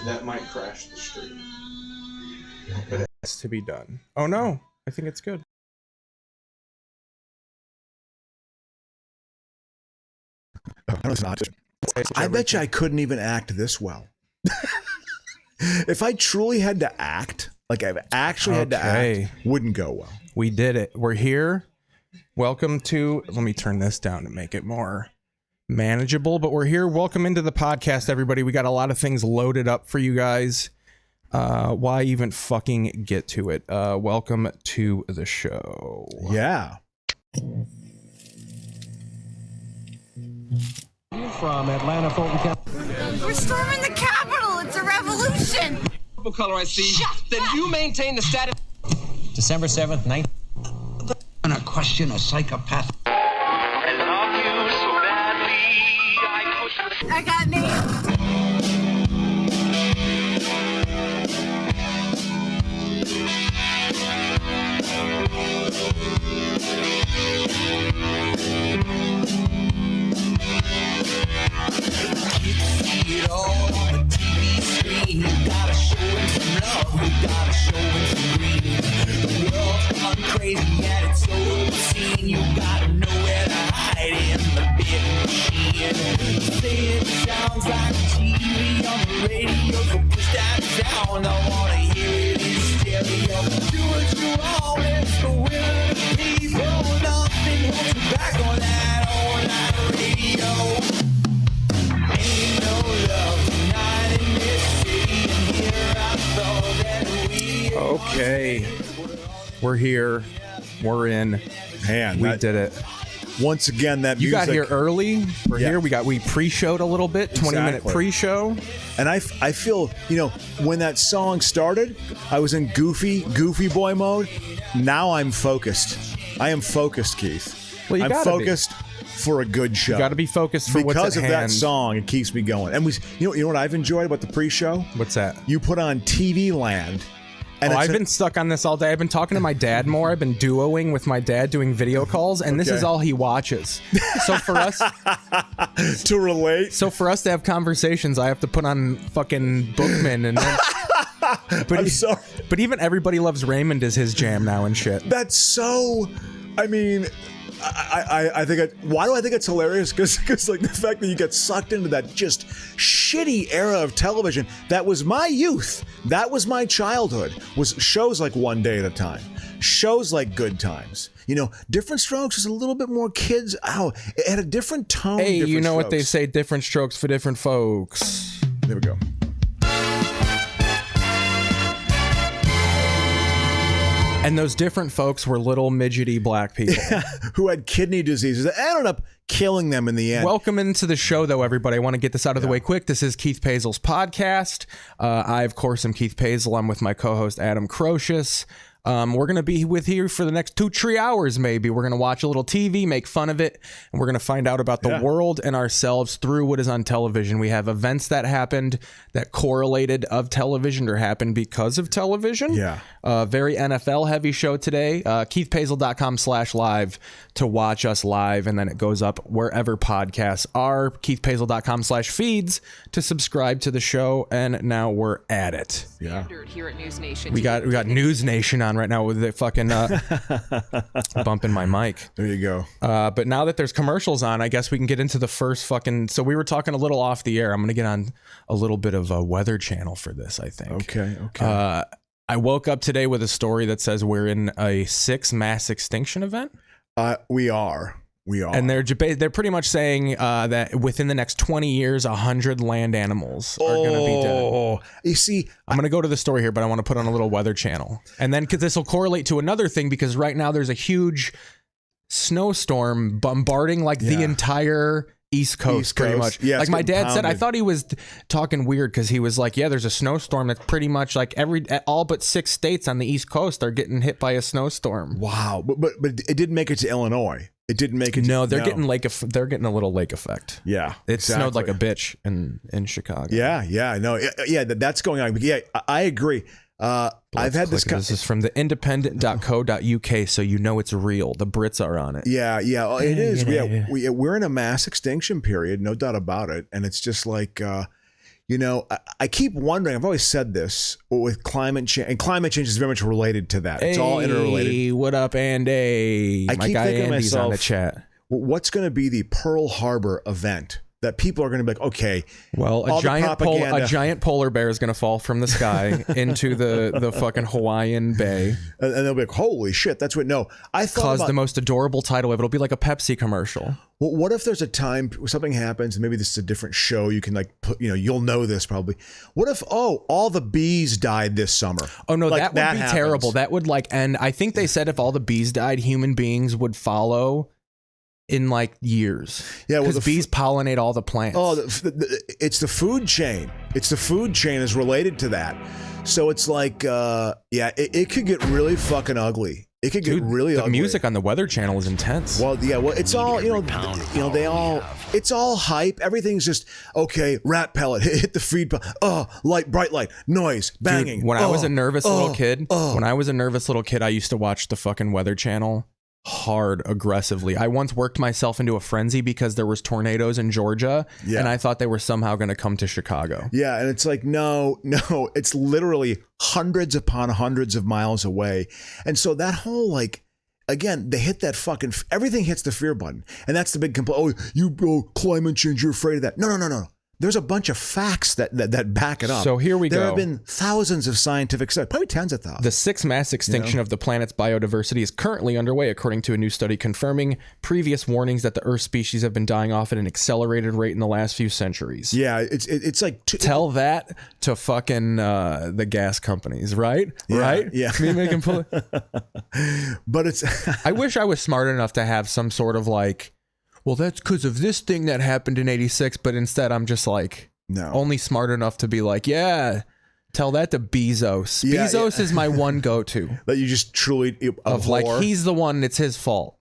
that might crash the stream. But it has to be done. Oh no, I think it's good. I bet you I couldn't even act this well. If I truly had to act, like I've actually had to act, wouldn't go well. We did it. We're here. Welcome to, let me turn this down to make it more manageable, but we're here. Welcome into the podcast, everybody. We got a lot of things loaded up for you guys. Why even fucking get to it? Welcome to the show. Yeah. From Atlanta, Fulton County. We're storming the Capitol. It's a revolution. Purple color I see. Then you maintain the status. December 7th, 9th. I'm gonna question a psychopath. I got named. It all on the TV screen. You gotta show him some love. You gotta show him some green. The world's gone crazy and it's so obscene. You gotta know where to hide in the big machine. Say it sounds like TV on the radio, so push that down. I wanna hear it in stereo. Do what you want, it's the will of the people. Nothing holds you back on that all night radio. Okay, we're here. We're in. Man, we did it. Once again, that you music, got here early. We're here. We pre-showed a little bit, 20-minute pre-show. And I feel, you know, when that song started, I was in goofy boy mode. Now I'm focused. I am focused, Keith. Well, I'm focused for a good show. You got to be focused for what's at hand. Because of that song, it keeps me going. And you know what I've enjoyed about the pre-show? What's that? You put on TV Land. And I've been stuck on this all day. I've been talking to my dad more. I've been duoing with my dad, doing video calls, and this is all he watches. So for us to relate, so for us to have conversations, I have to put on fucking Bookman and. Then, I'm sorry, but even Everybody Loves Raymond is his jam now and shit. That's so. I mean. I think why do I think it's hilarious? Because like the fact that you get sucked into that just shitty era of television that was my youth, that was my childhood, was shows like One Day at a Time, shows like Good Times. You know, Different Strokes was a little bit more kids. It had a different tone. Hey, you know what they say? Different strokes for different folks. There we go. And those different folks were little midgety black people who had kidney diseases that ended up killing them in the end. Welcome Yeah. Very NFL heavy show today. KeithPaesel.com/live to watch us live, and then it goes up wherever podcasts are. KeithPaesel.com/feeds to subscribe to the show, and now we're at it. Yeah. Here at News Nation. We got News Nation on right now with the fucking bumping my mic. There you go. But now that there's commercials on, I guess we can get into the first fucking. So we were talking a little off the air. I'm gonna get on a little bit of a Weather Channel for this, I think. Okay. I woke up today with a story that says we're in a 6th mass extinction event. We are. And they're pretty much saying that within the next 20 years, 100 land animals are going to be dead. You see, I'm going to go to the story here, but I want to put on a little Weather Channel. And then because this will correlate to another thing, because right now there's a huge snowstorm bombarding like the entire East Coast, pretty much. Yeah, like my dad said, I thought he was talking weird because he was like, yeah, there's a snowstorm that's pretty much like all but 6 states on the East Coast are getting hit by a snowstorm. Wow. But it didn't make it to Illinois. It didn't make it. No, they're getting a little lake effect. Yeah, it snowed like a bitch in Chicago. Yeah, no, yeah, that's going on. But yeah, I agree. I've had this. This is from the independent.co.uk, so you know it's real. The Brits are on it. Yeah, it is. We're in a mass extinction period, no doubt about it. And it's just like, You know, I keep wondering, I've always said this with climate change, and climate change is very much related to that. It's all interrelated. Hey, what up, Andy? I My keep guy thinking to Andy's on the myself, chat. what's going to be the Pearl Harbor event that people are going to be like, okay, Well, all a the giant polar bear is going to fall from the sky into the fucking Hawaiian Bay. and they'll be like, holy shit, that's what. No, I thought Cause about, the most adorable tidal wave. It'll be like a Pepsi commercial. well, what if there's a time where something happens, and maybe this is a different show, you can like put, you'll know this probably. What if, all the bees died this summer? Oh no, Like, that would be happens. terrible. That would end. I think they said if all the bees died, human beings would follow in like years. Yeah, well, because bees pollinate all the plants. Oh, it's the food chain. It's the food chain is related to that. So it's like, it could get really fucking ugly. It could get Dude, really the ugly. music on the Weather Channel is intense. Well, it's all, it's all hype. Everything's just, okay, rat pellet, hit the feed, light, bright light, noise, banging. Dude, when I was a nervous little kid, I used to watch the fucking Weather Channel hard, aggressively. I once worked myself into a frenzy because there was tornadoes in Georgia, and I thought they were somehow going to come to Chicago. Yeah, and it's like, no, it's literally hundreds upon hundreds of miles away. And so that whole, like, again, they hit that fucking, everything hits the fear button. And that's the big complaint. Climate change, you're afraid of that. No. There's a bunch of facts that back it up. So here we go. There have been thousands of scientific studies, probably tens of thousands. The sixth mass extinction of the planet's biodiversity is currently underway, according to a new study confirming previous warnings that the Earth species have been dying off at an accelerated rate in the last few centuries. Yeah, it's like... Tell that to fucking the gas companies, right? Yeah, right? yeah. Me making But it's... I wish I was smart enough to have some sort of like, well, that's because of this thing that happened in 86, but instead I'm just like, no, only smart enough to be like, yeah, tell that to Bezos. Yeah, Bezos is my one go-to. That you just truly of like, he's the one, it's his fault.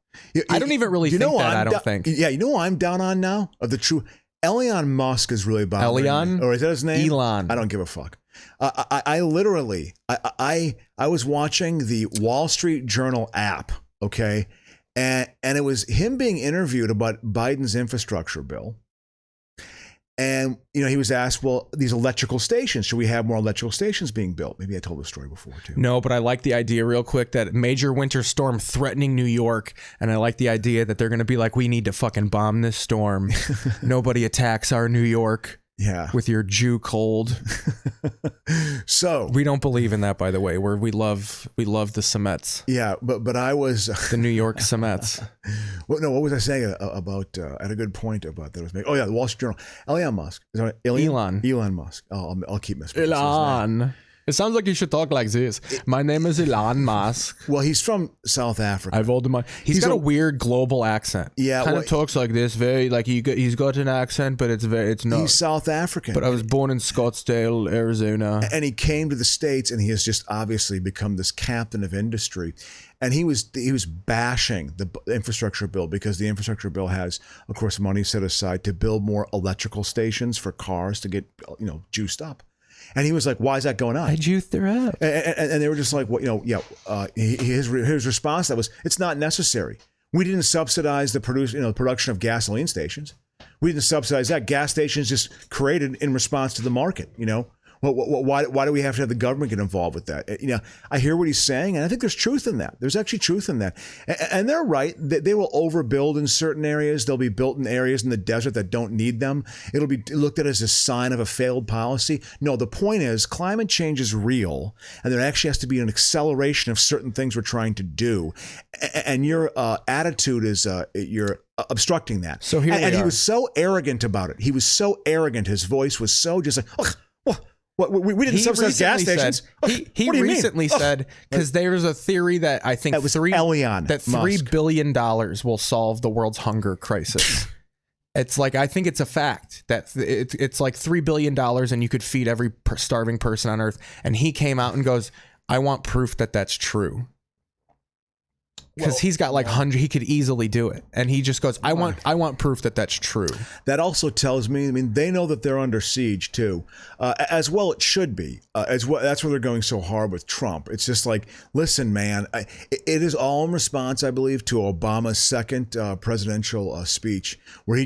I don't even really think that, I don't think. Yeah, you know who I'm down on now? Of the true... Elon Musk is really bothering me. Or is that his name? Elon. I don't give a fuck. I literally, I was watching the Wall Street Journal app, okay? And it was him being interviewed about Biden's infrastructure bill. And, he was asked, well, these electrical stations, should we have more electrical stations being built? Maybe I told this story before, too. No, but I like the idea real quick that major winter storm threatening New York. And I like the idea that they're going to be like, we need to fucking bomb this storm. Nobody attacks our New York. Yeah. With your Jew cold. So we don't believe in that, by the way. We love the Semets. Yeah, but I was the New York Semets. Well, no, what was I saying about? I had a good point about that. Oh yeah, the Wall Street Journal. Elon Musk. Elon Musk. Oh, I'll keep mispronouncing his name. It sounds like you should talk like this. My name is Elon Musk. Well, he's from South Africa. I've old money. He's got a weird global accent. Yeah, kind of talks like this. Very like he's got an accent, but it's not. He's South African. But I was born in Scottsdale, Arizona, and he came to the States, and he has just obviously become this captain of industry. And he was bashing the infrastructure bill because the infrastructure bill has, of course, money set aside to build more electrical stations for cars to get juiced up. And he was like, "Why is that going on?" I juiced her up, and they were just like, "Well, his response to that was, it's not necessary. We didn't subsidize the production of gasoline stations. We didn't subsidize that. Gas stations just created in response to the market. Why do we have to have the government get involved with that?" I hear what he's saying, and I think there's truth in that. There's actually truth in that. And they're right. They will overbuild in certain areas. They'll be built in areas in the desert that don't need them. It'll be looked at as a sign of a failed policy. No, the point is climate change is real, and there actually has to be an acceleration of certain things we're trying to do. And your attitude is you're obstructing that. So here and he was so arrogant about it. He was so arrogant. His voice was so just like, we didn't subsidize gas stations. He recently said, because there's a theory that I think $3 billion will solve the world's hunger crisis. It's like, I think it's a fact that it's like $3 billion and you could feed every starving person on earth. And he came out and goes, I want proof that that's true. because he's got like 100. He could easily do it, and he just goes, "I want proof that that's true." That also tells me, I mean, they know that they're under siege too, as well. It should be as well. That's where they're going so hard with Trump. It's just like, listen, man, it is all in response, I believe, to Obama's second presidential speech, where he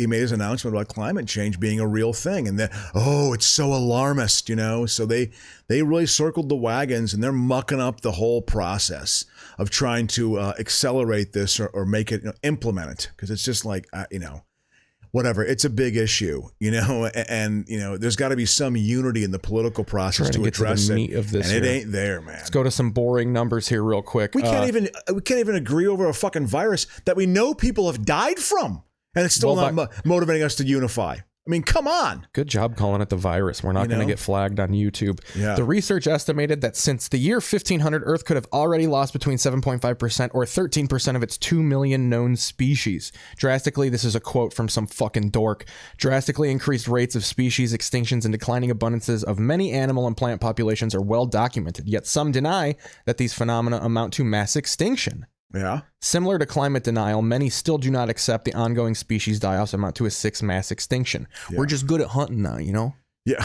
made his announcement about climate change being a real thing, and that it's so alarmist, So they really circled the wagons, and they're mucking up the whole process of trying to accelerate this or make it, implement it, because it's just like, whatever. It's a big issue, and there's got to be some unity in the political process to address it. Meat of this and it ain't there, man. Let's go to some boring numbers here real quick. We can't even agree over a fucking virus that we know people have died from, and it's still not motivating us to unify. I mean, come on. Good job calling it the virus. We're not going to get flagged on YouTube. Yeah. The research estimated that since the year 1500, Earth could have already lost between 7.5% or 13% of its 2 million known species. Drastically, this is a quote from some fucking dork, drastically increased rates of species extinctions and declining abundances of many animal and plant populations are well documented, yet some deny that these phenomena amount to mass extinction. Yeah. Similar to climate denial, many still do not accept the ongoing species die-offs amount to a sixth mass extinction. Yeah. We're just good at hunting now, Yeah.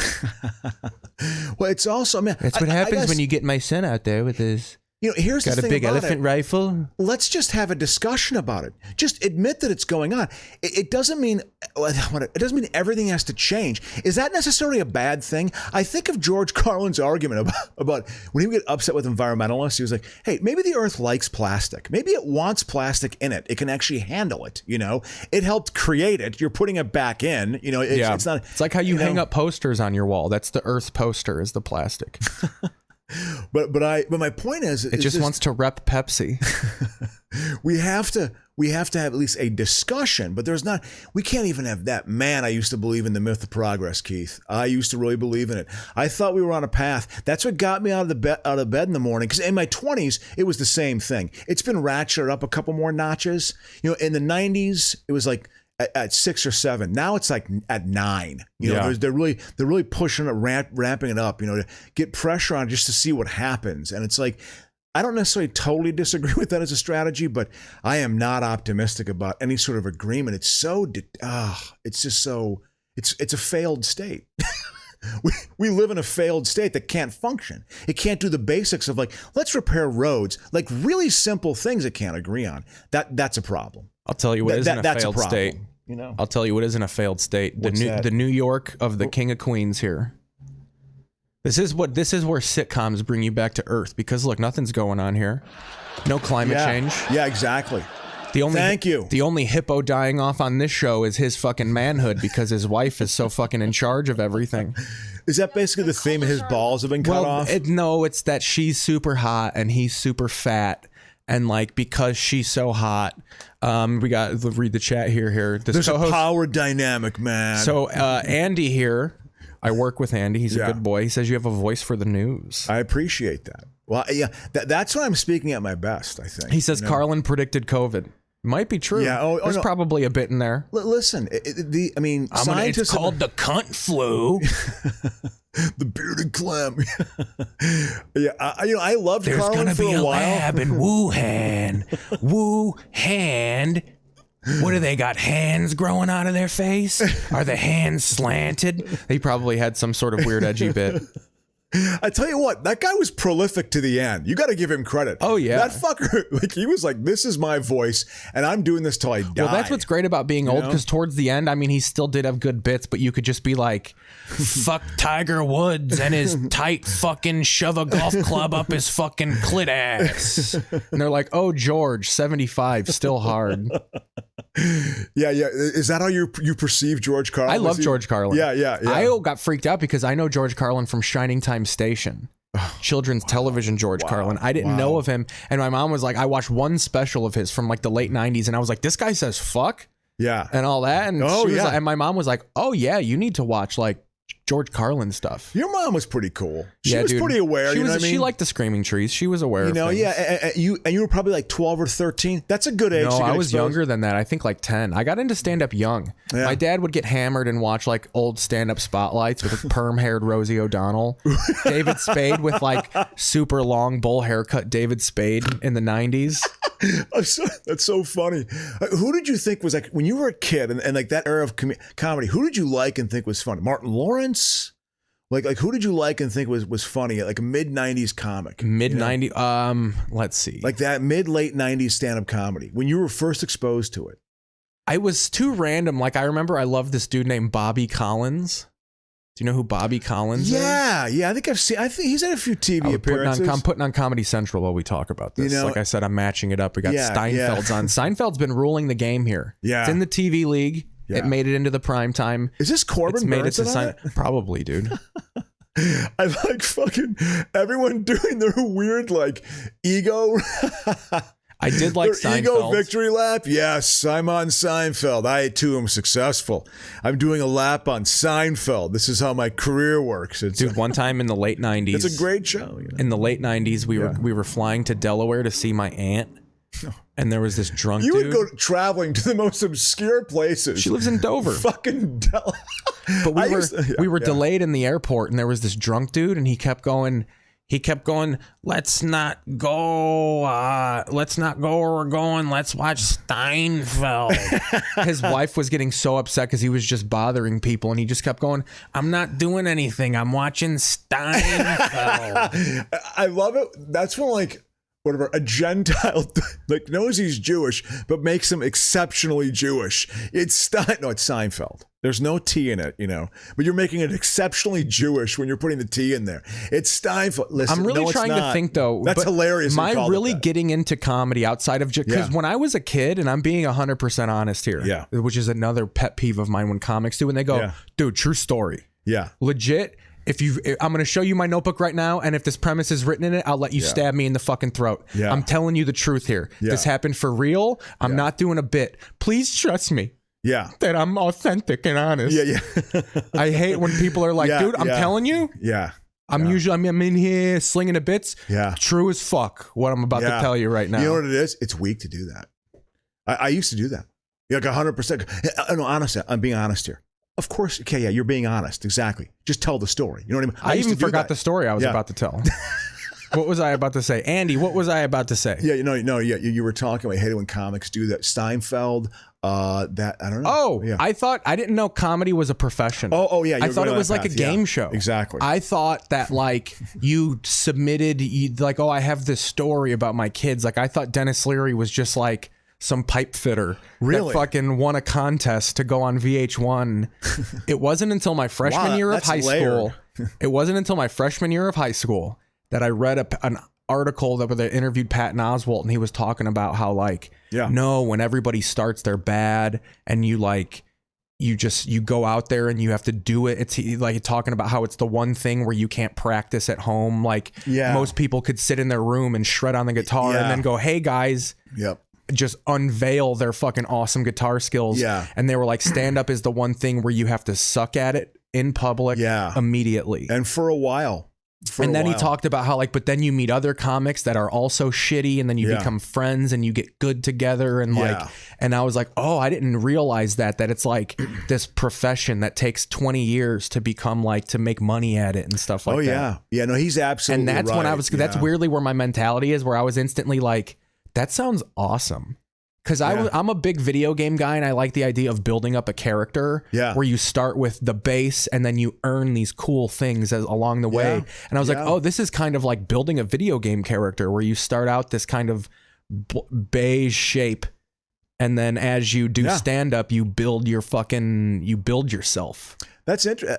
Well, it's also, man. That's what happens when you get my son out there with his... here's the thing. Got a big elephant rifle. Let's just have a discussion about it. Just admit that it's going on. It doesn't mean everything has to change. Is that necessarily a bad thing? I think of George Carlin's argument about when he would get upset with environmentalists. He was like, "Hey, maybe the Earth likes plastic. Maybe it wants plastic in it. It can actually handle it. It helped create it. You're putting it back in. It's not. It's like how you hang up posters on your wall. That's the Earth poster. Is the plastic." But my point is, it just wants to rep Pepsi. we have to have at least a discussion, but we can't even have that. Man, I used to believe in the myth of progress, Keith. I used to really believe in it. I thought we were on a path. That's what got me out of bed in the morning. Because in my 20s, it was the same thing. It's been ratcheted up a couple more notches. In the 90s, it was like at 6 or 7. Now it's like at 9. They're really pushing it, ramping it up, to get pressure on just to see what happens. And it's like, I don't necessarily totally disagree with that as a strategy, but I am not optimistic about any sort of agreement. It's so, it's just so, it's a failed state. We live in a failed state that can't function. It can't do the basics of, like, let's repair roads, like really simple things it can't agree on. That's a problem. I'll tell you what isn't a failed state. I'll tell you what isn't a failed state. The New York of the King of Queens here. This is where sitcoms bring you back to Earth, because look, nothing's going on here. No climate change. Yeah, exactly. Thank you. The only hippo dying off on this show is his fucking manhood, because his wife is so fucking in charge of everything. Is that basically the theme? His balls have been cut off? No, it's that she's super hot and he's super fat. And like, because she's so hot, we got to read the chat here. There's a power dynamic, man. So Andy here, I work with Andy. He's a good boy. He says you have a voice for the news. I appreciate that. Well, yeah, that's when I'm speaking at my best, I think. He says Carlin predicted COVID. Might be true. Yeah. There's probably a bit in there. Listen, scientists... It's called the cunt flu. The bearded clam. Yeah, I loved There's Carlin for a while. There's going to be a lab in Wuhan. Wuhan. What do they got? Hands growing out of their face? Are the hands slanted? They probably had some sort of weird edgy bit. I tell you what, that guy was prolific to the end. You got to give him credit. Oh, yeah. That fucker, he was like, this is my voice, and I'm doing this till I die. Well, that's what's great about being old, because towards the end, I mean, he still did have good bits, but you could just be like, fuck Tiger Woods and his tight fucking shove a golf club up his fucking clit ass. And they're like, oh, George, 75, still hard. Yeah. Is that how you perceive George Carlin? I love George Carlin. Yeah. I got freaked out because I know George Carlin from Shining Time Station. Children's television George Carlin. I didn't know of him. And my mom was like, I watched one special of his from like the late 90s. And I was like, this guy says fuck. Yeah. And all that. And, and my mom was like, oh, yeah, you need to watch like George Carlin stuff. Your mom was pretty cool. She was dude. pretty aware. She you know what I mean? She liked the Screaming Trees. She was aware. You know, of things. yeah. And you were probably like 12 or 13. That's a good age. No, to get I was exposed. younger than that. I think like 10. I got into stand up young. Yeah. My dad would get hammered and watch like old stand up spotlights with perm haired Rosie O'Donnell, David Spade with like super long bowl haircut. David Spade in the 90s. That's so funny. Who did you think was like when you were a kid and like that era of comedy? Who did you like and think was funny? Martin Lawrence? Like who did you like and think was funny? Like a mid 90s comic. Mid 90s. Let's see. Like that mid late 90s stand up comedy when you were first exposed to it. I was too random. Like I remember I loved this dude named Bobby Collins. Do you know who Bobby Collins is? Yeah. I think I've seen. I think he's had a few TV appearances. I'm putting on Comedy Central while we talk about this. You know, like I said, I'm matching it up. We got Steinfeld's on. Seinfeld's been ruling the game here. Yeah. It's in the TV league. Yeah. It made it into the prime time. Is this Corbin? It's made it to Burnson on it? Probably, dude. I like fucking everyone doing their weird like ego. I did like their ego Seinfeld. victory lap. Yes, I'm on Seinfeld. I too am successful. I'm doing a lap on Seinfeld. This is how my career works. Dude, one time in the late 90s. It's a great show. You know? In the late 90s, we were flying to Delaware to see my aunt. And there was this drunk You dude. would go traveling to the most obscure places. She lives in Dover. Fucking But we were delayed in the airport, and there was this drunk dude, and he kept going, let's not go where we're going. Let's watch Steinfeld. His wife was getting so upset because he was just bothering people, and he just kept going, I'm not doing anything. I'm watching Steinfeld. I love it. That's when like whatever a Gentile like knows he's Jewish but makes him exceptionally Jewish. It's Seinfeld. There's no T in it, you know, but you're making it exceptionally Jewish when you're putting the T in there. It's Steinfeld. Listen, I'm really no, trying to think though. That's hilarious. Am I really getting into comedy outside of because when I was a kid, and I'm being 100% honest here, which is another pet peeve of mine when comics do, when they go, dude, true story. Yeah. Legit. I'm going to show you my notebook right now, and if this premise is written in it, I'll let you stab me in the fucking throat. Yeah. I'm telling you the truth here. This happened for real. I'm not doing a bit. Please trust me. Yeah. That I'm authentic and honest. Yeah. I hate when people are like, dude, I'm telling you. Yeah. I'm in here slinging the bits. Yeah. True as fuck what I'm about to tell you right now. You know what it is? It's weak to do that. I used to do that. Like 100%. No, honestly, I'm being honest here. Of course, okay, yeah, you're being honest. Exactly. Just tell the story. You know what I mean? I even forgot the story I was about to tell. What was I about to say? Andy, what was I about to say? Yeah, you were talking. I hated when comics do that. Steinfeld, that, I don't know. Oh, yeah. I didn't know comedy was a profession. Oh, yeah. I thought it was like a game show. Exactly. I thought that like you submitted, like, oh, I have this story about my kids. Like I thought Dennis Leary was just like some pipe fitter that fucking won a contest to go on VH1. It wasn't until my freshman year of high school. It wasn't until my freshman year of high school that I read an article where they interviewed Patton Oswalt, and he was talking about how like, no, when everybody starts, they're bad, and you like, you go out there and you have to do it. It's like talking about how it's the one thing where you can't practice at home. Like most people could sit in their room and shred on the guitar and then go, hey guys. Yep. Just unveil their fucking awesome guitar skills. Yeah. And they were like, stand up is the one thing where you have to suck at it in public immediately. And for a while. And then he talked about how like, but then you meet other comics that are also shitty, and then you become friends and you get good together. And like, and I was like, oh, I didn't realize that it's like this profession that takes 20 years to become like, to make money at it and stuff like that. Oh yeah. Yeah, no, he's absolutely And that's right. when I was, that's weirdly where my mentality is, where I was instantly like, that sounds awesome. Because I'm a big video game guy, and I like the idea of building up a character where you start with the base and then you earn these cool things along the way. And I was like, oh, this is kind of like building a video game character where you start out this kind of beige shape, and then as you do stand up, you build yourself. That's interesting.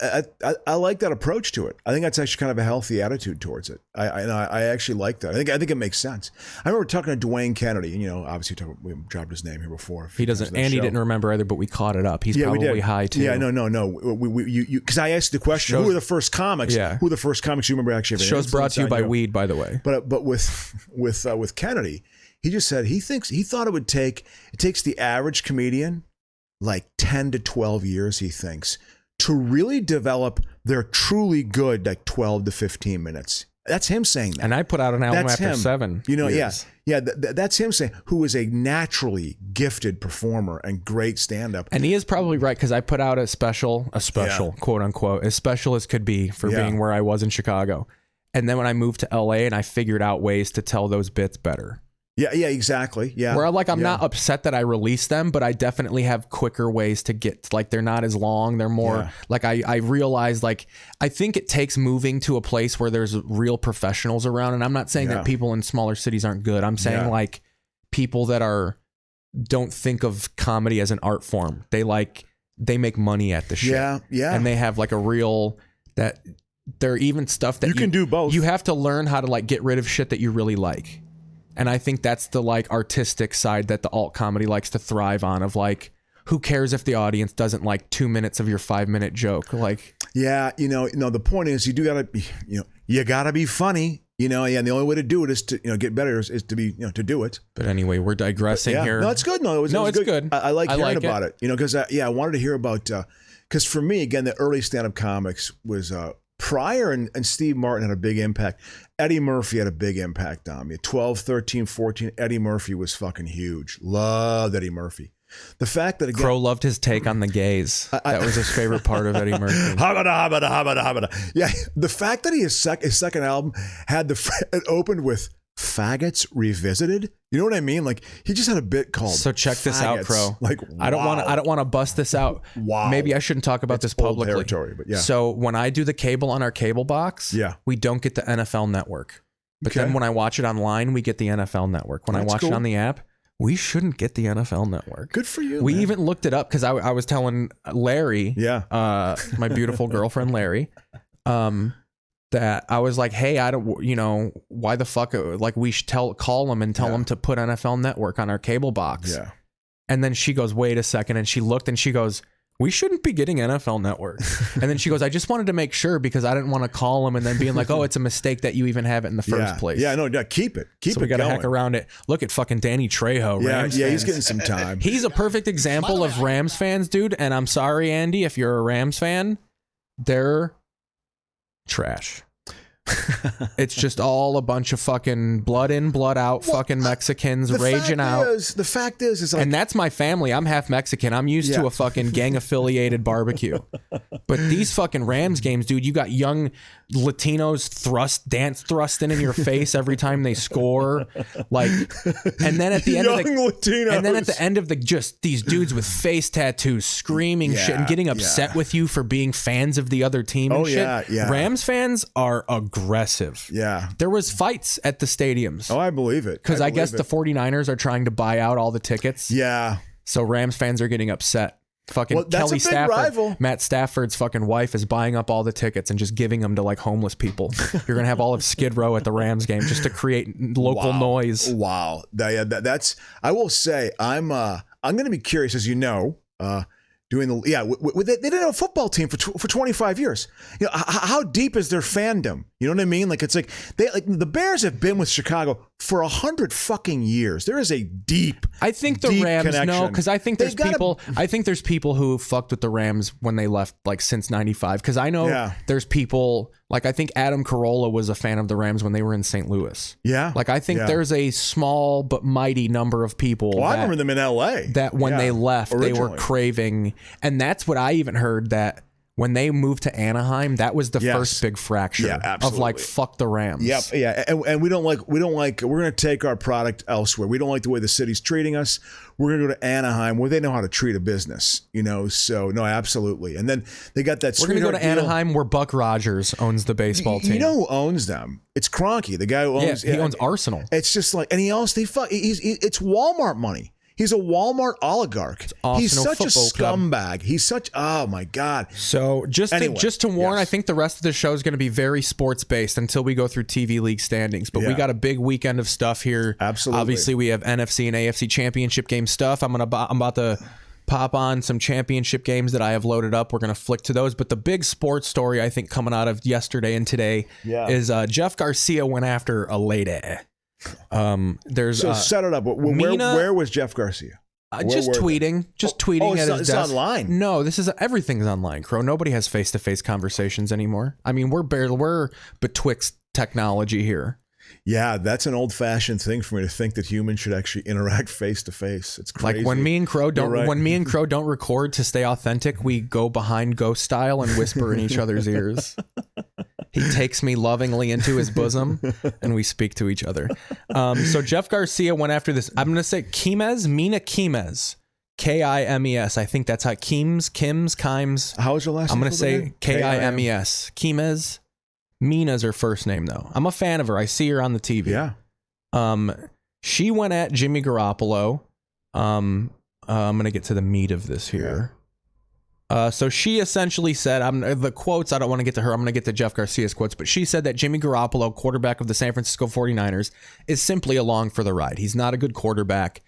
I like that approach to it. I think that's actually kind of a healthy attitude towards it. I actually like that. I think it makes sense. I remember talking to Dwayne Kennedy, and obviously we dropped his name here before. He doesn't. Andy didn't remember either, but we caught it up. He's probably high too. Yeah, no. Because I asked the question, who were the first comics? Yeah. Who were the first comics you remember actually? Show's brought to you by weed, by the way. But with Kennedy, he just said he thought it takes the average comedian like 10 to 12 years, he thinks, to really develop their truly good, like 12 to 15 minutes. That's him saying that. And I put out an album That's after him. 7 You know, years. that's him saying, who is a naturally gifted performer and great stand-up. And he is probably right, because I put out a special, quote unquote, as special as could be for being where I was in Chicago. And then when I moved to LA and I figured out ways to tell those bits better. Yeah, exactly. Yeah. Where I'm not upset that I released them, but I definitely have quicker ways to get, like, they're not as long. They're more like, I realized, like, I think it takes moving to a place where there's real professionals around. And I'm not saying that people in smaller cities aren't good. I'm saying like people that don't think of comedy as an art form. They make money at the shit. Yeah. And they have like a real, that they're even stuff that you can do both. You have to learn how to like get rid of shit that you really like. And I think that's the like artistic side that the alt comedy likes to thrive on, of like, who cares if the audience doesn't like 2 minutes of your 5-minute joke? Like, the point is, you gotta be funny, and the only way to do it is to, get better is to be, to do it. But anyway, we're digressing here. No, it's good. It's good. I like hearing like about it, because I wanted to hear about, because for me, again, the early stand-up comics was, Pryor and Steve Martin had a big impact. Eddie Murphy had a big impact on me. 12, 13, 14, Eddie Murphy was fucking huge. Loved Eddie Murphy. The fact that, again, Crow loved his take on the gays. That was his favorite part of Eddie Murphy. Habada. Yeah, the fact that his second album had it opened with Faggots Revisited. You know what I mean? Like, he just had a bit called So check this out, Faggots. Crow. Like, I don't want to bust this out. Wow. Maybe I shouldn't talk about this old publicly. territory, but yeah. So when I do the cable on our cable box, we don't get the NFL network. But then when I watch it online, we get the NFL network. When I watch it on the app, we shouldn't get the NFL network. Good for you. We man. even looked it up, because I was telling Larry, my beautiful girlfriend Larry, that I was like, hey, I don't, why the fuck, like, we should call them and tell them to put NFL network on our cable box. Yeah. And then she goes, wait a second. And she looked and she goes, we shouldn't be getting NFL network. And then she goes, I just wanted to make sure, because I didn't want to call them and then being like, oh, it's a mistake that you even have it in the first place. Yeah, no, keep it. So we got to hack around it. Look at fucking Danny Trejo. Rams he's fans. getting some time. He's a perfect example of Rams fans, dude. And I'm sorry, Andy, if you're a Rams fan, they're trash. It's just all a bunch of fucking blood in, blood out, fucking Mexicans raging out. The fact is like, and that's my family. I'm half Mexican. I'm used to a fucking gang affiliated barbecue. But these fucking Rams games, dude, you got young Latinos thrusting in your face every time they score. Like, and then at the end of Latinos. And then at the end of just these dudes with face tattoos screaming shit and getting upset with you for being fans of the other team and shit. Yeah. Rams fans are aggressive. Yeah. There was fights at the stadiums. Oh, I believe it. Because I guess the 49ers are trying to buy out all the tickets. Yeah. So Rams fans are getting upset. Fucking that's Kelly a big Stafford, rival. Matt Stafford's fucking wife is buying up all the tickets and just giving them to like homeless people. You're gonna have all of Skid Row at the Rams game just to create local noise. Wow. That's. I will say I'm gonna be curious, as you know. Doing the they didn't have a football team for 25 years. How deep is their fandom? You know what I mean? Like, it's like the Bears have been with Chicago for 100 fucking years. There is a deep. I think the deep Rams connection. because I think there's people. I think there's people who fucked with the Rams when they left, like, since '95. Because I know there's people like, I think Adam Carolla was a fan of the Rams when they were in St. Louis. Yeah, like I think there's a small but mighty number of people. Well, I remember them in L.A. That when they left, originally, they were craving, and that's what I even heard, that when they moved to Anaheim, that was the first big fracture of like, fuck the Rams. Yep, yeah, and we don't like. We're going to take our product elsewhere. We don't like the way the city's treating us. We're going to go to Anaheim where they know how to treat a business, So no, absolutely. And then they got that. We're going to go to Anaheim where Buck Rogers owns the baseball team. You know who owns them? It's Kroenke, the guy who owns. He owns Arsenal. It's just like, and it's Walmart money. He's a Walmart oligarch. He's such a scumbag. He's such, oh my God. So just to warn, I think the rest of the show is going to be very sports based until we go through TV league standings. But we got a big weekend of stuff here. Absolutely. Obviously, we have NFC and AFC championship game stuff. I'm about to pop on some championship games that I have loaded up. We're going to flick to those. But the big sports story, I think, coming out of yesterday and today is Jeff Garcia went after a lady. So set it up. Where was Jeff Garcia? Just tweeting at his it's desk. online. No, everything's online, Crow. Nobody has face-to-face conversations anymore. I mean, we're betwixt technology here. Yeah, that's an old-fashioned thing for me to think that humans should actually interact face-to-face. It's crazy. Like when me and Crow don't record to stay authentic, we go behind ghost style and whisper in each other's ears. He takes me lovingly into his bosom, and we speak to each other. So Jeff Garcia went after this. I'm going to say Mina Kimes, Kimes. I think that's how Kimes. How is your last name? I'm going to say Kimes. Kimes. Mina's her first name, though. I'm a fan of her. I see her on the TV. Yeah. She went at Jimmy Garoppolo. I'm going to get to the meat of this here. So she essentially said, the quotes, I don't want to get to her. I'm going to get to Jeff Garcia's quotes, but she said that Jimmy Garoppolo, quarterback of the San Francisco 49ers, is simply along for the ride. He's not a good quarterback.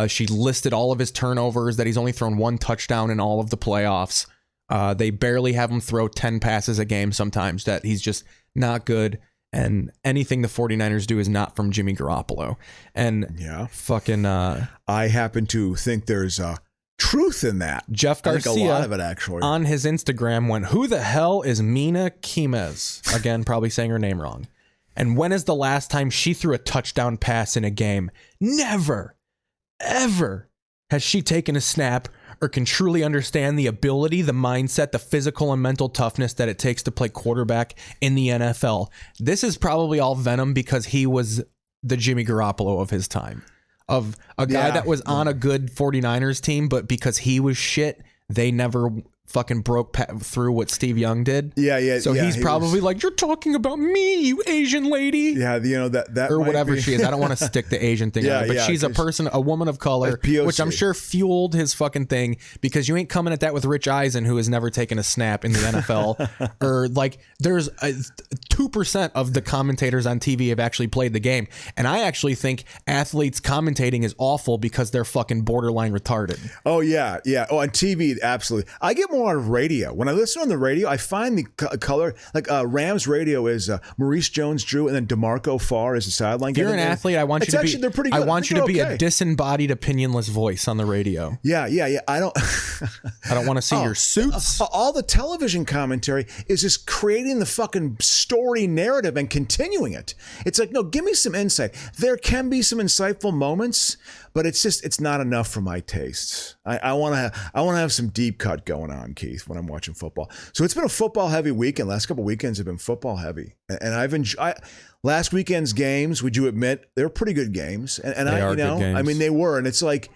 She listed all of his turnovers, that he's only thrown 1 touchdown in all of the playoffs. They barely have him throw 10 passes a game sometimes, that he's just not good. And anything the 49ers do is not from Jimmy Garoppolo. And I happen to think there's truth in that. Jeff Garcia, I think a lot of it actually, on his Instagram went, "Who the hell is Mina Kimes?" Again, probably saying her name wrong. And when is the last time she threw a touchdown pass in a game? Never, ever has she taken a snap or can truly understand the ability, the mindset, the physical and mental toughness that it takes to play quarterback in the NFL. This is probably all venom because he was the Jimmy Garoppolo of his time. Of a guy that was on a good 49ers team, but because he was shit, they never fucking broke through what Steve Young did. So he's probably like, "You're talking about me, you Asian lady." Yeah, that or whatever she is. I don't want to stick the Asian thing on it, but she's a woman of color, which I'm sure fueled his fucking thing, because you ain't coming at that with Rich Eisen, who has never taken a snap in the NFL. Or like, there's 2% of the commentators on TV have actually played the game, and I actually think athletes commentating is awful because they're fucking borderline retarded. Oh yeah. Oh, on TV, absolutely. I get more out of radio. When I listen on the radio, I find the color, like Rams radio is Maurice Jones-Drew, and then DeMarco Farr is the sideline. If you're an athlete, I want you to be. They're pretty good. I want you to be a disembodied, opinionless voice on the radio. Yeah. I don't want to see your suits. All the television commentary is just creating the fucking story narrative and continuing it. It's like, no, give me some insight. There can be some insightful moments, but it's not enough for my tastes. I want to have some deep cut going on, Keith, when I'm watching football. So it's been a football heavy weekend. Last couple of weekends have been football heavy, and I've enjoyed last weekend's games. Would you admit they were pretty good games? And they are good games. I mean, they were, and it's like,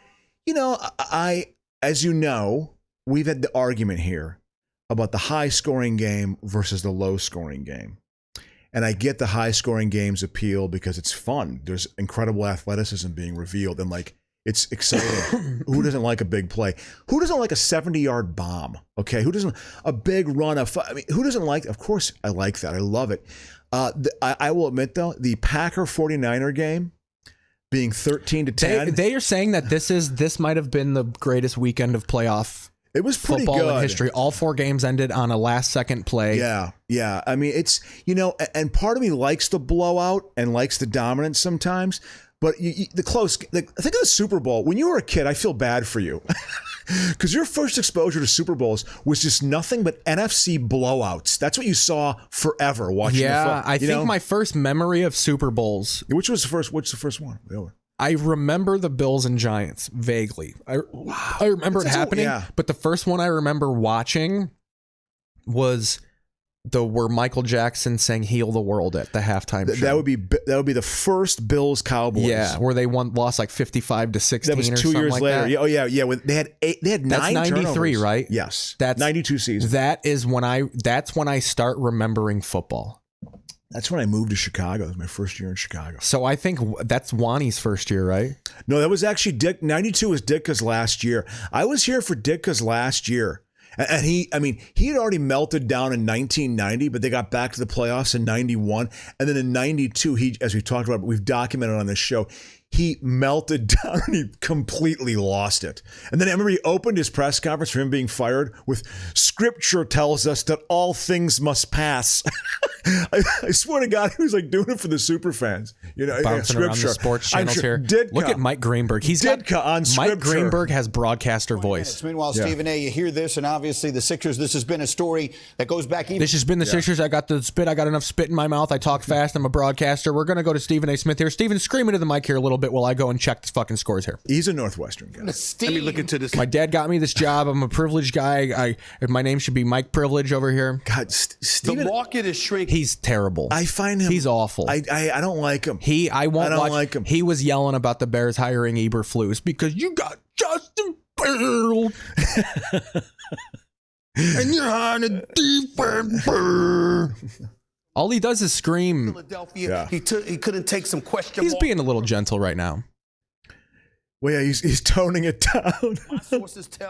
as you know, we've had the argument here about the high scoring game versus the low scoring game. And I get the high scoring games appeal because it's fun. There's incredible athleticism being revealed, and like, it's exciting. Who doesn't like a big play? Who doesn't like a 70-yard bomb? Okay. Who doesn't a big run who doesn't like, of course I like that. I love it. I will admit though, the Packer 49er game being 13-10. They are saying that this might have been the greatest weekend of playoff. It was pretty football good in history. All 4 games ended on a last-second play. Yeah. I mean, it's, and part of me likes the blowout and likes the dominance sometimes. But the close, think of the Super Bowl. When you were a kid, I feel bad for you. Because your first exposure to Super Bowls was just nothing but NFC blowouts. That's what you saw forever watching the football. I think my first memory of Super Bowls. Which was the first? What's the first one? I remember the Bills and Giants vaguely. I remember it happening, but the first one I remember watching was where Michael Jackson sang "Heal the World" at the halftime show. That would be the first Bills Cowboys. Yeah, where they lost like 55-16. That was 2 years later. That. Yeah. When they had 9 That's 93, turnovers. Right? Yes. That's 92 season. That's when I start remembering football. That's when I moved to Chicago. It was my first year in Chicago. So I think that's Wani's first year, right? No, that was actually Dick. 92 was Ditka's last year. I was here for Ditka's last year. And he had already melted down in 1990, but they got back to the playoffs in 91. And then in 92, as we talked about, we've documented on this show, he melted down and he completely lost it. And then I remember he opened his press conference for him being fired with, "Scripture tells us that all things must pass." I swear to God, he was like doing it for the super fans. You know, bouncing around the sports channels here. Look at Mike Greenberg. Mike Greenberg has broadcaster voice. Meanwhile, Stephen A., you hear this, and obviously the Sixers, this has been a story that goes back even. This has been the Sixers. I got the spit. I got enough spit in my mouth. I talk fast. I'm a broadcaster. We're going to go to Stephen A. Smith here. Stephen, scream into the mic here a little bit while I go and check the fucking scores here. He's a Northwestern guy. Let me look into this. My dad got me this job. I'm a privileged guy. My name should be Mike Privilege over here. God, Stephen, the market is shrinking. He's terrible. I find him. He's awful. I don't like him. I don't like him. He was yelling about the Bears hiring Eberflus because you got Justin Fields and you're on a defense. All he does is scream. Philadelphia. He couldn't take some question. He's being a little gentle right now. Well, yeah, he's toning it down.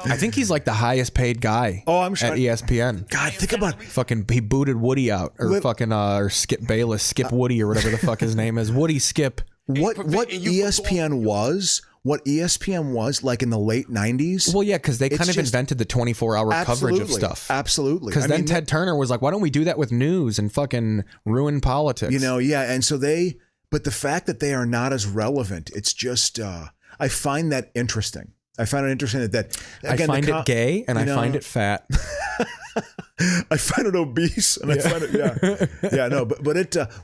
I think he's like the highest paid guy. Oh, I'm sure. At ESPN. God, think about it. Fucking, he booted Woody out, or Skip Bayless, Skip Woody, or whatever the fuck his name is. Woody Skip. What ESPN was? What ESPN was like in the late 90s? Well, yeah, because they kind of invented the 24-hour coverage of stuff. Absolutely. Because then Ted Turner was like, why don't we do that with news and fucking ruin politics? You know, yeah. And so but the fact that they are not as relevant, it's just, I find that interesting. I find it interesting that again, I find it gay and I find it fat. I find it obese and I find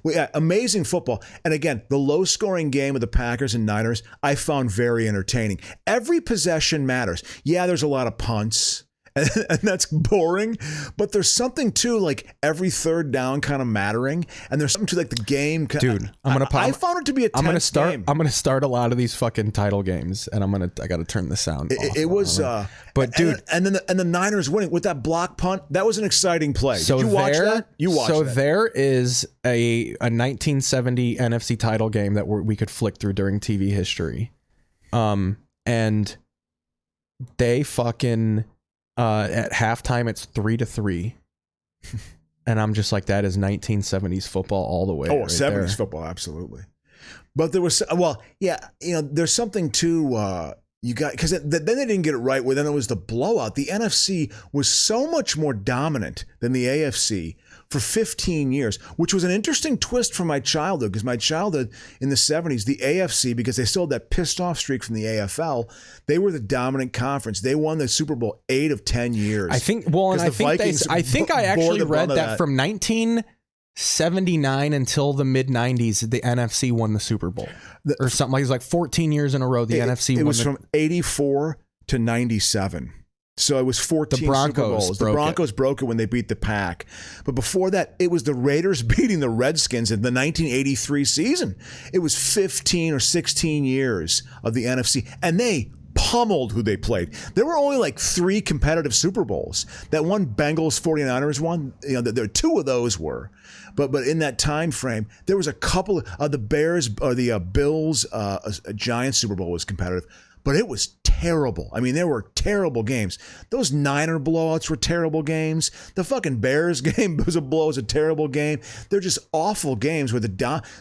it, amazing football. And again, the low scoring game of the Packers and Niners, I found very entertaining. Every possession matters. Yeah, there's a lot of punts. And that's boring, but there's something to like every third down kind of mattering, and there's something to like the game. Dude, I found it to be a tense game. I'm gonna start a lot of these fucking title games, and I got to turn the sound off. It was, but dude, and the Niners winning with that block punt. That was an exciting play. Did you watch that? You watched that. So there is a 1970 NFC title game that we could flick through during TV history, and they fucking. At halftime, it's 3-3, and I'm just like, that is 1970s football all the way. Oh, right 70s football, absolutely. But there was, there's something to you got because then they didn't get it right. Where then it was the blowout. The NFC was so much more dominant than the AFC for 15 years, which was an interesting twist from my childhood. Because my childhood in the 70s, the AFC, because they still had that pissed off streak from the AFL, they were the dominant conference. They won the Super Bowl 8 of 10 years. I think. Well, and I think I actually read that from 1979 until the mid 90s, the NFC won the Super Bowl or something like. It was like 14 years in a row. The NFC. It was from 84 to 97. So it was 14 Super Bowls. The Broncos broke it when they beat the Pack. But before that, it was the Raiders beating the Redskins in the 1983 season. It was 15 or 16 years of the NFC. And they pummeled who they played. There were only like 3 competitive Super Bowls. That one Bengals 49ers one, there 2 of those were. But in that time frame, there was a couple of the Bears or the Bills Giants Super Bowl was competitive. But it was terrible. I mean, there were terrible games. Those Niner blowouts were terrible games. The fucking Bears game was a terrible game. They're just awful games with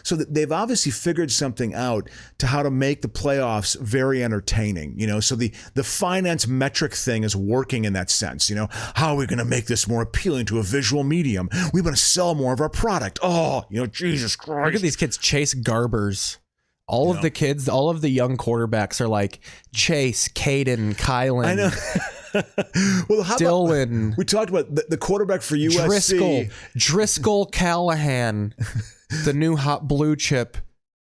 so that they've obviously figured something out to how to make the playoffs very entertaining. So the finance metric thing is working in that sense. How are we going to make this more appealing to a visual medium? We want to sell more of our product. Oh, Jesus Christ! Look at these kids, Chase Garbers. All of the kids, all of the young quarterbacks are like Chase, Caden, Kylan. I know. Well, how Dylan. We talked about the quarterback for USC. Driscoll Callahan, the new hot blue chip.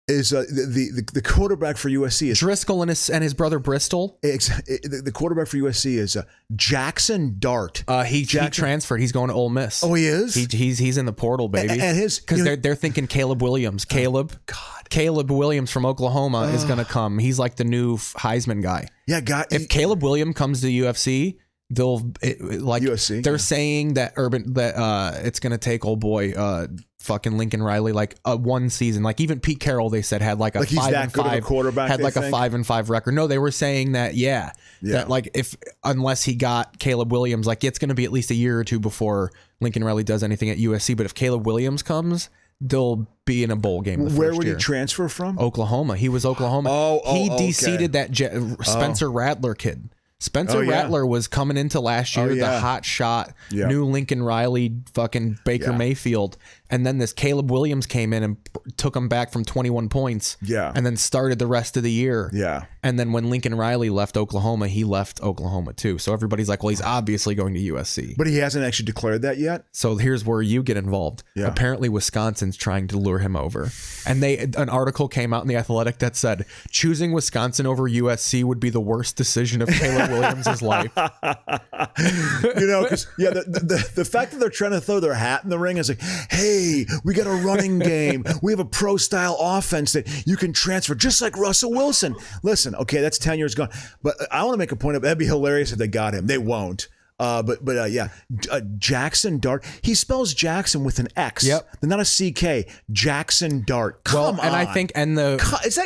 Is the quarterback for USC is Driscoll and his brother Bristol. The quarterback for USC is Jackson Dart. He transferred. He's going to Ole Miss. Oh, he is. He's in the portal, baby. And because they're thinking Caleb Williams. Caleb Williams from Oklahoma is going to come. He's like the new Heisman guy. Yeah, if Caleb Williams comes to UFC, USC. They're saying that it's going to take old boy fucking Lincoln Riley like one season. Like even Pete Carroll, they said had like a 5-5 quarterback. Had like a 5-5 record. No, they were saying that that like unless he got Caleb Williams, like it's going to be at least a year or two before Lincoln Riley does anything at USC. But if Caleb Williams comes, they'll be in a bowl game. Where would he transfer from? Oklahoma. He was Oklahoma. He de-seeded that Spencer Rattler kid. Spencer Rattler was coming into last year, the hot shot, new Lincoln Riley, fucking Baker Mayfield. And then this Caleb Williams came in and took him back from 21 points. Yeah. And then started the rest of the year. Yeah. And then when Lincoln Riley left Oklahoma, he left Oklahoma too. So everybody's like, well, he's obviously going to USC. But he hasn't actually declared that yet. So here's where you get involved. Yeah. Apparently Wisconsin's trying to lure him over. And an article came out in The Athletic that said choosing Wisconsin over USC would be the worst decision of Caleb Williams' life. Because the fact that they're trying to throw their hat in the ring is like, hey, we got a running game. We have a pro style offense that you can transfer just like Russell Wilson. Listen, okay, that's 10 years gone. But I want to make a point of that'd be hilarious if they got him. They won't. Jackson Dart. He spells Jackson with an X. Yep. They're not a CK. Jackson Dart. Come on. And I think what is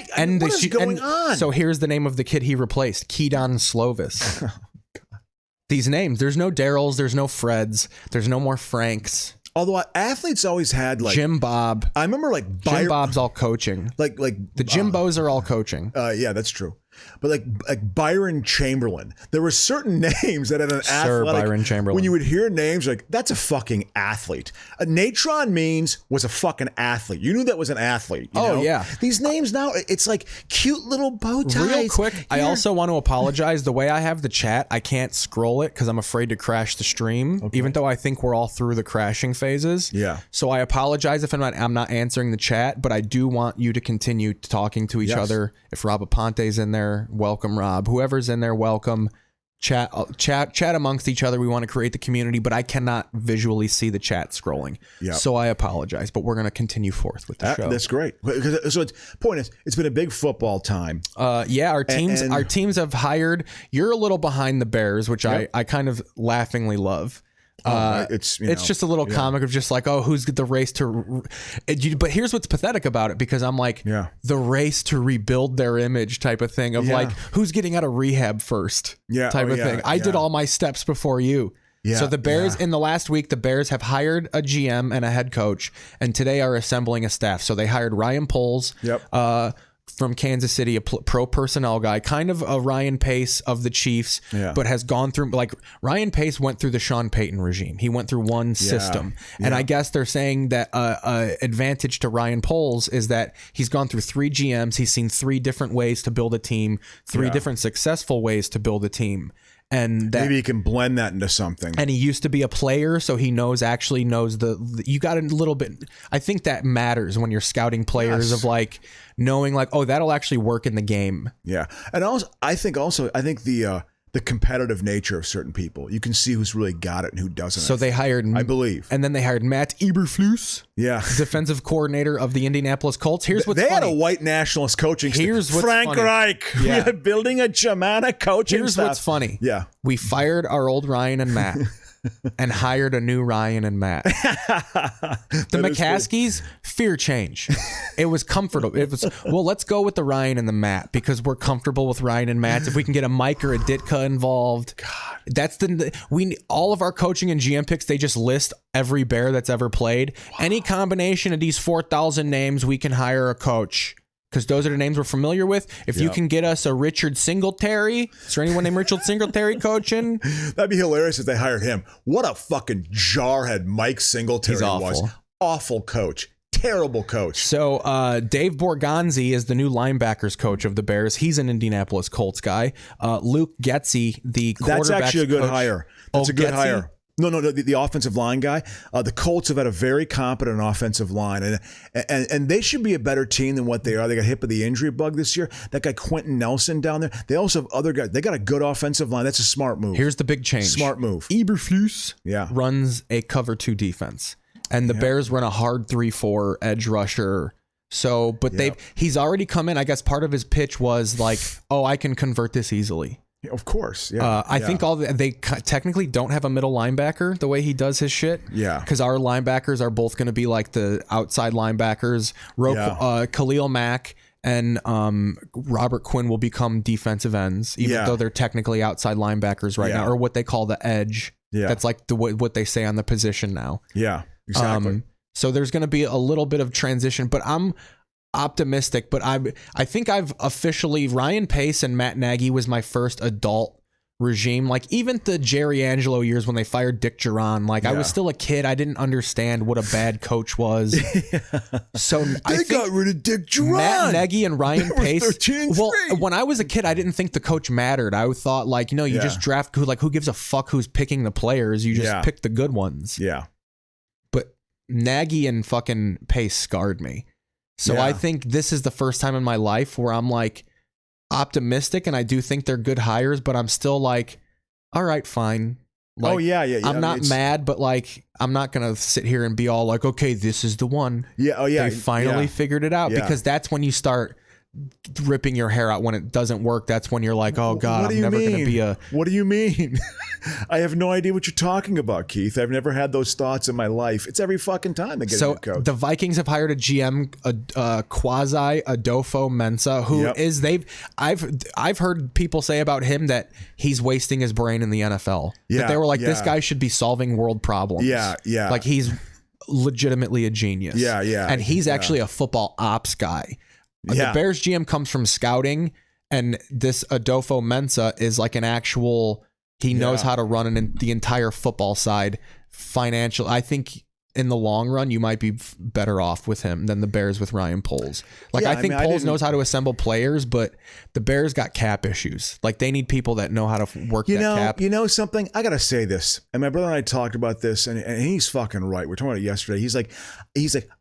going on? So here's the name of the kid he replaced, Keydon Slovis. These names, there's no Darryls, there's no Freds, there's no more Franks. Although athletes always had like Jim Bob. I remember like Jim Bob's all coaching. Like the Jimbos are all coaching. Yeah, that's true. But like Byron Chamberlain, there were certain names that had an Sir athletic. Byron Chamberlain. When you would hear names like that's a fucking athlete. Natron Means was a fucking athlete. You knew that was an athlete. You know? Yeah. These names now, it's like cute little bow ties. Real quick, I also want to apologize. The way I have the chat, I can't scroll it because I'm afraid to crash the stream. Even though I think we're all through the crashing phases. Yeah. So I apologize if I'm not answering the chat, but I do want you to continue talking to each other. If Rob Aponte's in there, welcome Rob. Whoever's in there, welcome. Chat amongst each other. We want to create the community, but I cannot visually see the chat scrolling. Yeah. So I apologize, but we're going to continue forth with the show. That's great. So point is, it's been a big football time. Our teams have hired. You're a little behind the Bears, which I kind of laughingly love. It's just a little comic of just like, oh, who's the race to but here's what's pathetic about it, because I'm like, the race to rebuild their image type of thing of like, who's getting out of rehab first type of thing. I did all my steps before you. So the Bears in the last week, the Bears have hired a GM and a head coach, and today are assembling a staff. So they hired Ryan Poles. From Kansas City, a pro personnel guy, kind of a Ryan Pace of the Chiefs, but has gone through, like, Ryan Pace went through the Sean Payton regime. He went through one system. And I guess they're saying that advantage to Ryan Poles is that he's gone through 3 GMs. He's seen 3 different ways to build a team, 3 different successful ways to build a team. And that, maybe he can blend that into something. And he used to be a player, so he knows the you got a little bit. I think that matters when you're scouting players of like knowing like, oh, that'll actually work in the game. Yeah. And also I think the competitive nature of certain people, you can see who's really got it and who doesn't. So they hired, I believe, and then they hired Matt Eberflus, defensive coordinator of the Indianapolis Colts. Here's what's funny. Had a white nationalist coaching staff. Here's what's Frank funny. Reich. We are building a Germanic coaching staff. Here's what's funny. We fired our old Ryan and Matt and hired a new Ryan and Matt. The McCaskies, fear change. It was comfortable. It was, well, let's go with the Ryan and the Matt because we're comfortable with Ryan and Matt. If we can get a Mike or a Ditka involved, God, that's all of our coaching and GM picks, they just list every Bear that's ever played. Wow. Any combination of these 4,000 names, we can hire a coach. Because those are the names we're familiar with. If you can get us a Richard Singletary, is there anyone named Richard Singletary coaching? That'd be hilarious if they hired him. What a fucking jarhead Mike Singletary was. Awful coach. Terrible coach. So Dave Borgonzi is the new linebackers coach of the Bears. He's an Indianapolis Colts guy. Luke Getsy, the quarterback. That's actually a good hire. That's a good hire. No, the offensive line guy. The Colts have had a very competent offensive line, and they should be a better team than what they are. They got hit by the injury bug this year. That guy Quentin Nelson down there. They also have other guys. They got a good offensive line. That's a smart move. Here's the big change. Smart move. Eberflus runs a cover 2 defense, and the Bears run a hard 3-4 edge rusher. So, but he's already come in. I guess part of his pitch was like, "Oh, I can convert this easily." Of course, I think they technically don't have a middle linebacker the way he does his shit. Yeah, because our linebackers are both going to be like the outside linebackers. Khalil Mack and Robert Quinn will become defensive ends, even though they're technically outside linebackers right now, or what they call the edge. Yeah, that's like what they say on the position now. Yeah, exactly. So there's going to be a little bit of transition, but I'm optimistic. But I think I've officially, Ryan Pace and Matt Nagy was my first adult regime. Like even the Jerry Angelo years when they fired Dick Duran, like I was still a kid. I didn't understand what a bad coach was. So I got rid of Dick Duran. Matt Nagy and Ryan Pace. 13-3. Well, when I was a kid, I didn't think the coach mattered. I thought like, you just draft who gives a fuck who's picking the players? You just pick the good ones. Yeah. But Nagy and fucking Pace scarred me. So I think this is the first time in my life where I'm like optimistic, and I do think they're good hires, but I'm still like, all right, fine. Like, I'm not mad, but like I'm not gonna sit here and be all like, okay, this is the one. They finally figured it out, because that's when you start ripping your hair out when it doesn't work. That's when you're like, oh god, I'm never gonna be a. What do you mean? I have no idea what you're talking about, Keith. I've never had those thoughts in my life. It's every fucking time they get a new coach. The Vikings have hired a GM, Quasi Adolfo Mensa, who is I've heard people say about him that he's wasting his brain in the NFL. That they were like, this guy should be solving world problems. Like he's legitimately a genius. And he's actually a football ops guy. The Bears GM comes from scouting, and this Adolfo Mensa is like an actual. He knows how to run the entire football side. Financial, I think in the long run, you might be better off with him than the Bears with Ryan Poles. Like I think Poles knows how to assemble players, but the Bears got cap issues. Like they need people that know how to work that cap. You know something? I gotta say this, and my brother and I talked about this, and he's fucking right. We were talking about it yesterday. He's like,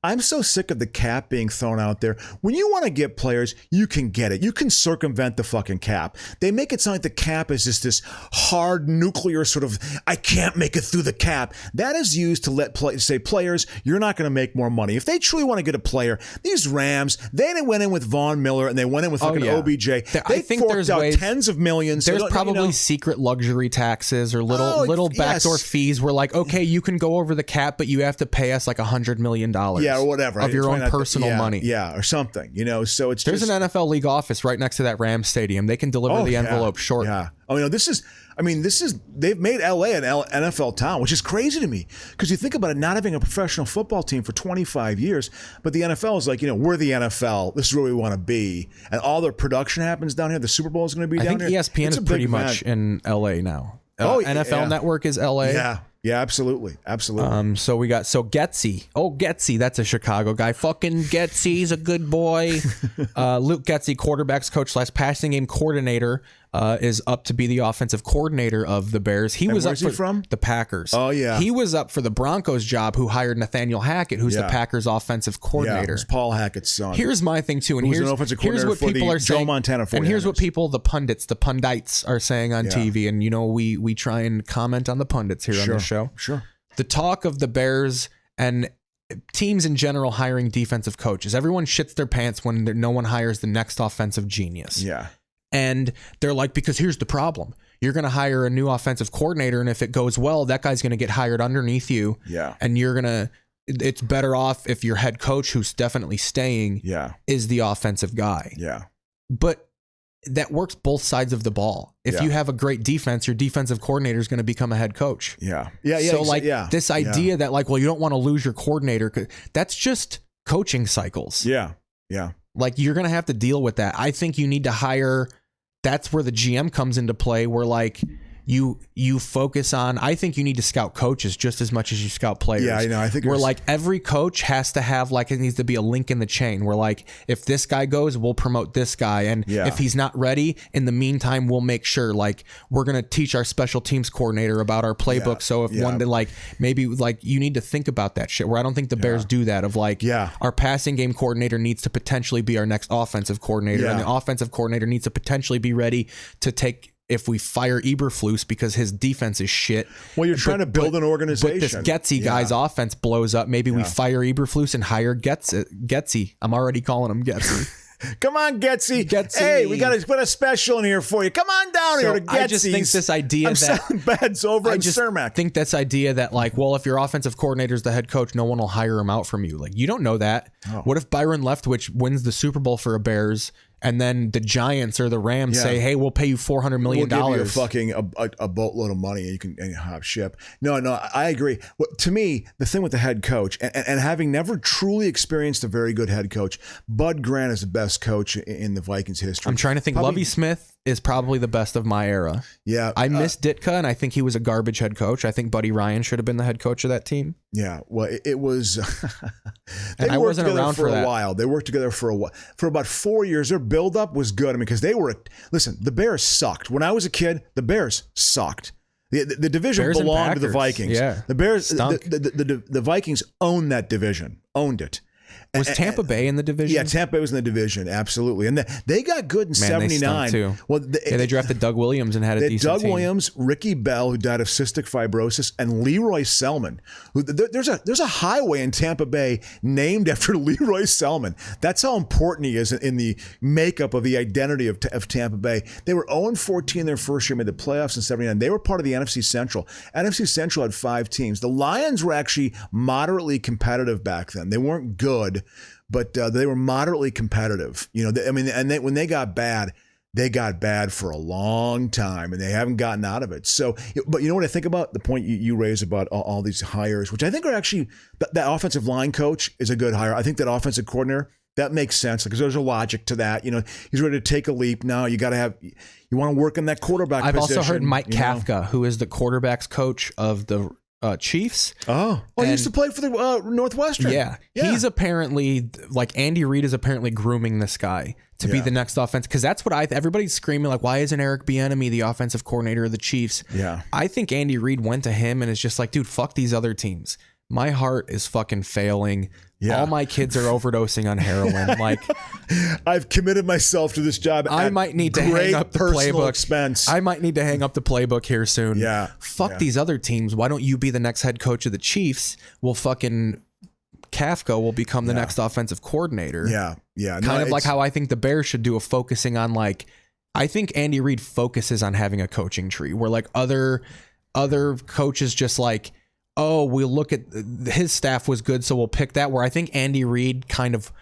I'm so sick of the cap being thrown out there. When you want to get players, you can get it. You can circumvent the fucking cap. They make it sound like the cap is just this hard nuclear sort of, I can't make it through the cap. That is used to let players, you're not going to make more money. If they truly want to get a player, these Rams, they went in with Von Miller and they went in with fucking OBJ. They forked out tens of millions. There's probably secret luxury taxes or little backdoor fees where like, okay, you can go over the cap, but you have to pay us like $100 million. Or whatever. Of your own personal money. Yeah, or something. So it's There's an NFL league office right next to that Rams stadium. They can deliver the envelope short. Yeah. They've made LA an NFL town, which is crazy to me. Because you think about it, not having a professional football team for 25 years, but the NFL is like, we're the NFL. This is where we want to be. And all the production happens down here. The Super Bowl is going to be down here. I think ESPN is pretty much in LA now. NFL Network is LA. Yeah, absolutely. So we got Getsy. Getsy, that's a Chicago guy. Fucking Getsy's a good boy. Luke Getsy, quarterbacks coach / passing game coordinator, is up to be the offensive coordinator of the Bears. Where's he from? The Packers. Oh yeah. He was up for the Broncos job, who hired Nathaniel Hackett, who's the Packers offensive coordinator. Yeah, it's Paul Hackett's son. Here's my thing too, and here's what people are saying. Montana 49ers. And here's what the pundits are saying on TV, and we try and comment on the pundits here on the show. Sure. The talk of the Bears and teams in general hiring defensive coaches. Everyone shits their pants when no one hires the next offensive genius. Yeah. And they're like, because here's the problem. You're going to hire a new offensive coordinator, and if it goes well, that guy's going to get hired underneath you. Yeah. And it's better off if your head coach, who's definitely staying, is the offensive guy. Yeah. But that works both sides of the ball. If you have a great defense, your defensive coordinator is going to become a head coach. Yeah. So this idea that like, well, you don't want to lose your coordinator, that's just coaching cycles. Yeah. Like you're going to have to deal with that. I think you need to hire. That's where the GM comes into play, where like you focus on. I think you need to scout coaches just as much as you scout players. Yeah, I know. I think where like every coach has to have like, it needs to be a link in the chain where like, if this guy goes, we'll promote this guy, and if he's not ready, in the meantime, we'll make sure like we're gonna teach our special teams coordinator about our playbook. So if one day like maybe like you need to think about that shit. Where I don't think the Bears do that. Of like our passing game coordinator needs to potentially be our next offensive coordinator, and the offensive coordinator needs to potentially be ready to take. If we fire Eberflus because his defense is shit. Well, you're trying to build an organization. But this Getsy guy's offense blows up. Maybe we fire Eberflus and hire Getsy. I'm already calling him Getsy. Come on, Getsy. Hey, we got to put a special in here for you. Come on down here to Getsy's. I just think this idea selling beds over in Cermak. I think this idea that like, well, if your offensive coordinator is the head coach, no one will hire him out from you. Like, you don't know that. Oh. What if Byron Leftwich wins the Super Bowl for a Bears and then the Giants or the Rams say, "Hey, we'll pay you $400 million. We'll give you a fucking a boatload of money, and you can hop ship." No, I agree. Well, to me, the thing with the head coach, and having never truly experienced a very good head coach, Bud Grant is the best coach in the Vikings history. I'm trying to think. Lovie Smith is probably the best of my era. Yeah, I miss Ditka, and I think he was a garbage head coach. I think Buddy Ryan should have been the head coach of that team. Yeah, well, it was. And I wasn't around for that. a while. They worked together for a while, for about 4 years. Their buildup was good. I mean, because they were. Listen, the Bears sucked when I was a kid. The Bears sucked. The division Bears belonged to the Vikings. Yeah, the Bears. Stunk. The Vikings owned that division. Owned it. Was Tampa Bay in the division? Yeah, Tampa Bay was in the division, absolutely. And they got good in 79. They stunk too. Well, they drafted Doug Williams and had a decent team. Doug Williams, Ricky Bell, who died of cystic fibrosis, and Leroy Selman. There's a highway in Tampa Bay named after Leroy Selman. That's how important he is in the makeup of the identity of Tampa Bay. They were 0-14 their first year, made the playoffs in 79. They were part of the NFC Central. NFC Central had 5 teams. The Lions were actually moderately competitive back then. They weren't good, but they were moderately competitive. You know, when they got bad for a long time, and they haven't gotten out of it. So, but you know what I think about the point you raised about all these hires, which I think are actually that offensive line coach is a good hire. I think that offensive coordinator, that makes sense because there's a logic to that. You know, he's ready to take a leap now. You want to work in that quarterback position. I've also heard Mike Kafka, who is the quarterbacks coach of the Chiefs. He used to play for the Northwestern. Yeah. He's apparently, like, Andy Reid is apparently grooming this guy to be the next offense, because that's what everybody's screaming, like, why isn't Eric Bieniemy the offensive coordinator of the Chiefs? Yeah. I think Andy Reid went to him and is just like, dude, fuck these other teams. My heart is fucking failing. Yeah. All my kids are overdosing on heroin. Like, I've committed myself to this job. I might need to hang up the playbook. Expense. I might need to hang up the playbook here soon. Yeah. Fuck these other teams. Why don't you be the next head coach of the Chiefs? Well, fucking Kafka will become the next offensive coordinator. Yeah. Yeah. Kind of like how I think the Bears should do, a focusing on, like, I think Andy Reid focuses on having a coaching tree where, like, other coaches just like, oh, we'll look at his staff was good, so we'll pick that. Where I think Andy Reid kind of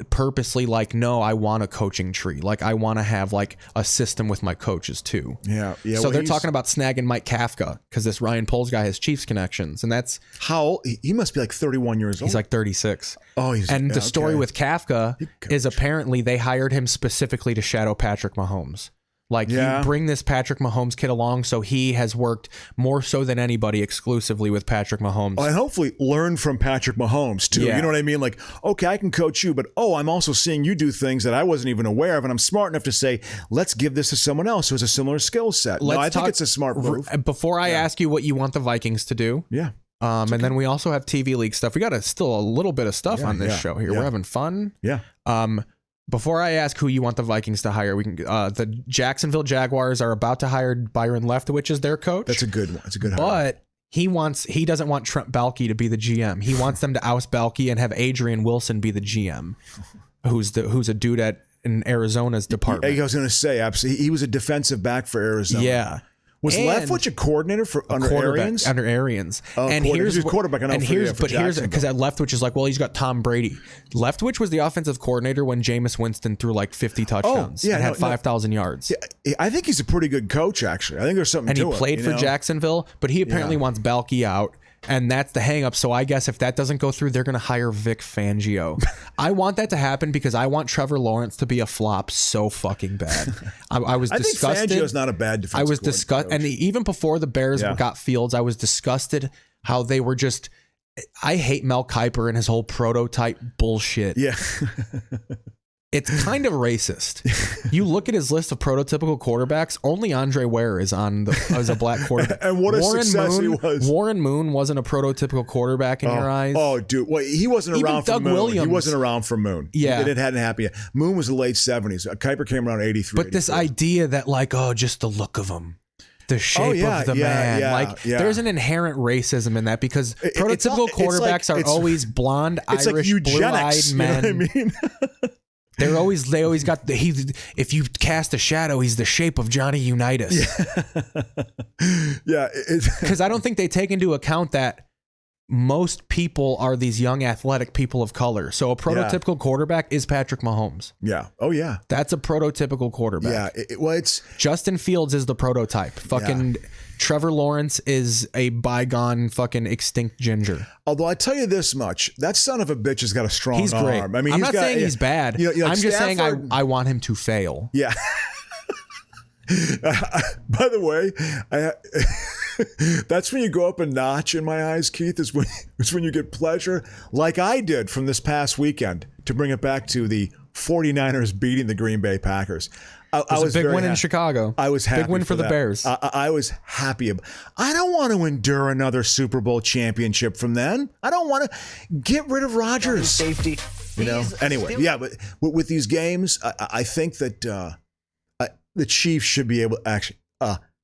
purposely, like, no, I want a coaching tree. Like, I want to have, like, a system with my coaches too. Yeah. So they're talking about snagging Mike Kafka because this Ryan Poles guy has Chiefs connections, and that's how old he must be, like 31 years old. He's like 36. Oh, and the story with Kafka is apparently they hired him specifically to shadow Patrick Mahomes. Like, you bring this Patrick Mahomes kid along, so he has worked more so than anybody exclusively with Patrick Mahomes. And hopefully learn from Patrick Mahomes, too. Yeah. You know what I mean? Like, okay, I can coach you, but, I'm also seeing you do things that I wasn't even aware of, and I'm smart enough to say, let's give this to someone else who has a similar skill set. I think it's a smart move. Before I ask you what you want the Vikings to do. Yeah. And then we also have TV league stuff. We got still a little bit of stuff on this show here. We're having fun. Yeah. Before I ask who you want the Vikings to hire, we can. The Jacksonville Jaguars are about to hire Byron Leftwich as their coach. That's a good one. It's a good hire. But he doesn't want Trent Baalke to be the GM. He wants them to oust Baalke and have Adrian Wilson be the GM, who's a dude in Arizona's department. I was going to say, absolutely. He was a defensive back for Arizona. Yeah. Was Leftwich a coordinator under Arians? Under Arians. And here's his quarterback. Here's because Leftwich is like, well, he's got Tom Brady. Leftwich was the offensive coordinator when Jameis Winston threw like 50 touchdowns and had 5,000 yards. Yeah, I think he's a pretty good coach, actually. I think there's something to it. And he played for Jacksonville, but he apparently wants Baalke out. And that's the hang up. So I guess if that doesn't go through, they're going to hire Vic Fangio. I want that to happen because I want Trevor Lawrence to be a flop so fucking bad. I was disgusted. I think Fangio's not a bad defensive I was disgusted. And even before the Bears got Fields, I was disgusted how they were just. I hate Mel Kiper and his whole prototype bullshit. Yeah. It's kind of racist. You look at his list of prototypical quarterbacks, only Andre Ware is as a black quarterback. And what a success he was. Warren Moon wasn't a prototypical quarterback in your eyes. Oh, dude. Well, he wasn't Even around for Doug Moon. Williams. He wasn't around for Moon. Yeah. It hadn't happened yet. Moon was the late 70s. Kuiper came around 83. But this idea that, like, just the look of him. The shape of the man. There's an inherent racism in that because prototypical quarterbacks are always blonde, Irish, blue-eyed men. You know what I mean? They always got if you cast a shadow, he's the shape of Johnny Unitas. Yeah. Because I don't think they take into account that most people are these young athletic people of color. So a prototypical quarterback is Patrick Mahomes. Yeah. Oh yeah. That's a prototypical quarterback. Yeah. Well, it's Justin Fields is the prototype. Fucking Trevor Lawrence is a bygone fucking extinct ginger. Although I tell you this much, that son of a bitch has got a strong He's great. arm. I mean, I'm he's not got, saying he's bad. You know, I'm just saying Stafford- I want him to fail. Yeah. By the way, that's when you go up a notch in my eyes, Keith, is when you get pleasure, like I did from this past weekend, to bring it back to the 49ers beating the Green Bay Packers. I was a big very win in happy. Chicago. I was happy. Big win for the that. Bears. I was happy. I don't want to endure another Super Bowl championship from them. I don't want to get rid of Rodgers. Safety. You know. Anyway, yeah, but with these games, I think that the Chiefs should be able to actually.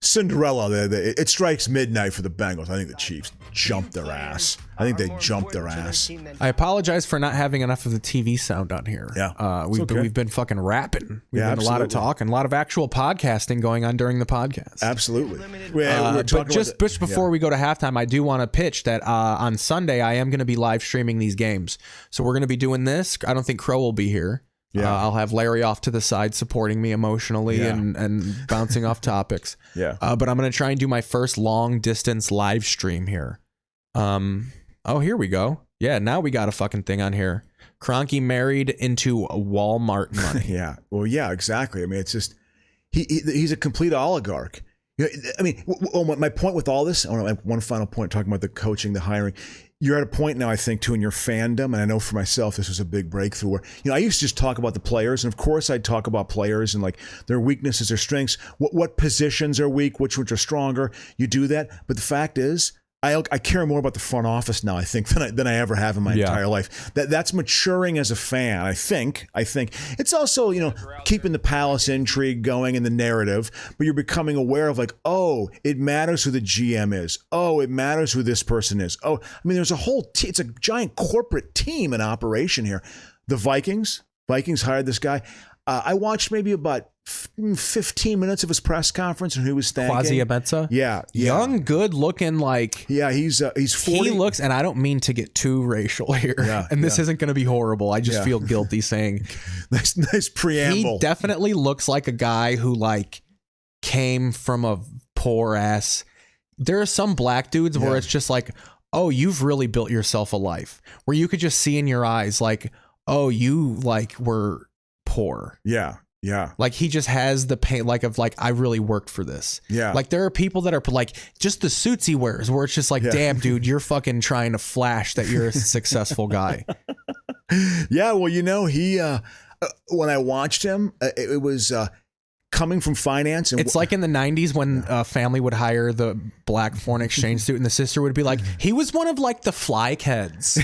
Cinderella, it strikes midnight for the Bengals. I think the Chiefs jumped their ass. I think they jumped their ass. I apologize for not having enough of the TV sound on here. Yeah. We've been fucking rapping. We've been a lot of talking, a lot of actual podcasting going on during the podcast. Absolutely. But just before we go to halftime, I do want to pitch that on Sunday I am going to be live streaming these games. So we're going to be doing this. I don't think Crow will be here. Yeah. I'll have Larry off to the side supporting me emotionally and bouncing off topics. Yeah. But I'm going to try and do my first long distance live stream here. Oh, here we go. Yeah, now we got a fucking thing on here. Kroenke married into Walmart money. Yeah. Well, yeah, exactly. I mean, it's just he's a complete oligarch. You know, I mean, my point with all this, I want to make one final point talking about the coaching, the hiring. You're at a point now, I think, too, in your fandom, and I know for myself this was a big breakthrough where, you know, I used to just talk about the players, and of course I'd talk about players and like their weaknesses, their strengths, what positions are weak, which ones are stronger. You do that, but the fact is, I care more about the front office now, I think, than I ever have in my entire life. That's maturing as a fan, I think. It's also, you know, keeping the palace intrigue going and the narrative, but you're becoming aware of like, oh, it matters who the GM is. Oh, it matters who this person is. Oh, I mean, there's a whole it's a giant corporate team in operation here. The Vikings hired this guy. I watched maybe about 15 minutes of his press conference and who was thanking. Quasi Abetsa? Yeah. Young, good looking, like. Yeah, he's 40. He looks, and I don't mean to get too racial here, and this isn't going to be horrible. I just feel guilty saying. Nice preamble. He definitely looks like a guy who like came from a poor ass. There are some black dudes where it's just like, oh, you've really built yourself a life, where you could just see in your eyes like, oh, you like were poor. Yeah. Like he just has the pain, like of like, I really worked for this. Yeah. Like there are people that are like just the suits he wears where it's just like, damn, dude, you're fucking trying to flash that you're a successful guy. Yeah. Well, you know, he, when I watched him, it was, coming from finance. And it's like in the 90s when a family would hire the black foreign exchange student and the sister would be like, he was one of like the fly heads.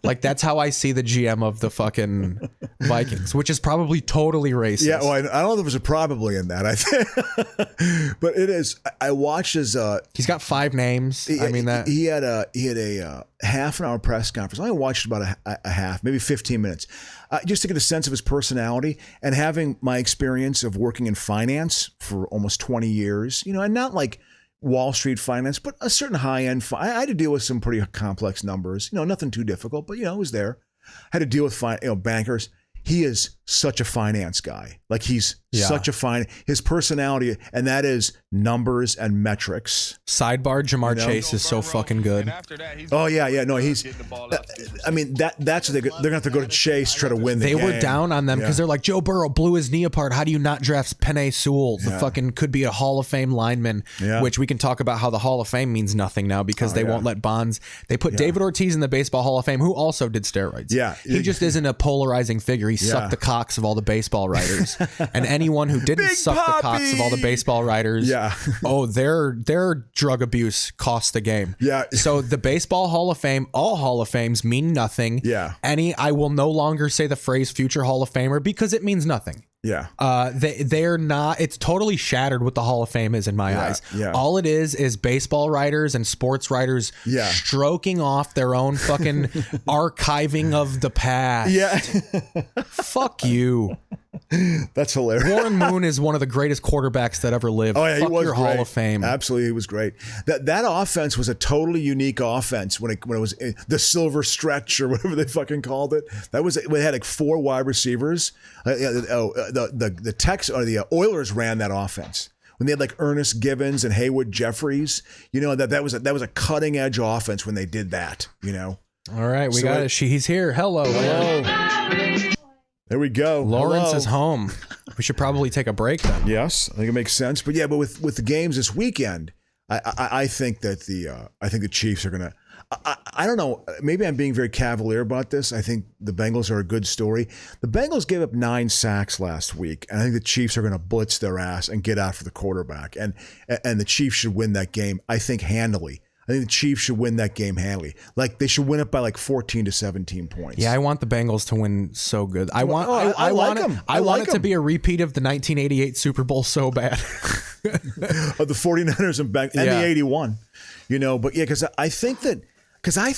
Like that's how I see the GM of the fucking Vikings, which is probably totally racist. Yeah, well, I don't know if there was a probably in that. I think, but it is. I watched his. He's got 5 names. He had a half an hour press conference. I only watched about a half, maybe 15 minutes, just to get a sense of his personality and having my experience of working in finance for almost 20 years. You know, and not like Wall Street finance, but a certain high-end. I had to deal with some pretty complex numbers. You know, nothing too difficult, but, you know, it was there. Had to deal with bankers. He is such a finance guy. Like he's such a his personality, and that is numbers and metrics. Sidebar, Jamar Chase is so fucking good. Oh yeah. No, he's. I mean that's what they're gonna have to go to Chase try to win. They were down on them because they're like, Joe Burrow blew his knee apart. How do you not draft Penei Sewell? The fucking could be a Hall of Fame lineman. Yeah. Which we can talk about how the Hall of Fame means nothing now because they won't let Bonds. They put David Ortiz in the Baseball Hall of Fame, who also did steroids. Yeah, he just isn't a polarizing figure. He sucked the cocks of all the baseball writers, and anyone who didn't suck the cocks of all the baseball writers. Yeah. Oh, their drug abuse cost the game. Yeah. So the Baseball Hall of Fame, all Hall of Fames mean nothing. Yeah. I will no longer say the phrase future Hall of Famer because it means nothing. Yeah. They're not, it's totally shattered what the Hall of Fame is in my eyes. Yeah. All it is baseball writers and sports writers stroking off their own fucking archiving of the past. Yeah. Fuck you. That's hilarious. Warren Moon is one of the greatest quarterbacks that ever lived. Oh yeah, Fuck he was your great. Hall of Fame. Absolutely, he was great. That offense was a totally unique offense when it was the silver stretch or whatever they fucking called it. They had like 4 wide receivers. The Tex or the Oilers ran that offense when they had like Ernest Givens and Haywood Jeffries. You know that was a cutting edge offense when they did that. You know. All right, we got it. He's here. Hello. There we go. Lawrence is home. We should probably take a break then. Yes, I think it makes sense. But yeah, but with the games this weekend, I think that the Chiefs are gonna. I don't know. Maybe I'm being very cavalier about this. I think the Bengals are a good story. The Bengals gave up 9 sacks last week, and I think the Chiefs are going to blitz their ass and get after the quarterback. And the Chiefs should win that game. I think handily. I think the Chiefs should win that game handily. Like they should win it by like 14 to 17 points. Yeah, I want the Bengals to win so good. I want it to be a repeat of the 1988 Super Bowl so bad. Of the 49ers and the 81. You know, but yeah, because I think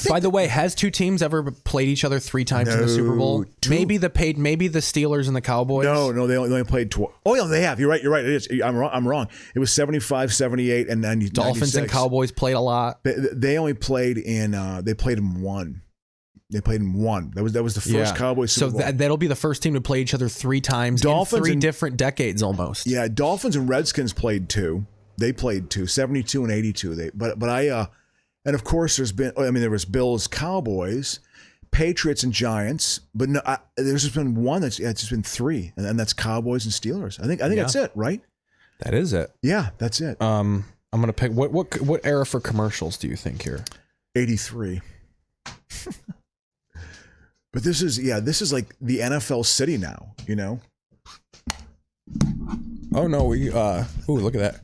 By the way, has 2 teams ever played each other 3 times in the Super Bowl? Maybe the Steelers and the Cowboys. No, they only played twice. Oh yeah, they have. You're right. It is. I'm wrong. It was 75, 78, and 90. Dolphins 96. And Cowboys played a lot. They only played in. They played in 1. They played in 1. That was the first Cowboys Super Bowl. That'll be the first team to play each other 3 times Dolphins in 3 different decades almost. Yeah, Dolphins and Redskins played 2. They played 2, 72 and 82. And of course, there was Bills, Cowboys, Patriots, and Giants. But no, there's just been one it's just been 3, and that's Cowboys and Steelers. I think that's it, right? That is it. Yeah, that's it. I'm gonna pick what era for commercials do you think here? 83. But this is like the NFL city now. You know. Oh no, look at that.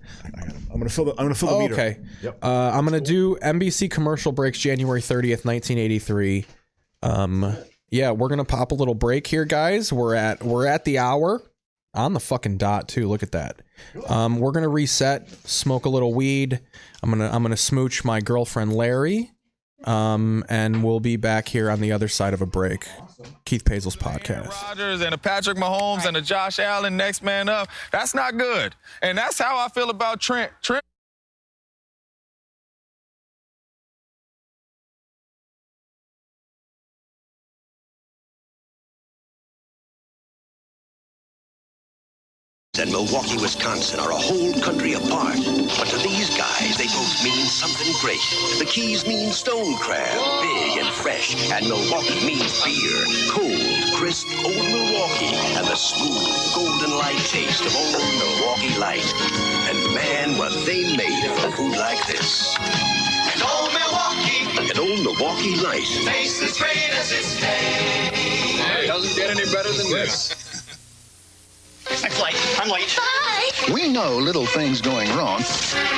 I'm gonna fill the meter. Okay. Yep. I'm gonna do NBC commercial breaks January 30th, 1983. Yeah, we're gonna pop a little break here, guys. We're at the hour on the fucking dot too. Look at that. We're gonna reset, smoke a little weed. I'm gonna smooch my girlfriend Larry. And we'll be back here on the other side of a break. Keith Paesel's podcast. Rodgers and a Patrick Mahomes and a Josh Allen next man up. That's not good. And that's how I feel about Trent. And Milwaukee, Wisconsin are a whole country apart. But to these guys, they both mean something great. The Keys mean stone crab, big and fresh. And Milwaukee means beer, cold, crisp, old Milwaukee. And the smooth, golden light taste of old Milwaukee Light. And man, were they made for food like this. And old Milwaukee Light. Tastes as great as its day. It doesn't get any better than this. I'm late. Bye. We know little things going wrong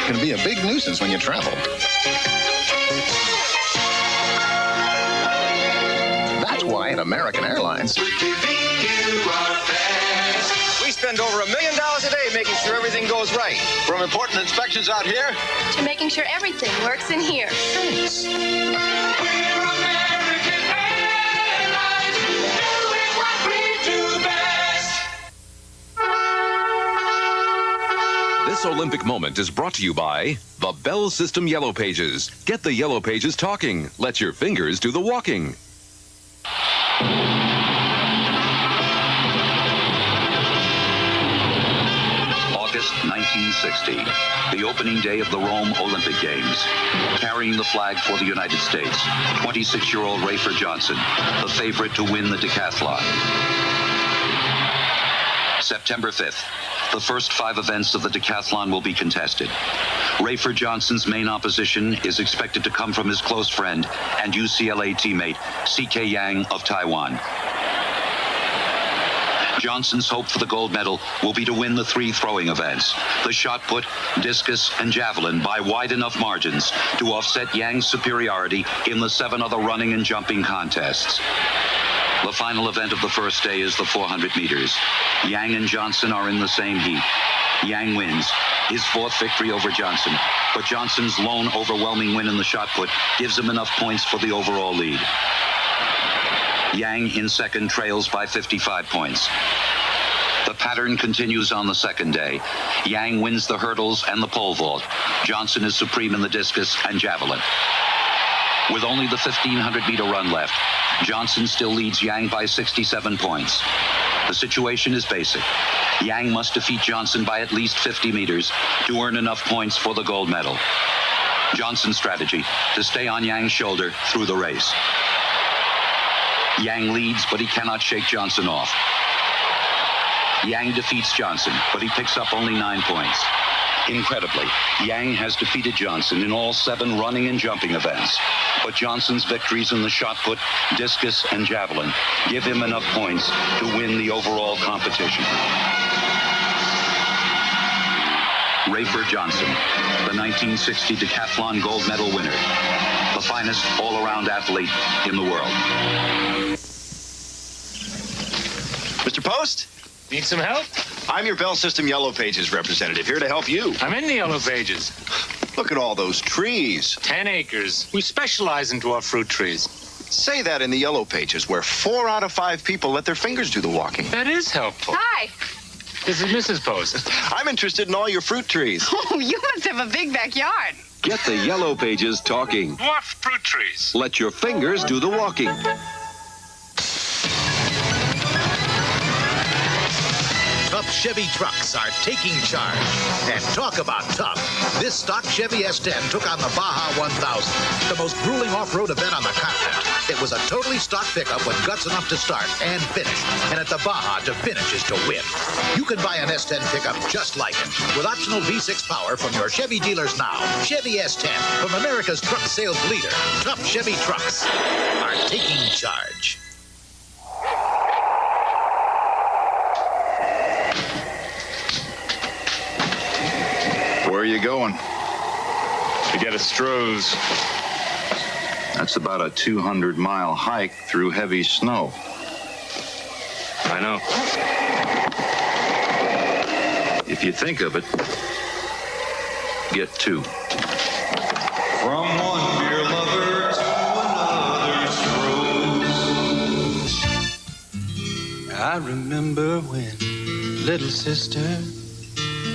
can be a big nuisance when you travel. That's why at American Airlines, we spend over $1 million a day making sure everything goes right. from important inspections out here To making sure everything works in here. Thanks. This Olympic moment is brought to you by the Bell System Yellow Pages. Get the Yellow Pages talking. Let your fingers do the walking. August 1960, the opening day of the Rome Olympic Games. Carrying the flag for the United States, 26-year-old Rafer Johnson, the favorite to win the decathlon. September 5th. The first 5 events of the decathlon will be contested. Rafer Johnson's main opposition is expected to come from his close friend and UCLA teammate, C.K. Yang of Taiwan. Johnson's hope for the gold medal will be to win the 3 throwing events, the shot put, discus, and javelin by wide enough margins to offset Yang's superiority in the 7 other running and jumping contests. The final event of the first day is the 400 meters. Yang and Johnson are in the same heat. Yang wins, his 4th victory over Johnson, but Johnson's lone overwhelming win in the shot put gives him enough points for the overall lead. Yang in second trails by 55 points. The pattern continues on the second day. Yang wins the hurdles and the pole vault. Johnson is supreme in the discus and javelin. With only the 1,500-meter run left, Johnson still leads Yang by 67 points. The situation is basic. Yang must defeat Johnson by at least 50 meters to earn enough points for the gold medal. Johnson's strategy, to stay on Yang's shoulder through the race. Yang leads, but he cannot shake Johnson off. Yang defeats Johnson, but he picks up only 9 points. Incredibly, Yang has defeated Johnson in all 7 running and jumping events. But Johnson's victories in the shot put, discus, and javelin give him enough points to win the overall competition. Rayford Johnson, the 1960 decathlon gold medal winner, the finest all-around athlete in the world. Mr. Post? Need some help? I'm your Bell System Yellow Pages representative, here to help you. I'm in the Yellow Pages. Look at all those trees. 10 acres. We specialize in dwarf fruit trees. Say that in the Yellow Pages, where 4 out of 5 people let their fingers do the walking. That is helpful. Hi. This is Mrs. Post. I'm interested in all your fruit trees. Oh, you must have a big backyard. Get the Yellow Pages talking. Dwarf fruit trees. Let your fingers do the walking. Tough Chevy trucks are taking charge. And talk about tough. This stock Chevy S10 took on the Baja 1000, the most grueling off-road event on the continent. It was a totally stock pickup with guts enough to start and finish. And at the Baja, to finish is to win. You can buy an S10 pickup just like it, with optional V6 power from your Chevy dealers now. Chevy S10, from America's truck sales leader. Tough Chevy trucks are taking charge. Where are you going? To get a Stroh's. That's about a 200-mile hike through heavy snow. I know. If you think of it, get 2. From one beer lover to another Stroh's. I remember when, little sister,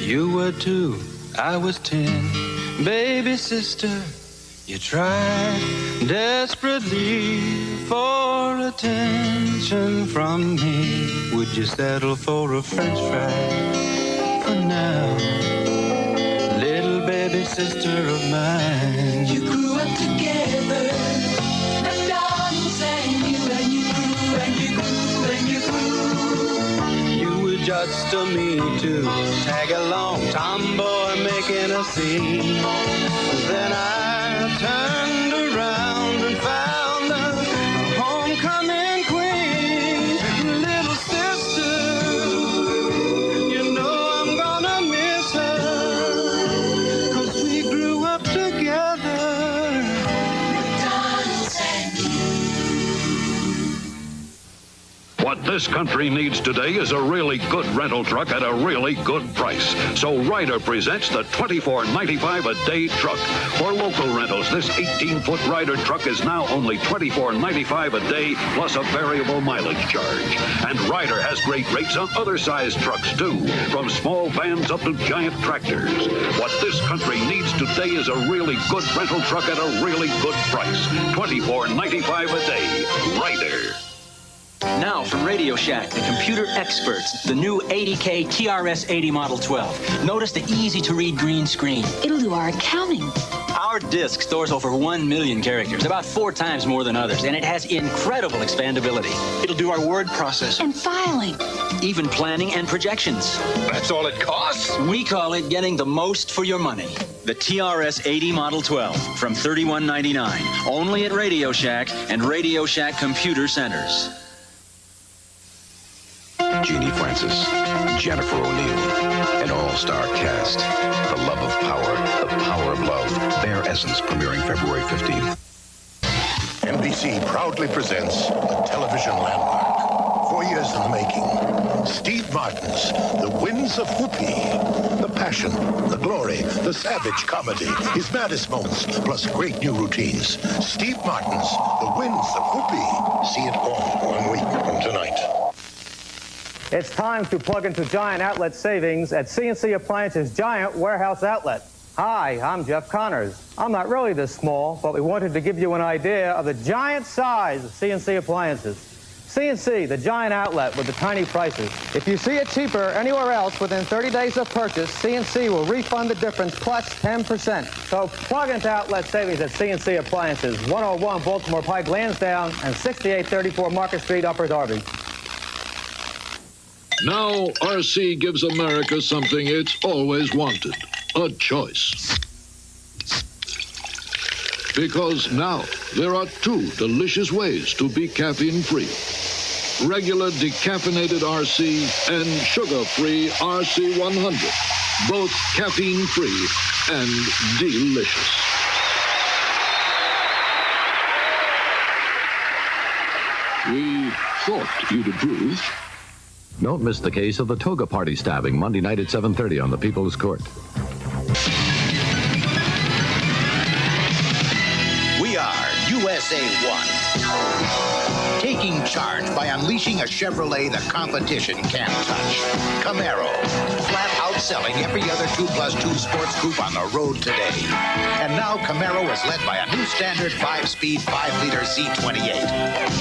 you were 2, I was 10. Baby sister, you tried desperately for attention from me. Would you settle for a French fry for now? Little baby sister of mine. You grew up together, McDonald's and you grew and you grew and you grew. You were just a me too, tag along, tomboy making a scene. Then I turned around and found a homecoming queen. Little sister, you know I'm gonna miss her, 'cause we grew up together. McDonald's and What this country needs today is a really good rental truck at a really good price. So Ryder presents the $24.95 a day truck. For local rentals, this 18-foot Ryder truck is now only $24.95 a day plus a variable mileage charge. And Ryder has great rates on other size trucks too, from small vans up to giant tractors. What this country needs today is a really good rental truck at a really good price. $24.95 a day. Ryder. Now from Radio Shack, the computer experts, the new 80K TRS-80 Model 12. Notice the easy-to-read green screen. It'll do our accounting. Our disk stores over 1 million characters, about 4 times more than others, and it has incredible expandability. It'll do our word processing. And filing. Even planning and projections. That's all it costs? We call it getting the most for your money. The TRS-80 Model 12 from $31.99. Only at Radio Shack and Radio Shack Computer Centers. Jeannie Francis, Jennifer O'Neill, an all-star cast. The love of power, the power of love. Bare Essence, premiering February 15th. NBC proudly presents a television landmark. 4 years in the making. Steve Martin's The Winds of Whoopi. The passion, the glory, the savage comedy, his maddest moments, plus great new routines. Steve Martin's The Winds of Whoopi. See it all 1 week from tonight. It's time to plug into Giant Outlet savings at CNC Appliances Giant Warehouse Outlet. Hi, I'm Jeff Connors. I'm not really this small, but we wanted to give you an idea of the giant size of CNC Appliances. CNC, the giant outlet with the tiny prices. If you see it cheaper anywhere else within 30 days of purchase, CNC will refund the difference plus 10%. So plug into outlet savings at CNC Appliances, 101 Baltimore Pike, Lansdowne, and 6834 Market Street, Upper Darby. Now, RC gives America something it's always wanted, a choice. Because now, there are 2 delicious ways to be caffeine-free. Regular decaffeinated RC and sugar-free RC 100. Both caffeine-free and delicious. We thought you'd approve. Don't miss the case of the toga party stabbing Monday night at 7:30 on the People's Court. We are USA 1. Taking charge by unleashing a Chevrolet the competition can't touch. Camaro. Flat outselling every other 2+2 sports coupe on the road today. And now Camaro is led by a new standard 5-speed, 5-liter Z28.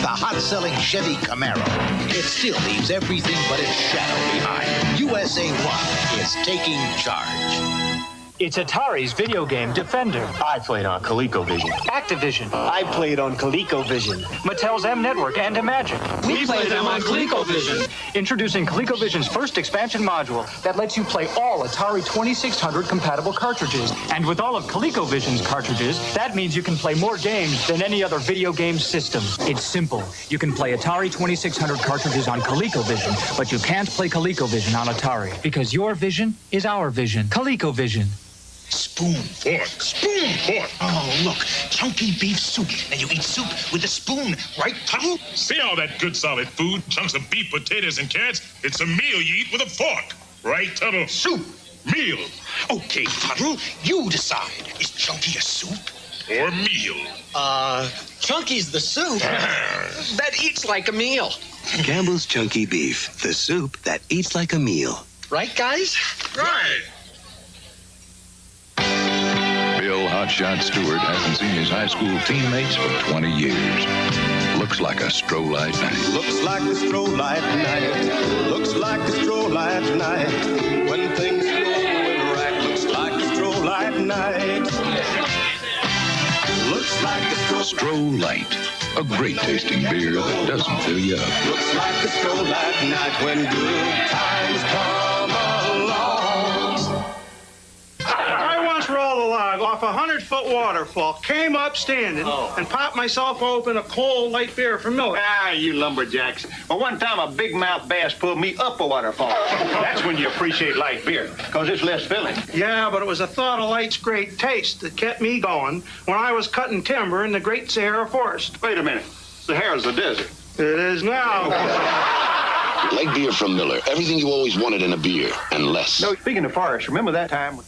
The hot-selling Chevy Camaro. It still leaves everything but its shadow behind. USA 1 is taking charge. It's Atari's video game Defender. I played on ColecoVision. Activision. I played on ColecoVision. Mattel's M Network and Imagic. We played them on ColecoVision. Introducing ColecoVision's first expansion module that lets you play all Atari 2600 compatible cartridges. And with all of ColecoVision's cartridges, that means you can play more games than any other video game system. It's simple. You can play Atari 2600 cartridges on ColecoVision, but you can't play ColecoVision on Atari. Because your vision is our vision. ColecoVision. Spoon, fork, spoon, fork. Oh, look, chunky beef soup. And you eat soup with a spoon, right, Tuttle? See all that good solid food, chunks of beef, potatoes, and carrots? It's a meal you eat with a fork. Right, Tuttle? Soup. Meal. Okay, Tuttle, you decide. Is chunky a soup? Or meal? Chunky's the soup that eats like a meal. Campbell's Chunky Beef, the soup that eats like a meal. Right, guys? Right. Bill Hotshot Stewart hasn't seen his high school teammates for 20 years. Looks like a stroll-light night. Looks like a stroll-light night. Looks like a stroll-light night. When things go in right, looks like a stroll-light night. Looks like a Stroll-Light, a great tasting beer that doesn't fill you up. Looks like a stroll-light night when good times come along. I once rolled a log off a 100-foot waterfall, came up standing, and popped myself open a cold light beer from Miller. Ah, you lumberjacks. Well, one time a big mouth bass pulled me up a waterfall. That's when you appreciate light beer, because it's less filling. Yeah, but it was the thought of light's great taste that kept me going when I was cutting timber in the Great Sahara Forest. Wait a minute. Sahara's the desert. It is now. Light beer from Miller. Everything you always wanted in a beer, and less. No, speaking of forest, remember that time?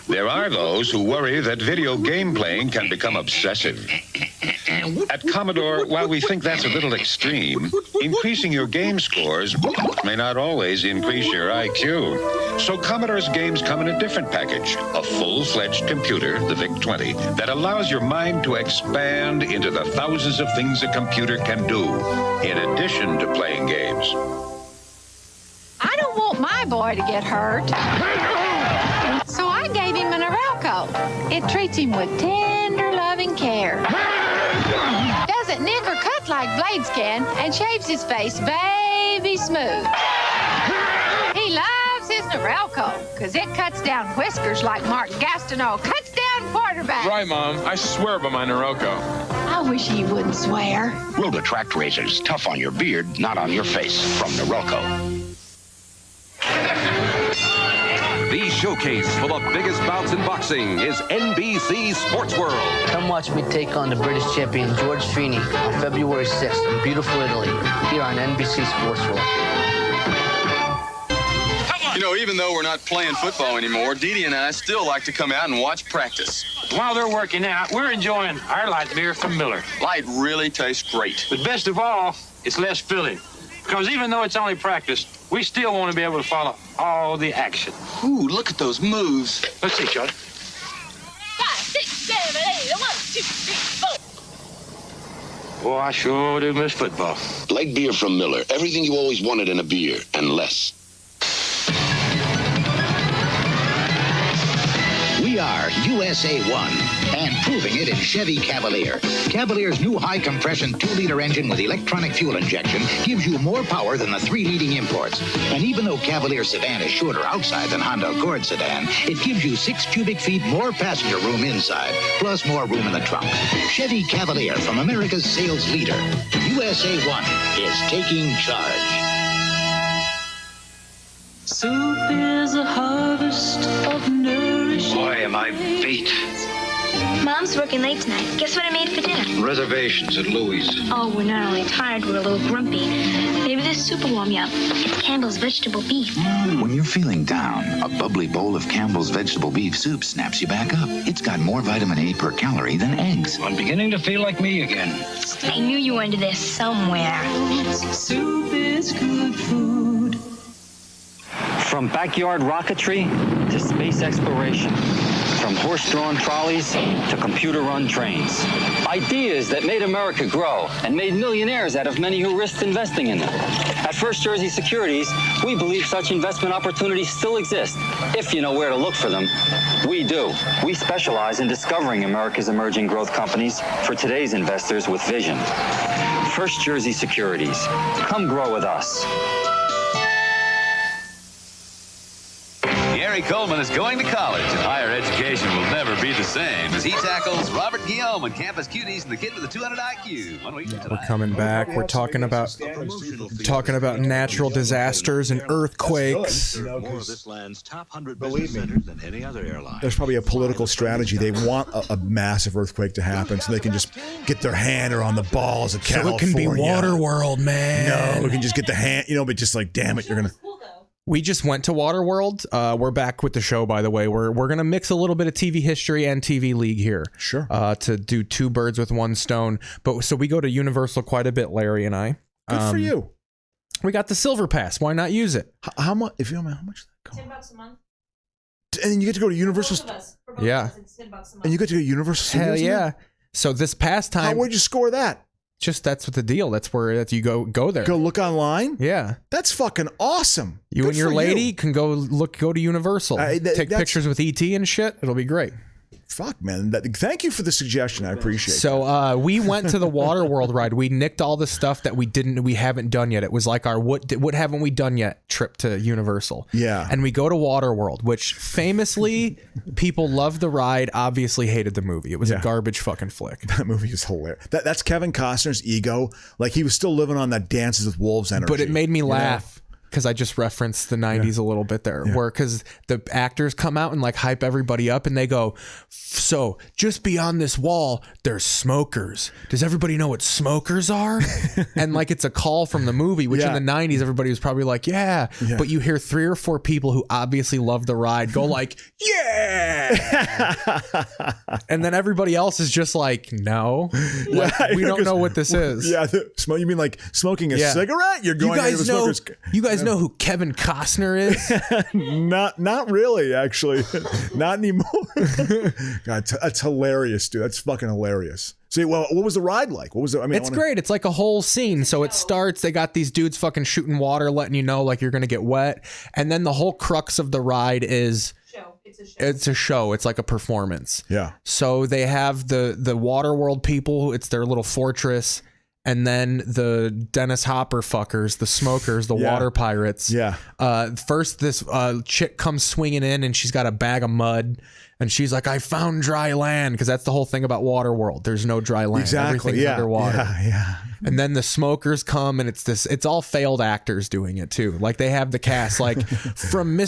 There are those who worry that video game playing can become obsessive. At Commodore, while we think that's a little extreme, increasing your game scores may not always increase your IQ. So Commodore's games come in a different package, a full-fledged computer, the VIC-20, that allows your mind to expand into the thousands of things a computer can do, in addition to playing games. I don't want my boy to get hurt. So I gave him an Arelco. It treats him with tender, loving care. Doesn't nick or cut like blades can, and shaves his face baby smooth. He loves his Norelco, because it cuts down whiskers like Mark Gastineau cuts down quarterbacks. Right, Mom. I swear by my Norelco. I wish he wouldn't swear. Rotatract razors, tough on your beard, not on your face. From Norelco. The showcase for the biggest bouts in boxing is NBC Sports World. Come watch me take on the British champion George Feeney on February 6th in beautiful Italy, here on NBC Sports World. You know, even though we're not playing football anymore, Dee Dee and I still like to come out and watch practice. While they're working out, we're enjoying our light beer from Miller. Light really tastes great. But best of all, it's less filling. Because even though it's only practice, we still want to be able to follow all the action. Ooh, look at those moves. Let's see, Charlie. 5, 6, 7, 8, 1, 2, 3, 4. Boy, I sure do miss football. Light beer from Miller. Everything you always wanted in a beer, and less. We are USA 1, and proving it in Chevy Cavalier. Cavalier's new high-compression 2-liter engine with electronic fuel injection gives you more power than the 3 leading imports. And even though Cavalier sedan is shorter outside than Honda Accord sedan, it gives you 6 cubic feet more passenger room inside, plus more room in the trunk. Chevy Cavalier, from America's sales leader. USA 1 is taking charge. Soup is a harvest of nourishing. Boy, am I beat. Mom's working late tonight. Guess what I made for dinner? Reservations at Louis'. Oh, we're not only tired, we're a little grumpy. Maybe this soup will warm you up. It's Campbell's vegetable beef. When you're feeling down, a bubbly bowl of Campbell's vegetable beef soup snaps you back up. It's got more vitamin A per calorie than eggs. I'm beginning to feel like me again. I knew you were into this somewhere. Soup is good food. From backyard rocketry to space exploration. From horse-drawn trolleys to computer-run trains. Ideas that made America grow and made millionaires out of many who risked investing in them. At First Jersey Securities, we believe such investment opportunities still exist, if you know where to look for them. We do. We specialize in discovering America's emerging growth companies for today's investors with vision. First Jersey Securities. Come grow with us. Gary Coleman is going to college, and higher education will never be the same as he tackles Robert Guillaume and Campus Cuties and the kid with the 200 IQ. 1 week tonight. We're coming back. We're talking about natural disasters and earthquakes. More of this land's top 100 business centers than any other airline. There's probably a political strategy. They want a massive earthquake to happen so they can just get their hand around the balls of California. So it can be Waterworld, man. No, we can just get the hand, but just like, damn it, you're going to... We just went to Waterworld. We're back with the show, by the way. We're going to mix a little bit of TV history and TV League here. Sure. To do 2 birds with 1 stone. But so we go to Universal quite a bit, Larry and I. Good for you. We got the Silver Pass. Why not use it? How much? If you don't know how much that costs? $10 a month. And then you get to go to Universal. Yeah. And you get to go to Universal Studios. Hell yeah. So this past time. Where'd you score that? Just that's what the deal. That's where you go there. Go look online. Yeah, that's fucking awesome. You Good and your lady can go to Universal. Take pictures with ET and shit. It'll be great. Fuck, man. Thank you for the suggestion. I appreciate it. So we went to the Waterworld ride. We nicked all the stuff that we haven't done yet. It was like our what haven't we done yet trip to Universal. Yeah. And we go to Waterworld, which famously people loved the ride, obviously hated the movie. It was a garbage fucking flick. That movie is hilarious. That's Kevin Costner's ego. Like he was still living on that Dances with Wolves energy. But it made me laugh. Because I just referenced the 90s a little bit there, where because the actors come out and like hype everybody up and they go, so just beyond this wall, there's smokers. Does everybody know what smokers are? And like it's a call from the movie, which in the 90s, everybody was probably like, yeah. But you hear 3 or 4 people who obviously love the ride go like, yeah. And then everybody else is just like, no, like, we don't know what this is. Yeah. You mean like smoking a cigarette? You're going into the smokers. You guys know who Kevin Costner is? Not really, actually. Not anymore. God, that's hilarious, dude. That's fucking hilarious. See, well, what was the ride like? What was it? I mean, it's great. It's like a whole scene. So it starts, they got these dudes fucking shooting water, letting you know like you're going to get wet. And then the whole crux of the ride is it's a show. It's like a performance. Yeah. So they have the Waterworld people. It's their little fortress. And then the Dennis Hopper fuckers, the smokers, the water pirates. Yeah. First, this chick comes swinging in and she's got a bag of mud. And she's like, I found dry land. Because that's the whole thing about Waterworld. There's no dry land. Exactly. Everything's underwater. Yeah. And then the smokers come, and it's all failed actors doing it too. Like they have the cast like from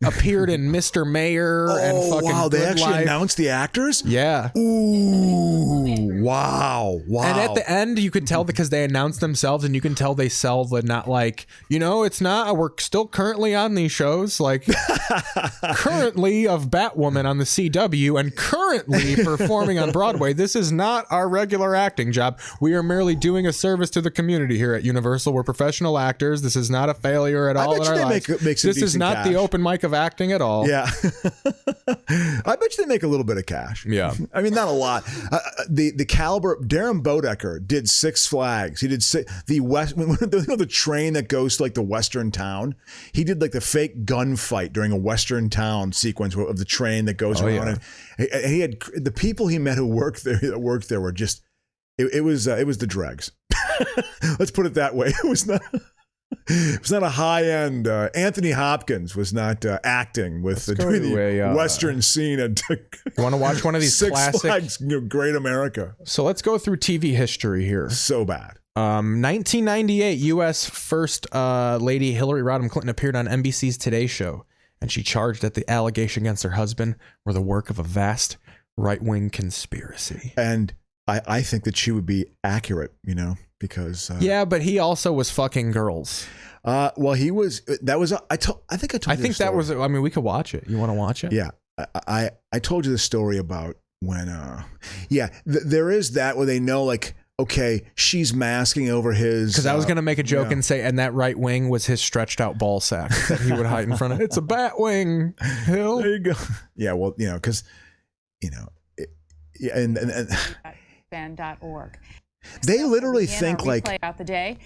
appeared in Mr. Mayor and fucking wow, they Good actually Life. announced the actors? Yeah. Ooh, wow. And at the end, you could tell because they announced themselves, and you can tell they sell the not like, it's not, we're still currently on these shows, like currently of Batwoman on the CW and currently performing on Broadway. This is not our regular acting job. We are merely doing a service to the community here at Universal. We're professional actors. This is not a failure at all in our lives. This is not the open mic of acting at all. Yeah. I bet you they make a little bit of cash. Yeah. I mean, not a lot. The caliber, Darren Bodecker did Six Flags. He did the train that goes to like the Western town. He did like the fake gunfight during a Western town sequence of the train that goes around. Yeah. And he had the people he met who worked there were just, it was the dregs. Let's put it that way. It was not a high end. Anthony Hopkins was not acting with the Western scene. You want to watch one of these Six classic Flags, Great America? So let's go through TV history here. So bad. 1998, U.S. First Lady Hillary Rodham Clinton appeared on NBC's Today Show, and she charged that the allegation against her husband were the work of a vast right-wing conspiracy. And I think that she would be accurate, because yeah, but he also was fucking girls. Well, he was. That was. I think that was. I mean, we could watch it. You want to watch it? Yeah. I told you the story about when. There is that where they know like. Okay, she's masking over his. Because I was going to make a joke and say, and that right wing was his stretched out ball sack that he would hide in front of. It's a bat wing, Hill. There you go. Yeah, well, because, and fan.org. They literally think like. Play out the day.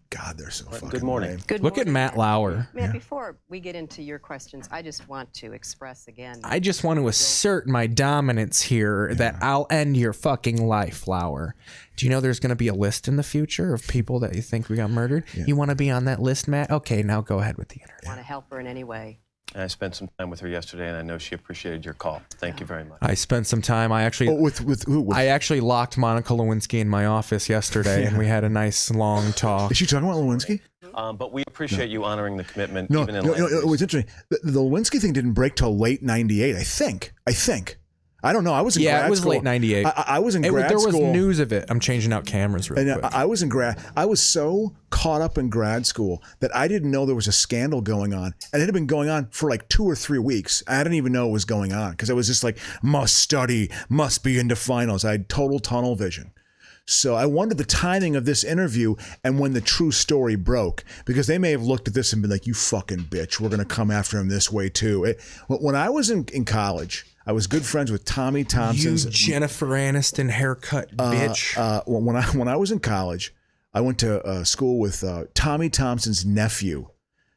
God, they're so fucking. Good morning. Look at Matt Lauer. Matt, before we get into your questions, I just want to express again. I just want to assert my dominance here that I'll end your fucking life, Lauer. Do you know there's going to be a list in the future of people that you think we got murdered? Yeah. You want to be on that list, Matt? Okay, now go ahead with the interview. Want to help her in any way? I spent some time with her yesterday, and I know she appreciated your call. Thank you very much. I spent some time. I actually with who? I actually locked Monica Lewinsky in my office yesterday, and we had a nice long talk. Is she talking about Lewinsky? But we appreciate you honoring the commitment. No, even in it was interesting. The Lewinsky thing didn't break till late '98. I think. I don't know. I was in grad school. Yeah, it was late '98. I was in grad school. There was news of it. I'm changing out cameras real quick. I was in grad. I was so caught up in grad school that I didn't know there was a scandal going on, and it had been going on for like 2 or 3 weeks. I didn't even know it was going on because I was just like, must study, must be into finals. I had total tunnel vision. So I wondered the timing of this interview and when the true story broke, because they may have looked at this and been like, you fucking bitch, we're going to come after him this way too. When I was in college, I was good friends with Tommy Thompson's. You Jennifer Aniston haircut bitch. When I was in college, I went to school with Tommy Thompson's nephew.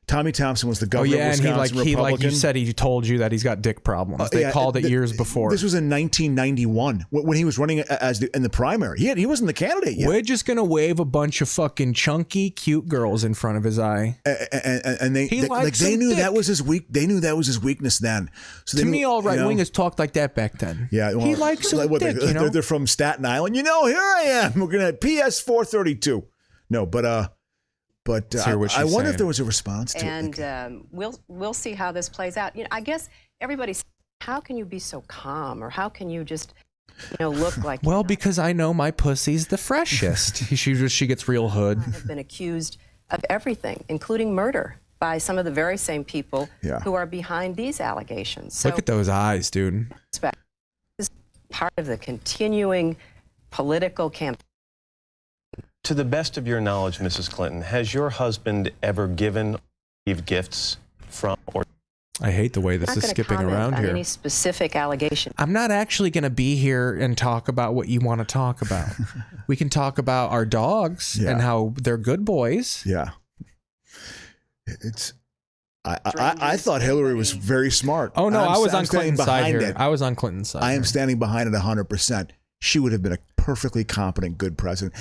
Tommy Thompson was the governor of Wisconsin, Republican. You said he told you that he's got dick problems. They called it years before. This was in 1991 when he was running in the primary. He wasn't the candidate yet. We're just gonna wave a bunch of fucking chunky, cute girls in front of his eye. And they knew that was his weak. They knew that was his weakness then. So to me, all right wingers talked like that back then. Yeah, well, he likes some dick. They're from Staten Island. Here I am. We're gonna PS 432. No, But I wonder if there was a response to it. And we'll see how this plays out. I guess everybody's, how can you be so calm, or how can you just, look like? Well, because I know my pussy's the freshest. she gets real hood. I have been accused of everything, including murder, by some of the very same people who are behind these allegations. So, look at those eyes, dude. This is part of the continuing political campaign. To the best of your knowledge, Mrs. Clinton, has your husband ever given or received gifts from or? I hate the way this is skipping around here. Any specific allegation? I'm not actually going to be here and talk about what you want to talk about. We can talk about our dogs and how they're good boys. Yeah. I thought Hillary was very smart. Oh no, I was on Clinton's side here. I was on Clinton's side. I am standing behind it 100%. She would have been a perfectly competent, good president,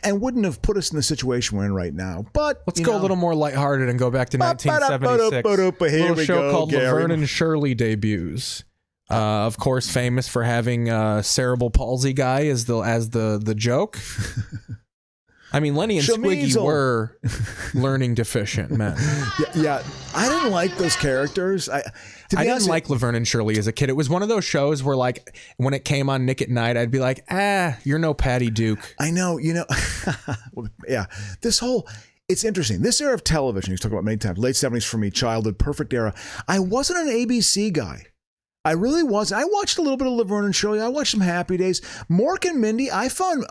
and wouldn't have put us in the situation we're in right now. But let's go a little more lighthearted and go back to 1976. Here a little we show go, called Gary. Laverne and Shirley debuts. Of course, famous for having cerebral palsy guy as the joke. I mean, Lenny and Squiggy were learning deficient men. Yeah, I didn't like those characters. I didn't like Laverne and Shirley as a kid. It was one of those shows where, like, when it came on Nick at Night, I'd be like, you're no Patty Duke. I know, yeah. It's interesting. This era of television, you've talked about many times, late 70s for me, childhood, perfect era. I wasn't an ABC guy. I really wasn't. I watched a little bit of Laverne and Shirley. I watched some Happy Days. Mork and Mindy. I found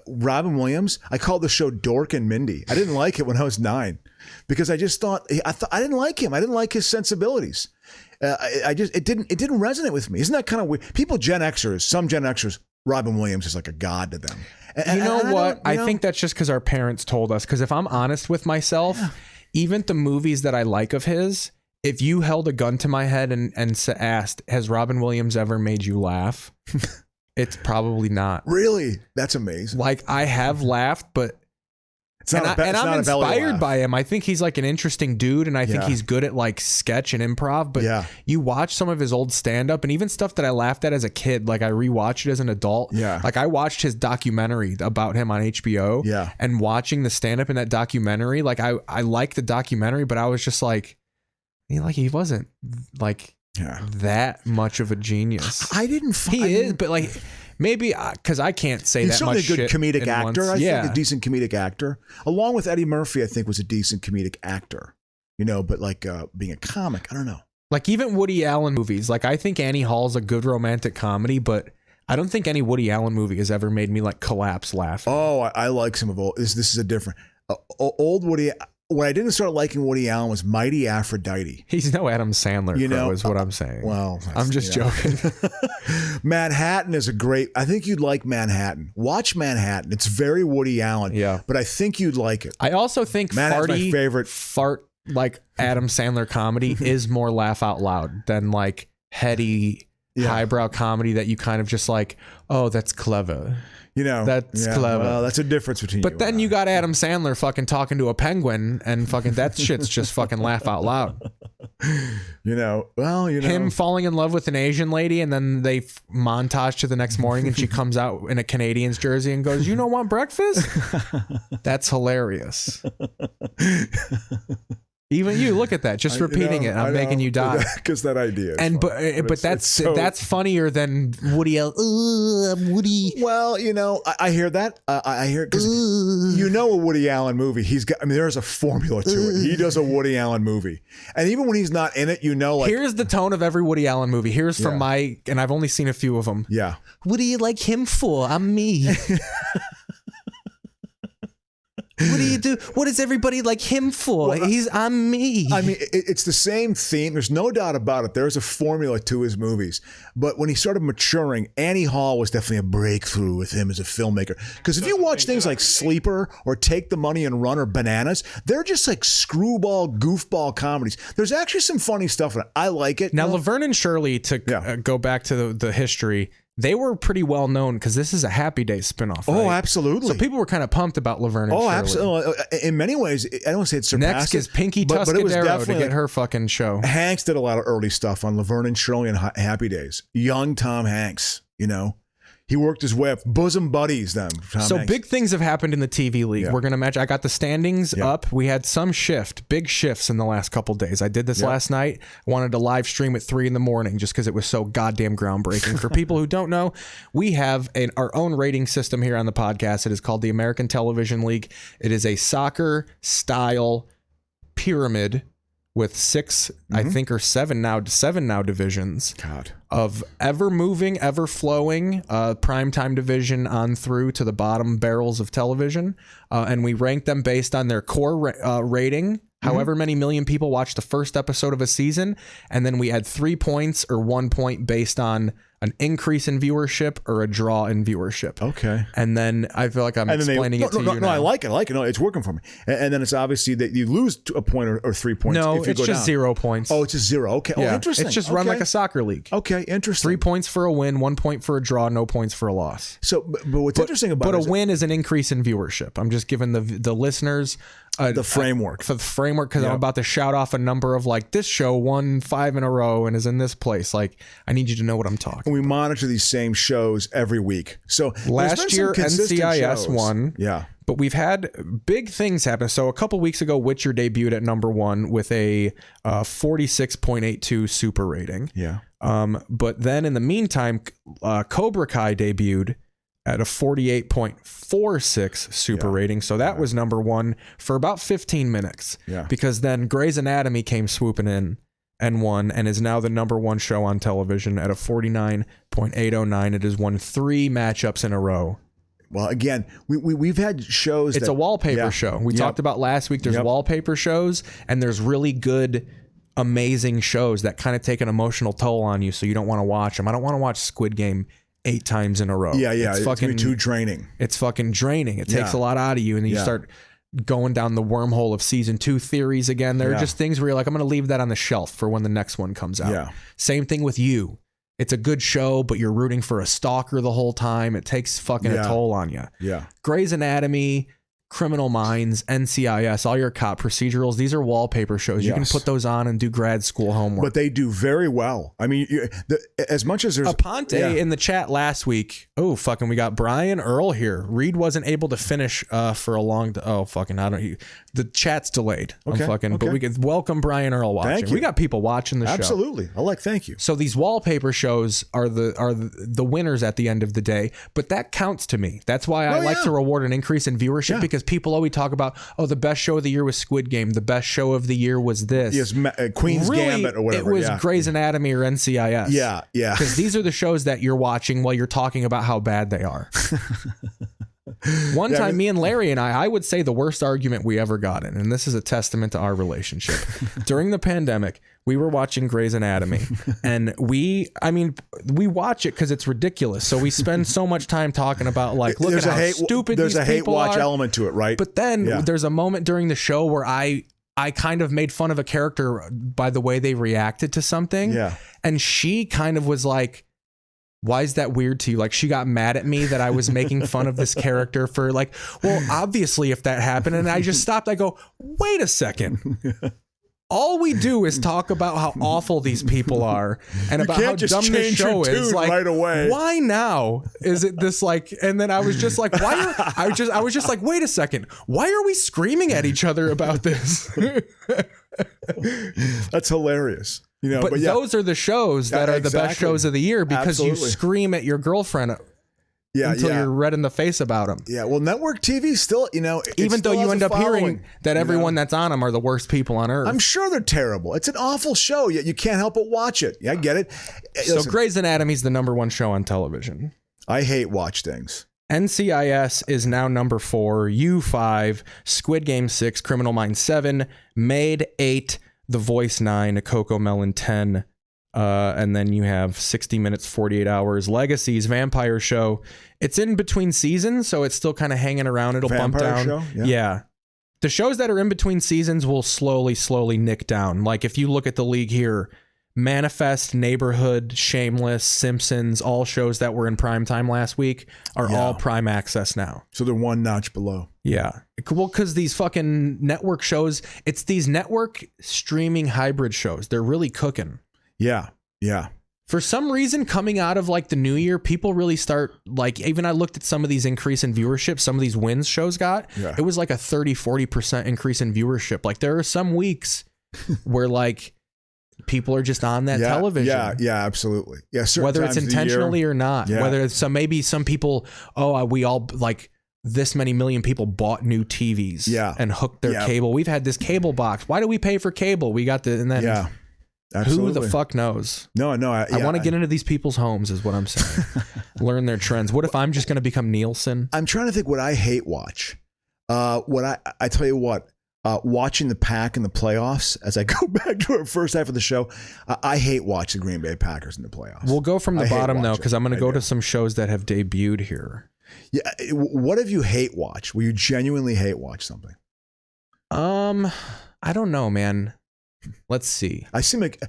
Robin Williams. I called the show Dork and Mindy. I didn't like it when I was 9 because I just thought I didn't like him. I didn't like his sensibilities. It didn't resonate with me. Isn't that kind of weird? Some Gen Xers, Robin Williams is like a god to them. You know what? I think that's just because our parents told us. Because if I'm honest with myself, even the movies that I like of his. If you held a gun to my head and asked, has Robin Williams ever made you laugh? It's probably not. Really? That's amazing. Like, I have laughed, but I'm inspired by him. I think he's like an interesting dude, and I think he's good at like sketch and improv. But you watch some of his old stand-up and even stuff that I laughed at as a kid, like I rewatched it as an adult. Yeah. Like I watched his documentary about him on HBO. Yeah. And watching the stand-up in that documentary, like I liked the documentary, but I was just like, he wasn't like that much of a genius. He is, but like maybe because I can't say he's that much. He's certainly a good comedic actor. I think a think decent comedic actor, along with Eddie Murphy. I think was a decent comedic actor. But like being a comic, I don't know. Like even Woody Allen movies. Like I think Annie Hall's a good romantic comedy, but I don't think any Woody Allen movie has ever made me like collapse laughing. Oh, I like some of old. This is a different old Woody. When I didn't start liking Woody Allen was Mighty Aphrodite. He's no Adam Sandler, is what I'm saying. Well, I'm just joking. Manhattan is a great. I think you'd like Manhattan. Watch Manhattan. It's very Woody Allen. Yeah, but I think you'd like it. I also think Manhattan's my favorite fart like Adam Sandler comedy is more laugh out loud than like heady highbrow comedy that you kind of just like, oh, that's clever. That's clever. Well, that's a difference between But then you got Adam Sandler fucking talking to a penguin and fucking that shit's just fucking laugh out loud. Him falling in love with an Asian lady and then they montage to the next morning and she comes out in a Canadians jersey and goes, "You don't want breakfast?" That's hilarious. Even you look at that, just repeating it. I'm making you die because that idea. But that's funnier than Woody. Woody. Well, I hear that. I hear it because a Woody Allen movie. He's got. I mean, there's a formula to it. He does a Woody Allen movie, and even when he's not in it, like here's the tone of every Woody Allen movie. Here's from and I've only seen a few of them. Yeah. What do you like him for? I'm me. What do you do? What does everybody like him for? I'm me. I mean, it's the same theme. There's no doubt about it. There's a formula to his movies. But when he started maturing, Annie Hall was definitely a breakthrough with him as a filmmaker. Because if you watch things like Sleeper or Take the Money and Run or Bananas, they're just like screwball, goofball comedies. There's actually some funny stuff in it. I like it. Now, Laverne and Shirley, to go back to the history, they were pretty well known because this is a Happy Days spinoff. Right? Oh, absolutely. So people were kind of pumped about Laverne and Shirley. Oh, absolutely. In many ways, I don't want to say it surpassed. Next is Pinky Tuscadero to get her fucking show. Hanks did a lot of early stuff on Laverne and Shirley and Happy Days. Young Tom Hanks, He worked his way up. Bosom buddies, them. So big things have happened in the TV league. Yeah. We're going to match. I got the standings up. We had some big shifts in the last couple days. I did this last night. I wanted to live stream at 3 a.m. just because it was so goddamn groundbreaking. For people who don't know, we have our own rating system here on the podcast. It is called the American Television League. It is a soccer style pyramid with 6, I think, or 7 now divisions. God. Of ever moving, ever flowing, primetime division on through to the bottom barrels of television. And we rank them based on their core rating. However many million people watch the first episode of a season. And then we add 3 points or 1 point based on an increase in viewership or a draw in viewership. Okay. And then I feel like I'm explaining it to you now. No, I like it. No, it's working for me. And then it's obviously that you lose a point or 3 points. No, if you it's go just down. 0 points. Oh, it's just 0. Okay. Yeah. Oh, interesting. It's just run like a soccer league. Okay, interesting. 3 points for a win, 1 point for a draw, no points for a loss. So, but what's interesting about it a win is an increase in viewership. I'm just giving the listeners the framework for the framework because I'm about to shout off a number of like this show won 5 in a row and is in this place. Like I need you to know what I'm talking. And we monitor these same shows every week. So last year NCIS shows. won. Yeah. But we've had big things happen. So a couple weeks ago, Witcher debuted at number 1 with a 46.82 super rating. Yeah. But then in the meantime, Cobra Kai debuted at a 48.46 super rating. So that was number 1 for about 15 minutes. Yeah. Because then Grey's Anatomy came swooping in and won and is now the number 1 show on television at a 49.809. It has won 3 matchups in a row. Well, again, we've had shows. It's a wallpaper show. We talked about last week. There's wallpaper shows and there's really good, amazing shows that kind of take an emotional toll on you. So you don't want to watch them. I don't want to watch Squid Game 8 times in a row. Yeah. It's fucking too draining. It's fucking draining. It takes a lot out of you. And then you start going down the wormhole of season 2 theories again. There are just things where you're like, I'm going to leave that on the shelf for when the next one comes out. Yeah. Same thing with You. It's a good show, but you're rooting for a stalker the whole time. It takes fucking a toll on you. Yeah. Grey's Anatomy, Criminal Minds, NCIS, all your cop procedurals. These are wallpaper shows. You can put those on and do grad school homework. But they do very well. I mean, as much as there's Aponte in the chat last week. Oh, fucking, we got Brian Earl here. Reed wasn't able to finish for a long. Oh, fucking, I don't. The chat's delayed. Okay, But we could welcome Brian Earl watching. Thank you. We got people watching the show. Absolutely. Thank you. So these wallpaper shows are the winners at the end of the day, but that counts to me. That's why I like to reward an increase in viewership because people always talk about, oh, the best show of the year was Squid Game. The best show of the year was this. Yes, Queen's Gambit or whatever. It was Grey's Anatomy or NCIS. Yeah. Because these are the shows that you're watching while you're talking about how bad they are. One time, me and Larry and I would say the worst argument we ever got in, and this is a testament to our relationship. During the pandemic, we were watching Grey's Anatomy, and we watch it because it's ridiculous. So we spend so much time talking about like, look at how stupid these people are. There's a hate watch element to it, right? But then there's a moment during the show where I kind of made fun of a character by the way they reacted to something. Yeah. And she kind of was like, why is that weird to you? Like, she got mad at me that I was making fun of this character for like, well, obviously if that happened. And I just stopped. I go, wait a second. All we do is talk about how awful these people are and about how dumb this show is. Like, right away. Why now is it this like? And then I was just like, I was just like, wait a second. Why are we screaming at each other about this? That's hilarious. You know, but those are the shows that are the best shows of the year because you scream at your girlfriend until you're red in the face about them. Yeah, well, network TV still, even though you end up hearing that everyone that's on them are the worst people on earth. I'm sure they're terrible. It's an awful show, yet you can't help but watch it. Yeah, I get it. So Grey's Anatomy is the number 1 show on television. I hate watch things. NCIS is now number 4, You 5, Squid Game 6, Criminal Minds 7, Maid 8, The Voice 9, Coco Melon 10, and then you have 60 Minutes, 48 Hours, Legacies, Vampire Show. It's in between seasons, so it's still kind of hanging around. It'll bump down. Show? Yeah. The shows that are in between seasons will slowly nick down. Like if you look at the league here, Manifest, Neighborhood, Shameless, Simpsons, all shows that were in prime time last week are all prime access now. So they're 1 notch below. Yeah. Well, because these fucking network shows, it's these network streaming hybrid shows. They're really cooking. Yeah. Yeah. For some reason, coming out of like the new year, people really start like, even I looked at some of these increase in viewership, some of these wins shows got, it was like a 30-40% increase in viewership. Like there are some weeks where like people are just on that television. Yeah, absolutely. Yeah, whether it's intentionally or not. Yeah. Whether it's maybe some people, we all like this many million people bought new TVs and hooked their cable. We've had this cable box. Why do we pay for cable? We got the, and then absolutely. Who the fuck knows? No. I want to get into these people's homes is what I'm saying. Learn their trends. What if I'm just going to become Nielsen? I'm trying to think what I hate watch. What I tell you what, watching the Pack in the playoffs, as I go back to our first half of the show, I hate watching the Green Bay Packers in the playoffs. We'll go from the bottom, though, because I'm going to go to some shows that have debuted here. Yeah. What have you hate watched? Will you genuinely hate watch something? I don't know, man. Let's see. I feel like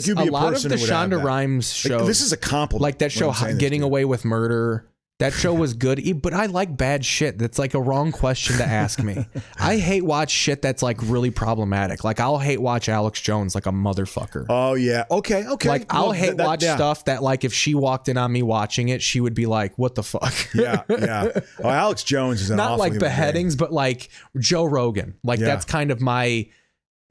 you'd be a lot person of the who would have Shonda that. Rhimes shows. Like, this is a compliment. Like that show, when I'm saying this Getting to you. Away with Murder. That show was good, but I like bad shit. That's like a wrong question to ask me. I hate watch shit that's like really problematic. Like I'll hate watch Alex Jones like a motherfucker. Oh yeah, okay. Like I'll hate watch yeah. stuff that like if she walked in on me watching it, she would be like, "What the fuck?" Yeah. Oh, Alex Jones is an not awful like human beheadings, but like Joe Rogan. Like Yeah. that's kind of my.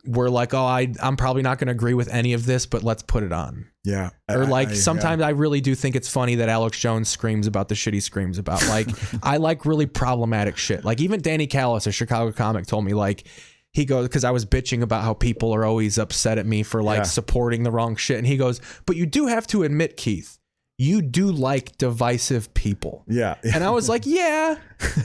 We're like, oh, I'm probably not going to agree with any of this, but let's put it on. Yeah. Or like sometimes I really do think it's funny that Alex Jones screams about the shit he screams about. Like I like really problematic shit. Like even Danny Callis, a Chicago comic, told me like he goes, because I was bitching about how people are always upset at me for like supporting the wrong shit. And he goes, but you do have to admit, Keith, you do like divisive people. Yeah. And I was like, yeah.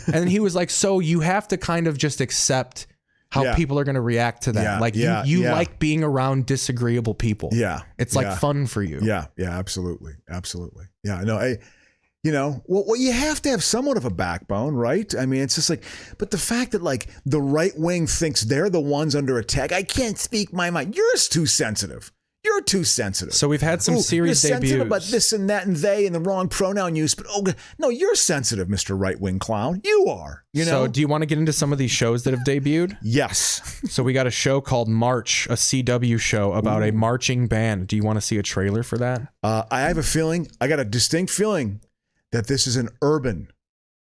And then he was like, so you have to kind of just accept how people are going to react to that. Yeah, Like you like being around disagreeable people. Yeah. It's like fun for you. Yeah. Yeah. Absolutely. Yeah. No, well, you have to have somewhat of a backbone, right? I mean, it's just like, but the fact that like the right wing thinks they're the ones under attack, I can't speak my mind. You're too sensitive. You're too sensitive. So we've had some series you're sensitive debuts. about this and that and they and the wrong pronoun use, but no, you're sensitive, Mr. Right Wing Clown. You are. You know. So do you want to get into some of these shows that have debuted? Yes. So we got a show called March, a CW show about a marching band. Do you want to see a trailer for that? I have a feeling. I got a distinct feeling that this is an urban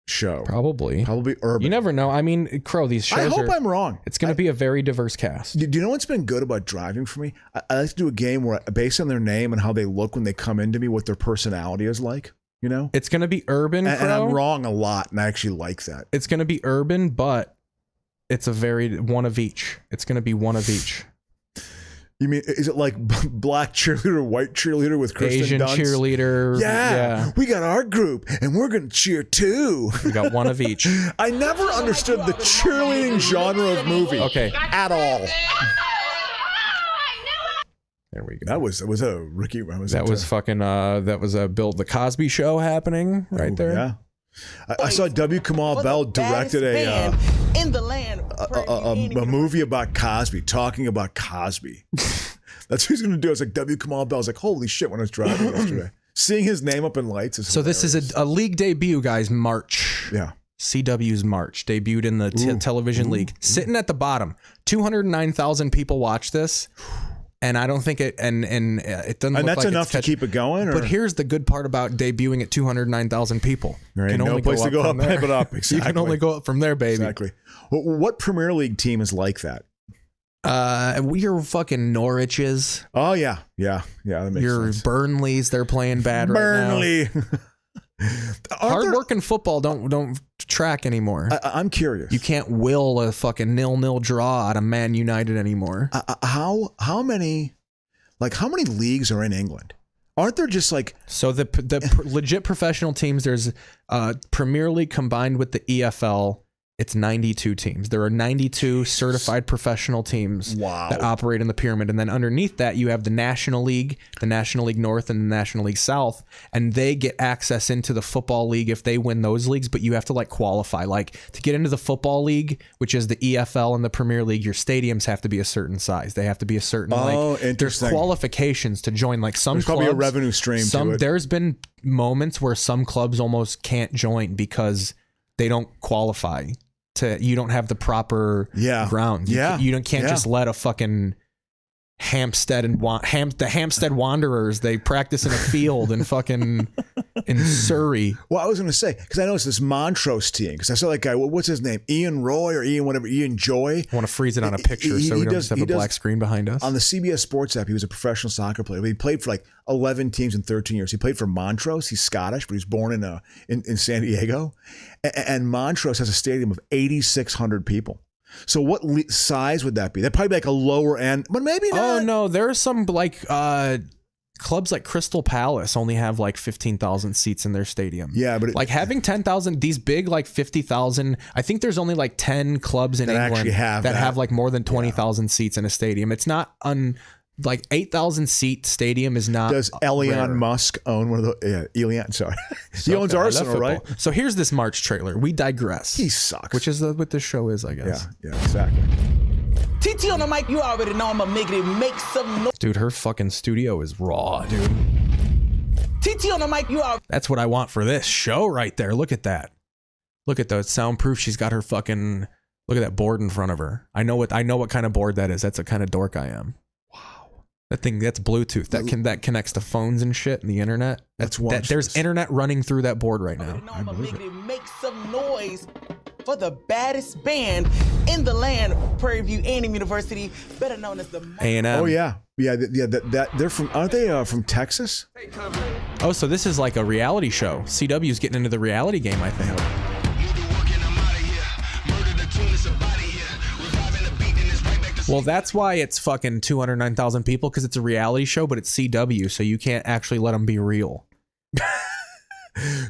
show. Probably urban. You never know. I mean, Crow, these shows I hope I'm wrong. It's going to be a very diverse cast. Do you know what's been good about driving for me? I like to do a game where, based on their name and how they look when they come into me, what their personality is like. You know, it's going to be urban, and Crow. I'm wrong a lot, and I actually like that. It's going to be urban, but it's a very one of each. It's going to be one of each. You mean, is it like black cheerleader, white cheerleader with Kristen Asian Dunst? cheerleader? Yeah, we got our group, and we're going to cheer too. We got one of each. I never understood the cheerleading genre of movie. Okay, at all. There we go. That was a Ricky. That was a Bill the Cosby Show happening right there. Yeah. I saw W. Kamau Bell directed in the land a movie about Cosby, talking about Cosby. That's what he's going to do. It's like W. Kamau Bell. I was like, holy shit, when I was driving yesterday. Seeing his name up in lights is hilarious. This is a league debut, guys. March. Yeah. CW's March debuted in the television league. Sitting at the bottom. 209,000 people watch this. And I don't think it, and it doesn't. And look that's like enough to keep it going. Or? But here's the good part about debuting at 209,000 people. There ain't no place to go up, pipe it up. Exactly. You can only go up from there, baby. Exactly. What Premier League team is like that? Your fucking Norwiches. Oh yeah. That makes sense. Burnleys. They're playing bad Burnley. right now. Hard-working football don't track anymore. I'm curious. You can't will a fucking 0-0 draw out of Man United anymore. How many leagues are in England? Aren't there just like so the legit professional teams? There's Premier League combined with the EFL. It's 92 teams. There are 92 certified professional teams that operate in the pyramid. And then underneath that, you have the National League North, and the National League South. And they get access into the Football League if they win those leagues. But you have to like qualify. Like to get into the Football League, which is the EFL and the Premier League, your stadiums have to be a certain size. They have to be a certain there's qualifications to join. Like some there's clubs, probably a revenue stream to it. There's been moments where some clubs almost can't join because they don't qualify. You don't have the proper ground. You can't just let a fucking Hampstead and the Hampstead Wanderers, they practice in a field in fucking in Surrey. Well, I was going to say, because I know it's this Montrose team, because I saw that guy, what's his name? Ian Roy or Ian whatever, Ian Joy. I want to freeze it on a picture so we don't just have a black screen behind us. On the CBS Sports app, he was a professional soccer player. He played for like 11 teams in 13 years. He played for Montrose. He's Scottish, but he was born in San Diego. And Montrose has a stadium of 8,600 people. So what size would that be? That'd probably be like a lower end, but maybe not. Oh no, there's some like clubs like Crystal Palace only have like 15,000 seats in their stadium. Yeah, but like having 10,000, these big like 50,000. I think there's only like 10 clubs in England that have like more than 20,000 seats in a stadium. It's not like 8,000 seat stadium is not. Does Elon Musk own one of the? Elon, sorry, he owns Arsenal, right? So here's this March trailer. We digress. He sucks. Which is what this show is, I guess. Yeah, exactly. TT on the mic, you already know I'm a make some noise. Dude, her fucking studio is raw, dude. TT on the mic, you already. That's what I want for this show right there. Look at that. Look at those soundproof. She's got her fucking. Look at that board in front of her. I know what kind of board that is. That's the kind of dork I am. Wow. That thing, that's Bluetooth. That connects to phones and shit and the internet. There's internet running through that board right now. I believe it. Make some noise for the baddest band in the land, Prairie View A&M University, better known as the A&M. Oh yeah. That they're from. Aren't they from Texas? Oh, so this is like a reality show. CW's getting into the reality game, I think. Well, that's why it's fucking 209,000 people, because it's a reality show, but it's CW, so you can't actually let them be real.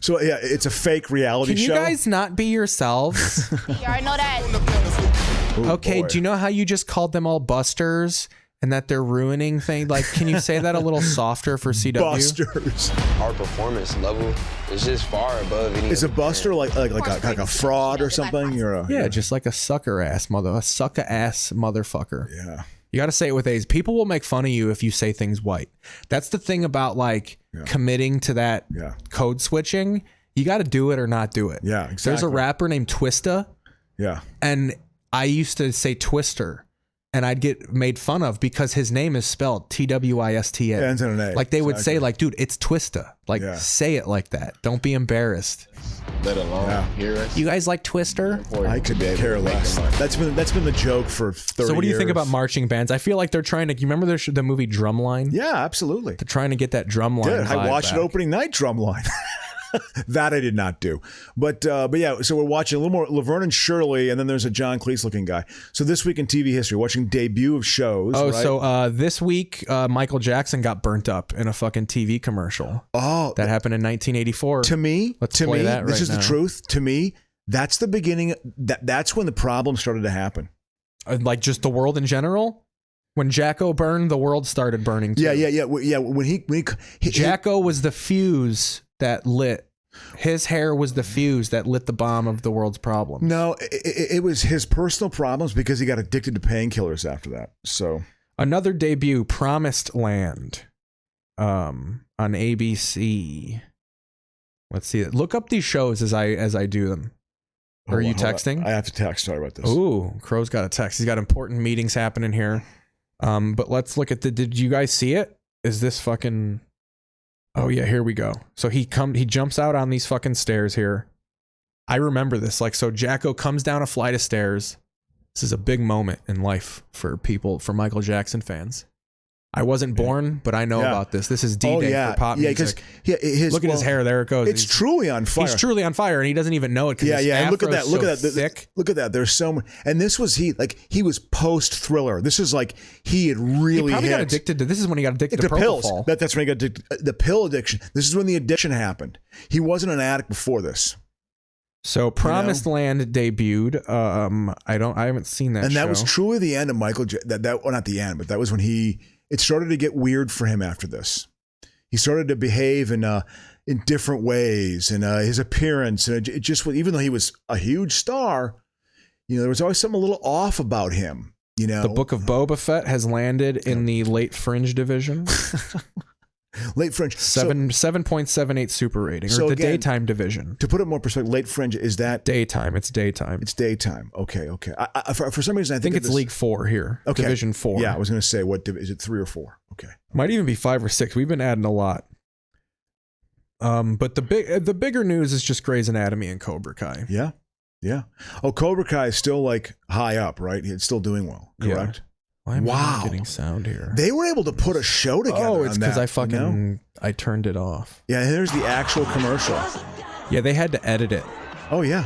So yeah, it's a fake reality show. Can you guys not be yourselves? You already know that. Okay, do you know how you just called them all busters and that they're ruining things? Like, can you say that a little softer for CW? Busters. Our performance level is just far above any. Is a buster like a fraud or something? Yeah, just like a sucker ass motherfucker. Yeah. You got to say it with A's. People will make fun of you if you say things white. That's the thing about like committing to that code switching. You got to do it or not do it. Yeah, exactly. There's a rapper named Twista. Yeah. And I used to say Twister. And I'd get made fun of because his name is spelled Twista. Ends in an A. Like they would say, like, dude, it's Twista. Like, say it like that. Don't be embarrassed. Let alone hear us. You guys like Twister? I could care less. That's been the joke for 30 years. So what do you think about marching bands? I feel like they're trying to. You remember the movie Drumline? Yeah, absolutely. They're trying to get that Drumline. I watched it opening night Drumline. That I did not do, but yeah. So we're watching a little more Laverne and Shirley, and then there's a John Cleese looking guy. So this week in TV history, watching debut of shows. Oh, right? So this week Michael Jackson got burnt up in a fucking TV commercial. Oh, that happened in 1984. To me, this is the truth. To me, that's the beginning. That's when the problem started to happen. Like just the world in general. When Jacko burned, the world started burning too. Yeah. When he Jacko was the fuse that lit. His hair was the fuse that lit the bomb of the world's problems. No, it was his personal problems because he got addicted to painkillers after that. So another debut, Promised Land, on ABC. Let's see it. Look up these shows as I do them. Are you texting? I have to text. Sorry about this. Ooh, Crow's got a text. He's got important meetings happening here. But let's look at did you guys see it? Is this fucking... Oh yeah, here we go. So he jumps out on these fucking stairs here. I remember this. Like, so Jacko comes down a flight of stairs. This is a big moment in life for Michael Jackson fans. I wasn't born, but I know about this. This is D-Day for pop music. Look at his hair. There it goes. It's truly on fire. He's truly on fire, and he doesn't even know it. Yeah. Look at that. Look at that. Thick. Look at that. There's so much. And this was he was post Thriller. This is like he had really. He probably got addicted to. This is when he got addicted to pills. Propofol. That's when he got addicted. The pill addiction. This is when the addiction happened. He wasn't an addict before this. So Promised Land debuted. I haven't seen that. And show. that was truly the end of Michael. Well, not the end, but that was when it started to get weird for him after this. He started to behave in different ways, and his appearance, and it just was, even though he was a huge star, there was always something a little off about him. The Book of Boba Fett has landed in the late fringe division. Late Fringe. 7.78 super rating, or the again, daytime division. To put it more perspective, Late Fringe, is that daytime? It's daytime. It's daytime. Okay. For some reason, I think it's League 4 here. Okay. Division 4. Yeah, I was going to say, is it 3 or 4? Okay. Might even be 5 or 6. We've been adding a lot. But the bigger news is just Grey's Anatomy and Cobra Kai. Yeah. Oh, Cobra Kai is still like high up, right? It's still doing well. Correct. Yeah. Why am I not getting sound here? They were able to put a show together. Oh, it's because I turned it off. Yeah, here's the actual commercial. Yeah, they had to edit it. Oh yeah.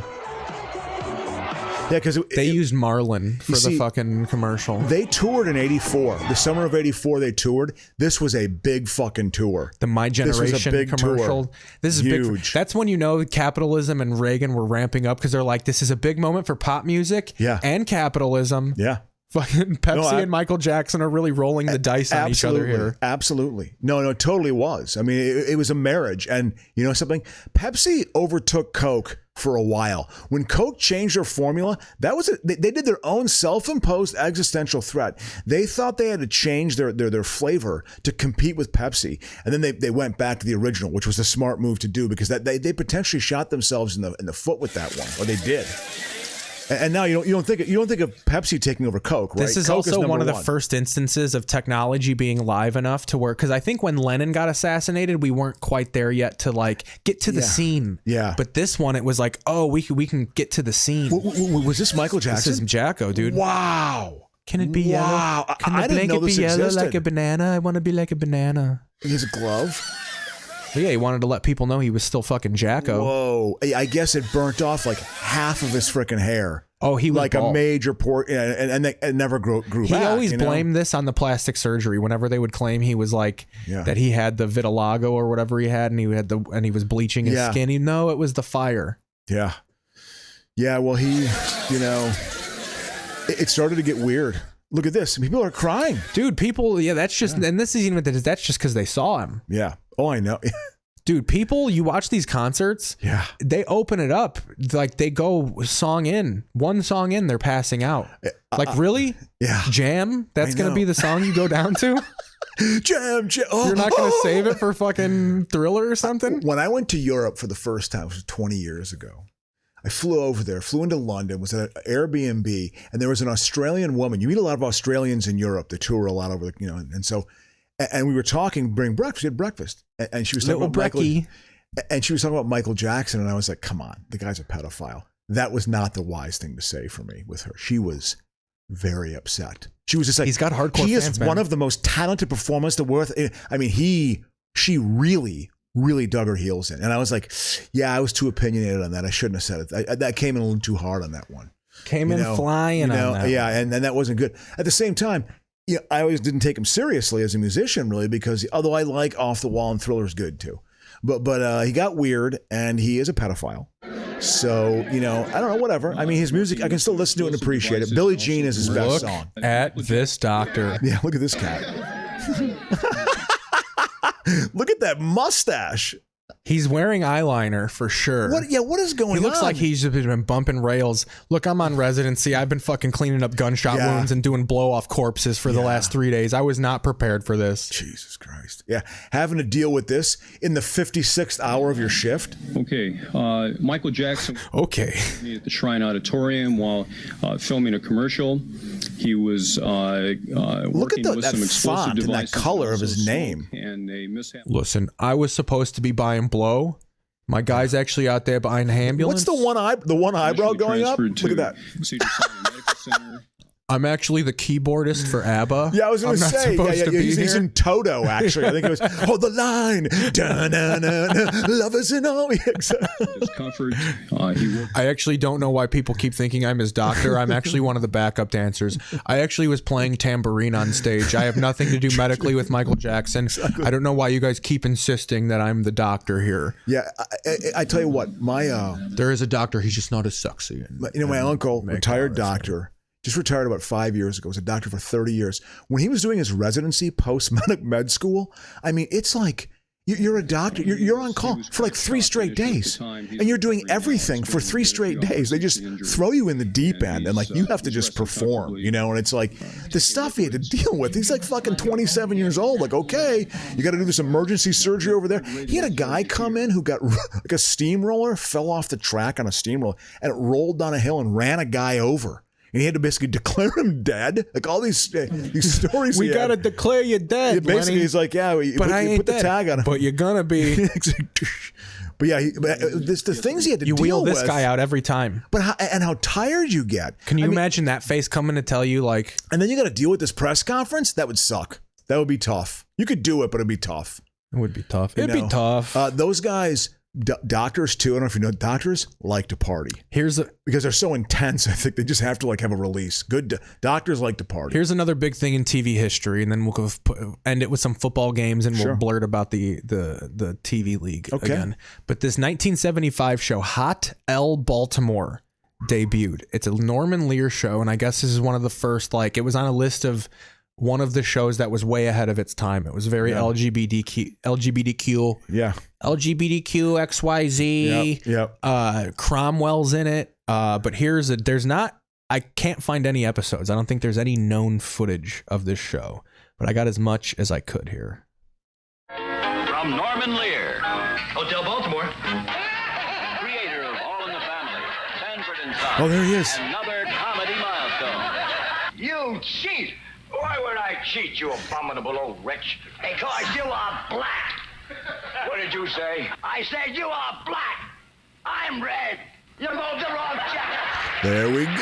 because they used Marlin for the fucking commercial. They toured in '84. The summer of '84, they toured. This was a big fucking tour. The My Generation commercial. Tour. This is huge. Big. That's when you know capitalism and Reagan were ramping up because they're like, this is a big moment for pop music and capitalism. Yeah. Fucking Pepsi and Michael Jackson are really rolling the dice on each other here. Absolutely. No, it totally was. I mean, it was a marriage. And you know something? Pepsi overtook Coke for a while. When Coke changed their formula, that was they did their own self-imposed existential threat. They thought they had to change their flavor to compete with Pepsi. And then they went back to the original, which was a smart move to do because they potentially shot themselves in the foot with that one, or they did. And now you don't think of Pepsi taking over Coke, right? This is Coke also one of the first instances of technology being live enough to where, because I think when Lennon got assassinated, we weren't quite there yet to like get to the scene. Yeah. But this one, it was like, oh, we can get to the scene. Was this Michael Jackson? This is Jacko, dude. Wow. Can it be yellow? Can the blanket be yellow like a banana? I want to be like a banana. He has a glove. But yeah, he wanted to let people know he was still fucking Jacko. Whoa. I guess it burnt off like half of his freaking hair. Oh, he was like bald. a major port, and it never grew back. He always blamed this on the plastic surgery. Whenever they would claim he was like that, he had the vitiligo or whatever he had, and he was bleaching his skin. You know, it was the fire. Yeah, yeah. Well, it started to get weird. Look at this. People are crying, dude. People, that's just, and this is even that's just because they saw him. Yeah. Oh, I know. Dude, people, you watch these concerts, they open it up, like they go one song in, they're passing out. Like, really? Yeah. Jam? That's going to be the song you go down to? Jam. Oh, you're not going to save it for fucking Thriller or something? When I went to Europe for the first time, it was 20 years ago. I flew over there, flew into London, was at an Airbnb, and there was an Australian woman. You meet a lot of Australians in Europe. They tour a lot over, and so... And we were talking during breakfast. We had breakfast, and she was talking about Michael Jackson, and I was like, "Come on, the guy's a pedophile." That was not the wise thing to say for me with her. She was very upset. She was just like, "He's got hardcore He fans, is man. One of the most talented performers the worth." I mean, she really dug her heels in, and I was like, "Yeah, I was too opinionated on that. I shouldn't have said it. That came in a little too hard on that one. Came in flying on that. Yeah, and that wasn't good. At the same time." Yeah, I always didn't take him seriously as a musician, really, because although I like Off the Wall and Thriller's good too, but he got weird and he is a pedophile. So I don't know, whatever. I mean, his music, I can still listen to it and appreciate it. Billie Jean is his best song. At this doctor. Yeah, look at this cat. Look at that mustache. He's wearing eyeliner for sure. What is going on? He looks like he's been bumping rails. Look, I'm on residency. I've been fucking cleaning up gunshot wounds and doing blow-off corpses for the last 3 days. I was not prepared for this. Jesus Christ. Yeah, having to deal with this in the 56th hour of your shift. Okay, Michael Jackson. Okay. At the Shrine Auditorium while filming a commercial. He was working with some explosive font devices. And that color of his name. And a mishap. Listen, I was supposed to be buying blow. My guy's actually out there behind the ambulance. What's the one eyebrow going up? Look at that. Cedar Sinai Medical Center. I'm actually the keyboardist for ABBA. Yeah, I was going to say. He's in Toto, actually. I think it was, hold the line. Lovers and all. Discomfort. I actually don't know why people keep thinking I'm his doctor. I'm actually one of the backup dancers. I actually was playing tambourine on stage. I have nothing to do medically with Michael Jackson. Exactly. I don't know why you guys keep insisting that I'm the doctor here. Yeah, I tell you what, there is a doctor. He's just not as sexy. My uncle, retired doctor. Just retired about 5 years ago. Was a doctor for 30 years. When he was doing his residency post-med school, I mean, it's like you're a doctor. You're on call for like 3 straight days. And you're doing everything for 3 straight days. They just throw you in the deep end and like you have to just perform, and it's like the stuff he had to deal with. He's like fucking 27 years old. Like, okay, you got to do this emergency surgery over there. He had a guy come in who got like a steamroller, fell off the track on a steamroller, and it rolled down a hill and ran a guy over. And he had to basically declare him dead. Like all these stories. We got to declare you dead. Yeah, basically, Lenny. he's like, yeah, you put the tag on him. But you're going to be. But yeah, the things he had to deal with. You wheel this guy out every time. But how tired you get. Can you imagine that face coming to tell you like. And then you got to deal with this press conference? That would suck. That would be tough. You could do it, but it'd be tough. It would be tough. It'd be tough. Those guys Doctors too. I don't know if you know, doctors like to party. Because they're so intense. I think they just have to like have a release. Good doctors like to party. Here's another big thing in TV history, and then we'll end it with some football games, and we'll blurt about the TV league again. But this 1975 show, Hot L Baltimore, debuted. It's a Norman Lear show, and I guess this is one of the first. Like, it was on a list of one of the shows that was way ahead of its time. It was very LGBTQ. Yeah. LGBTQ XYZ. Yep. Cromwell's in it. But I can't find any episodes. I don't think there's any known footage of this show, but I got as much as I could here. From Norman Lear, Hotel Baltimore. creator of All in the Family, Sanford and Son. Oh, there he is. Another comedy milestone. You cheat! Why would I cheat, you abominable old wretch? Because you are black. What did you say? I said you are black. I'm red. You moved the wrong jacket. There we go.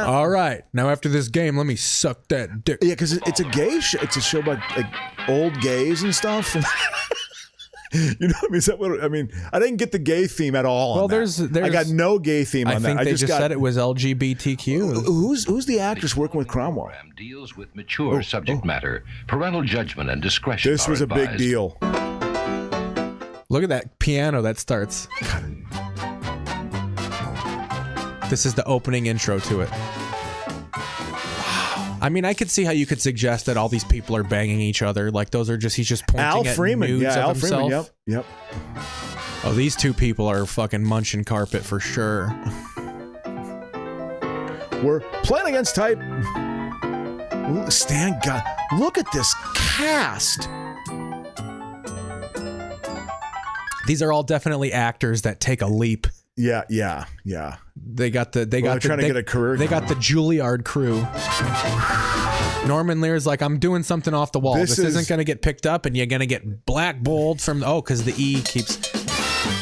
All right. Now, after this game, let me suck that dick. Yeah, because it's a gay show. It's a show about like old gays and stuff. You know what I mean? Is that what I mean? I didn't get the gay theme at all. Well, on that. there's I got no gay theme on that. I think they just said it was LGBTQ. Who's the actress working with Cromwell? Deals with mature subject matter. Parental judgment and discretion. This was a big deal. Look at that piano that starts. This is the opening intro to it. I mean, I could see how you could suggest that all these people are banging each other. Like, he's just pointing Al at Freeman. nudes Yeah, of Al himself. Freeman. Yep. Oh, these two people are fucking munching carpet for sure. We're playing against type. Stan God, look at this cast. These are all definitely actors that take a leap. Yeah. They got the trying to get a career. They got the Juilliard crew. Norman Lear's like, I'm doing something off the wall. This isn't going to get picked up, and you're going to get blackballed from because the E keeps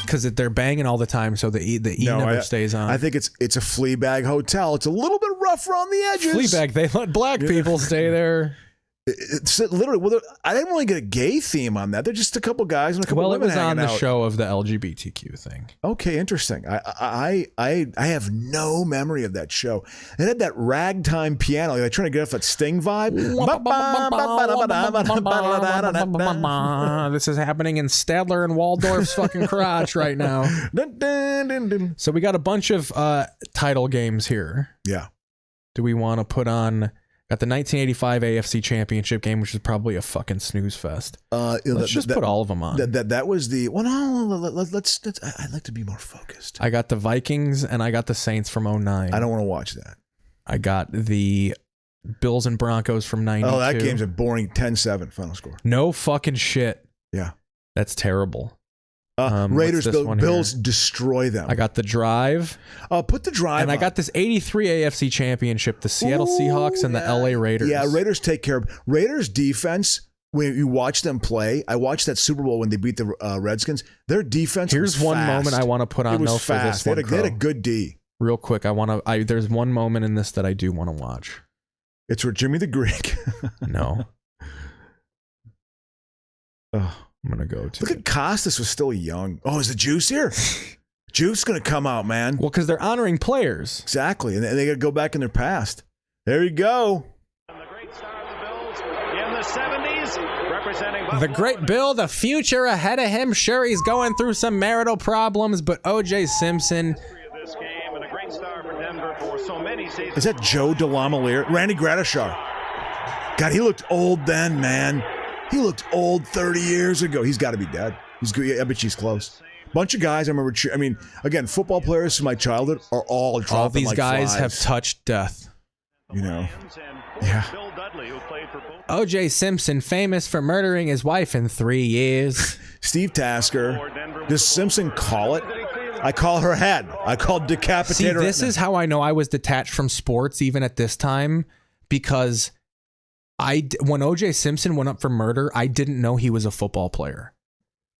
because they're banging all the time, so the E never stays on. I think it's a Fleabag hotel. It's a little bit rougher on the edges. Fleabag, they let black people stay there. It's literally. Well, I didn't really get a gay theme on that. They're just a couple guys and a couple women hanging out. Well, it was on the show of the LGBTQ thing. Okay, interesting. I have no memory of that show. It had that ragtime piano. They're trying to get off that Sting vibe. This is happening in Stadler and Waldorf's fucking crotch right now. So we got a bunch of title games here. Yeah. Do we want to put on? Got the 1985 AFC Championship game, which is probably a fucking snooze fest. Let's just put all of them on. That was the well. No, let's. I'd like to be more focused. I got the Vikings and I got the Saints from 2009. I don't want to watch that. I got the Bills and Broncos from 92. Oh, that game's a boring 10-7 final score. No fucking shit. Yeah, that's terrible. Raiders, Bills destroy them. I got the Drive. Put the Drive and on. I got this 83 AFC Championship, the Seattle Seahawks and the LA Raiders. Yeah, Raiders take care of. Raiders defense, when you watch them play, I watched that Super Bowl when they beat the Redskins. Their defense Here's was one fast. moment I want to put on though for this one. They had a good D. Real quick, there's one moment in this that I do want to watch. It's where Jimmy the Greek. No. I'm going to go to. Look at Costas was still young. Oh, is the Juice here? Juice going to come out, man. Well, because they're honoring players. Exactly. And they got to go back in their past. There you go. The great Bill, the future ahead of him. Sure, he's going through some marital problems, but O.J. Simpson. Is that Joe DeLamiere? Randy Gradishar. God, he looked old then, man. He looked old 30 years ago. He's got to be dead. He's good. I bet she's close. Bunch of guys I remember. I mean, again, football players from my childhood are all dropping all these like guys flies. have touched death. You know. Yeah. O.J. Simpson, famous for murdering his wife in 3 years. Steve Tasker. Does Simpson call it? I call her head. I call decapitator. See, this is how I know I was detached from sports even at this time, because when O.J. Simpson went up for murder, I didn't know he was a football player.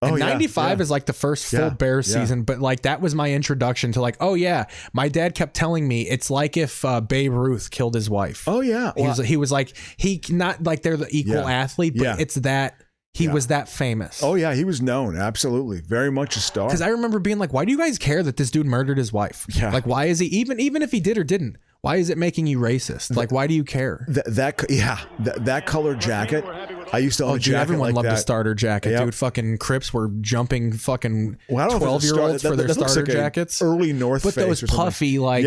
And 95 is like the first full Bears season, but like that was my introduction to like, oh yeah, my dad kept telling me it's like if Babe Ruth killed his wife. Oh yeah, he was like, he not like they're the equal athlete, but it's that He was that famous. Oh yeah, he was known. Absolutely, very much a star. Because I remember being like, why do you guys care that this dude murdered his wife? Yeah. Like, why is he even if he did or didn't? Why is it making you racist? Like, why do you care? That color jacket. I used to own a jacket everyone like loved that. a starter jacket, dude. Fucking Crips were jumping fucking 12-year-olds for their starter jackets. Early North But Face those puffy, like,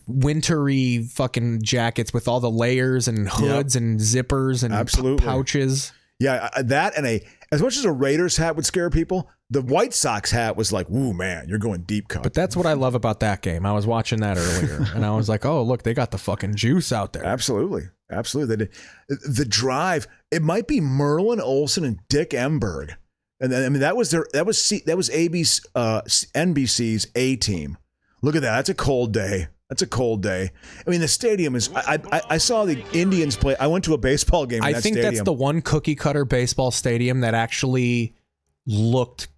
wintry fucking jackets with all the layers and hoods and zippers and pouches. Yeah, that and as much as a Raiders hat would scare people, the White Sox hat was like, "Woo, man, you're going deep cut." But that's what I love about that game. I was watching that earlier, and I was like, "Oh, look, they got the fucking juice out there." Absolutely. They did. The drive. It might be Merlin Olsen and Dick Emberg, and I mean that was AB's NBC's A team. Look at that. That's a cold day. I mean, the stadium is. I saw the Indians play. I went to a baseball game. I think that's the one cookie cutter baseball stadium that actually looked.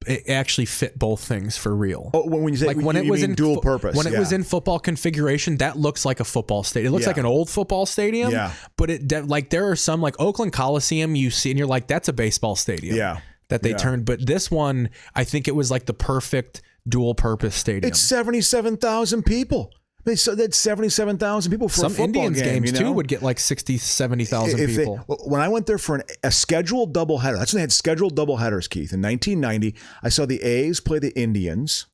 It actually fit both things for real. Oh, when you say like when you it was mean in dual purpose, when it was in football configuration, that looks like a football stadium. It looks like an old football stadium. Yeah. But like there are some like Oakland Coliseum you see and you're like, that's a baseball stadium. Yeah. That they turned. But this one, I think it was like the perfect dual purpose stadium. It's 77,000 people. That's 77,000 people for some a football Indians game, games too would get like 70,000 people. When I went there for a scheduled doubleheader, that's when they had scheduled doubleheaders, Keith. In 1990, I saw the A's play the Indians,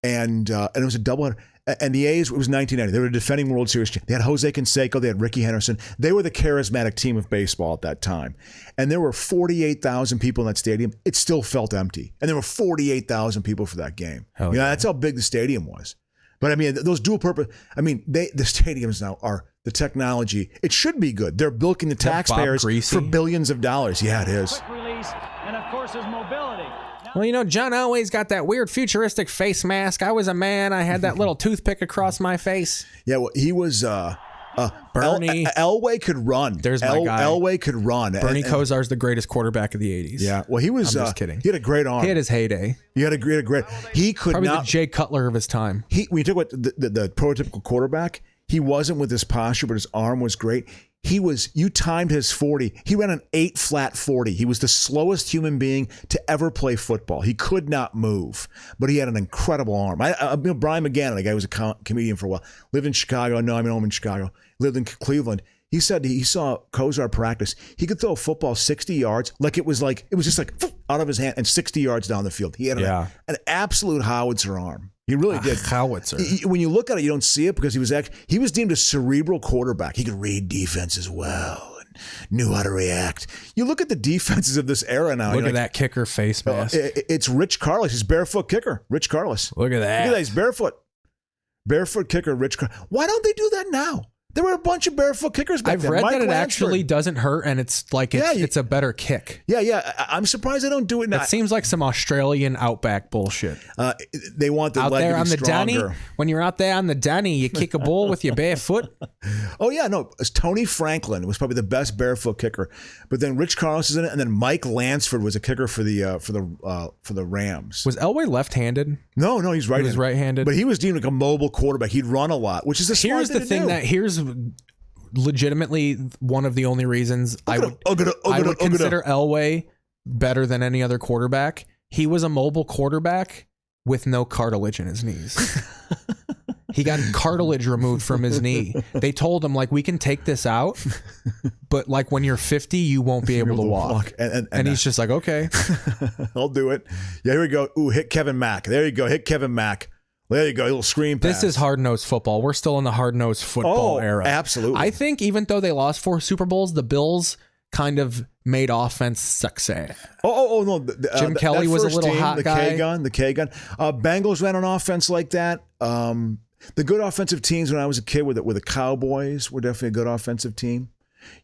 and it was a doubleheader. And the A's, it was 1990. They were defending World Series. They had Jose Canseco. They had Ricky Henderson. They were the charismatic team of baseball at that time. And there were 48,000 people in that stadium. It still felt empty. And there were 48,000 people for that game. That's how big the stadium was. But I mean, those dual purpose, I mean, the stadiums now are the technology. It should be good. They're bilking the taxpayers for billions of dollars. Yeah, it is. Quick release, and of course, his mobility. Well, you know, John Elway's got that weird futuristic face mask. I was a man. I had that little toothpick across my face. Yeah, well, he was Bernie. Elway could run. There's my guy. Elway could run. Bernie Kosar's the greatest quarterback of the 80s. Yeah, well, he was. I'm just kidding. He had a great arm. He had his heyday. He had a great. He could probably not. The Jay Cutler of his time. When you talk about the prototypical quarterback, he wasn't with his posture, but his arm was great. You timed his 40. He ran an 8 flat 40. He was the slowest human being to ever play football. He could not move, but he had an incredible arm. Brian McGann, the guy who was a comedian for a while, lived in Chicago. No, I'm home in Chicago. Lived in Cleveland. He said he saw Kosar practice. He could throw a football 60 yards it was just like out of his hand and 60 yards down the field. He had an absolute howitzer arm. He really did. Howitzer. When you look at it, you don't see it because he was deemed a cerebral quarterback. He could read defense as well and knew how to react. You look at the defenses of this era now. Look at that kicker face mask. It's Rich Carlos. He's barefoot kicker. Rich Carlos. Look at that. Look at that. He's barefoot. Barefoot kicker, Rich Carlos. Why don't they do that now? There were a bunch of barefoot kickers back then. I've read Mike that it Lansford. actually doesn't hurt, and it's like it's a better kick. Yeah. I'm surprised they don't do it now. It seems like some Australian outback bullshit. They want the out leg there to be on the stronger. dunny. When you're out there on the dunny, you kick a ball with your bare foot. Oh yeah, no. Tony Franklin was probably the best barefoot kicker, but then Rich Carlos is in it, and then Mike Lansford was a kicker for the Rams. Was Elway left-handed? No, he's right. He was right-handed, but he was deemed like a mobile quarterback. He'd run a lot, which is the smart thing to do. Here's legitimately one of the only reasons I would consider Elway better than any other quarterback. He was a mobile quarterback with no cartilage in his knees. He got cartilage removed from his knee. They told him, like, we can take this out, but like when you're 50, you won't be able to walk. And he's just like, okay. I'll do it. Yeah, here we go. Ooh, hit Kevin Mack. There you go. Hit Kevin Mack. There you go. A little screen pass. This is hard-nosed football. We're still in the hard-nosed football era. Absolutely. I think even though they lost 4 Super Bowls, the Bills kind of made offense sexy. No. Jim Kelly was a little team, hot guy. The K-gun. Bengals ran an offense like that. The good offensive teams when I was a kid were the Cowboys were definitely a good offensive team.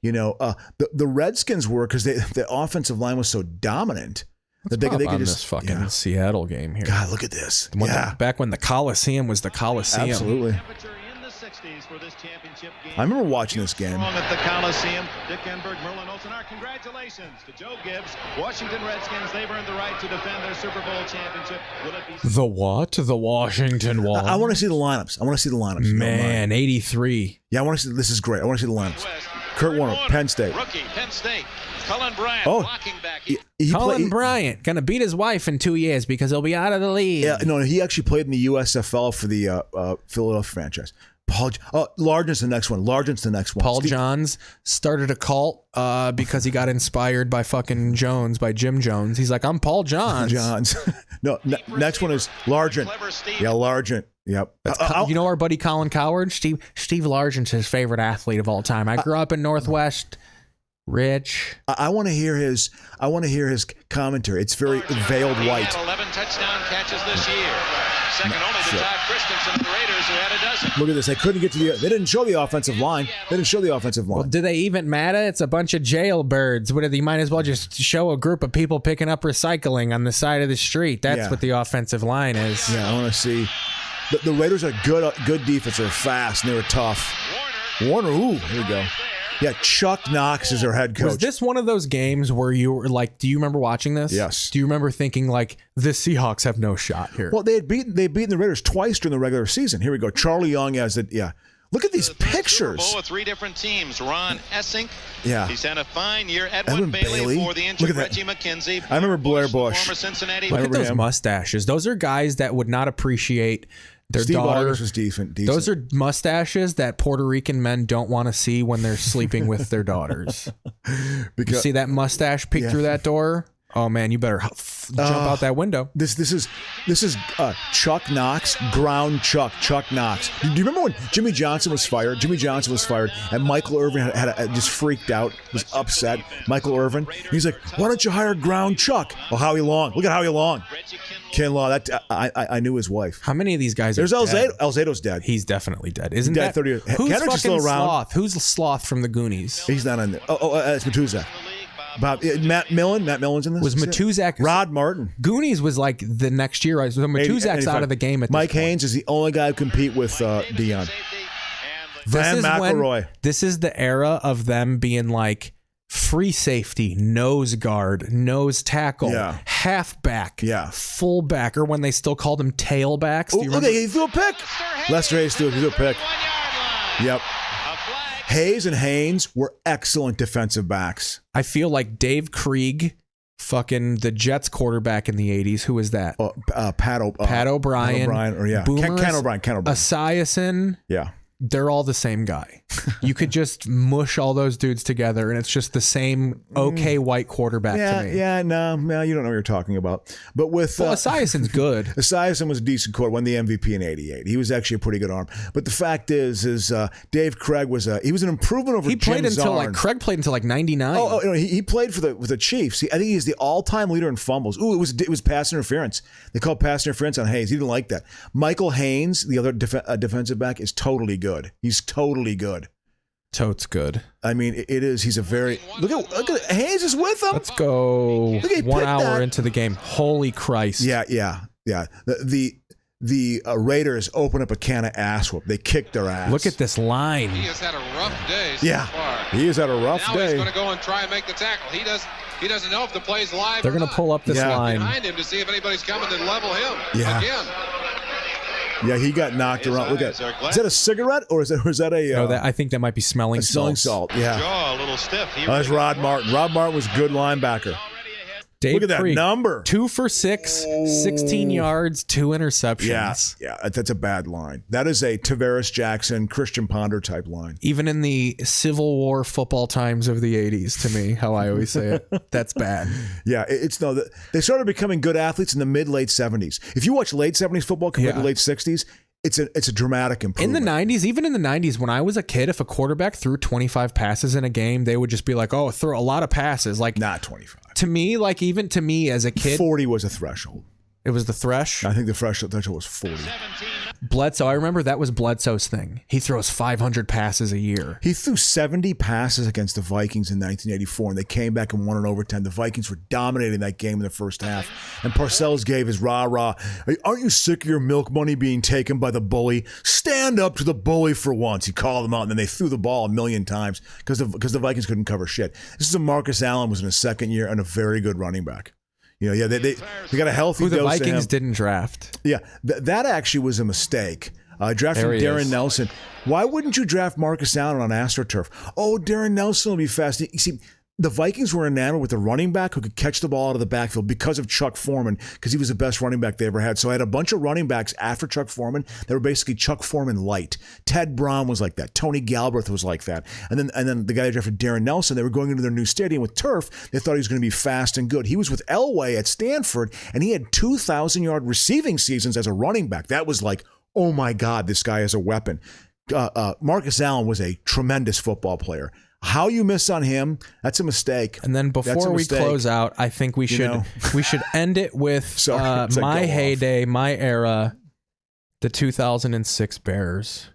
You know, the Redskins were because the offensive line was so dominant. Let's they pop could on just this fucking Seattle game here. God, look at this. Back when the Coliseum was the Coliseum. Absolutely. I remember watching this game. At the Coliseum, Dick Enberg, Merlin Olsen. Our congratulations to Joe Gibbs. Washington Redskins, they've earned the right to defend their Super Bowl championship. Will it be the what? The Washington Wall. I want to see the lineups. Man, 83. Yeah, I want to see. This is great. I want to see the lineups. Kurt Warner, Penn State. Rookie, Penn State. Cullen Bryant blocking back. Colin Bryant going to beat his wife in 2 years because he'll be out of the league. Yeah, no, he actually played in the USFL for the Philadelphia franchise. Largent's the next one. Paul Johns started a cult because he got inspired by fucking Jones, by Jim Jones. He's like, I'm Paul Johns. No, next one is Largent. Yeah, Largent. Yep. You know our buddy Colin Coward? Steve Largent's his favorite athlete of all time. I grew up in Northwest. Rich. I want to hear his commentary. It's very veiled white. 11 touchdown catches this year. Second only to Todd Christensen and the Raiders, who had a dozen. Look at this. They couldn't get to they didn't show the offensive line. Well, do they even matter? It's a bunch of jailbirds. You might as well just show a group of people picking up recycling on the side of the street. That's what the offensive line is. Yeah, I want to see. The Raiders are good defense. They're fast and they were tough. Warner, ooh, here we go. Yeah, Chuck Knox is their head coach. Was this one of those games where you were like, do you remember watching this? Yes. Do you remember thinking like, the Seahawks have no shot here? Well, they'd beaten the Raiders twice during the regular season. Here we go. Charlie Young as the Look at these pictures. Super Bowl with 3 different teams. Ron Essink. Yeah. He's had a fine year. Edwin Bailey for the injured Reggie McKenzie. I remember Blair Bush. Former Cincinnati. Look at those mustaches. Those are guys that would not appreciate their Steve daughter. August was decent. Those are mustaches that Puerto Rican men don't want to see when they're sleeping with their daughters. You see that mustache peek through that door? Oh man, you better jump out that window. This is Chuck Knox, ground Chuck Knox. Do you remember when Jimmy Johnson was fired? And Michael Irvin had just freaked out, was upset. Michael Irvin, he's like, "Why don't you hire ground Chuck?" Well, Howie Long. Look at Howie Long. Ken Law. That I knew his wife. How many of these guys? There's Alzado. Alzado's dead. He's definitely dead. Isn't dead that 30 years? Who's Kendrick's fucking still around. Sloth? Who's Sloth from the Goonies? He's not on there. It's Matuzak. Matt Millen's in this. Was Matuzak? Rod Martin. Goonies was like the next year. So Matuzak's out of the game at this Mike point. Haynes is the only guy who compete with Dion. Van McElroy. This is the era of them being like free safety, nose guard, nose tackle, halfback, fullback, or when they still called them tailbacks. Oh, look, he threw a pick. Lester Hayes threw a pick. Yep. Hayes and Haynes were excellent defensive backs. I feel like Dave Krieg, fucking the Jets quarterback in the 80s. Who was that? Pat O'Brien. Pat O'Brien, or Boomer Ken O'Brien. Esiason. Yeah. They're all the same guy. You could just mush all those dudes together, and it's just the same okay white quarterback to me. Yeah, no, you don't know what you're talking about. But with Esiason's good. Esiason was a decent quarterback, won the MVP in '88. He was actually a pretty good arm. But the fact is Dave Craig was an improvement over. Craig played until like '99. Oh, he played for the Chiefs. I think he's the all-time leader in fumbles. Ooh, it was pass interference. They called pass interference on Hayes. He didn't like that. Michael Haynes, the other defensive back, is totally good. He's totally good. Totes good. I mean, it is. He's a very look at Hayes is with him. Let's go 1 hour into the game. Holy Christ! Yeah. The Raiders open up a can of ass whoop. They kicked their ass. Look at this line. He has had a rough day so far. He has had a rough now day. He's going to go and try and make the tackle. He doesn't know if the play's live. They're going to pull up this line behind him to see if anybody's coming to level him again. Yeah, he got knocked around. Look at is that a cigarette or is that a? No, I think that might be smelling salt. Yeah, jaw a little stiff. That's Rod Martin. Rod Martin was a good linebacker. Dave Look at that number. 2 for 6, 16 yards, 2 interceptions. Yeah, that's a bad line. That is a Tavares Jackson, Christian Ponder type line. Even in the Civil War football times of the 80s, to me, how I always say it, that's bad. Yeah, they started becoming good athletes in the mid-late 70s. If you watch late 70s football compared to late 60s, it's a dramatic improvement. In the 90s, even in the 90s, when I was a kid, if a quarterback threw 25 passes in a game, they would just be like, oh, throw a lot of passes. Like, not 25. To me, like even to me as a kid, 40 was a threshold. It was the thresh? I think the threshold was 40. Bledsoe, I remember that was Bledsoe's thing. He throws 500 passes a year. He threw 70 passes against the Vikings in 1984, and they came back and won in overtime. The Vikings were dominating that game in the first half. And Parcells gave his rah-rah. Aren't you sick of your milk money being taken by the bully? Stand up to the bully for once. He called them out, and then they threw the ball a million times because the Vikings couldn't cover shit. This is a Marcus Allen was in his second year and a very good running back. You know, they got a healthy dose of him. Who the Vikings didn't draft. Yeah, that actually was a mistake. Drafting There he Darren is. Nelson. Why wouldn't you draft Marcus Allen on AstroTurf? Oh, Darren Nelson will be fast. You see, the Vikings were enamored with a running back who could catch the ball out of the backfield because of Chuck Foreman, because he was the best running back they ever had. So I had a bunch of running backs after Chuck Foreman that were basically Chuck Foreman light. Ted Brown was like that. Tony Galbraith was like that. And then the guy they drafted, Darren Nelson, they were going into their new stadium with turf. They thought he was going to be fast and good. He was with Elway at Stanford, and he had 2,000-yard receiving seasons as a running back. That was like, oh my God, this guy is a weapon. Marcus Allen was a tremendous football player. How you miss on him, that's a mistake. And then before we close out, I think we should end it with my heyday, my era, the 2006 Bears.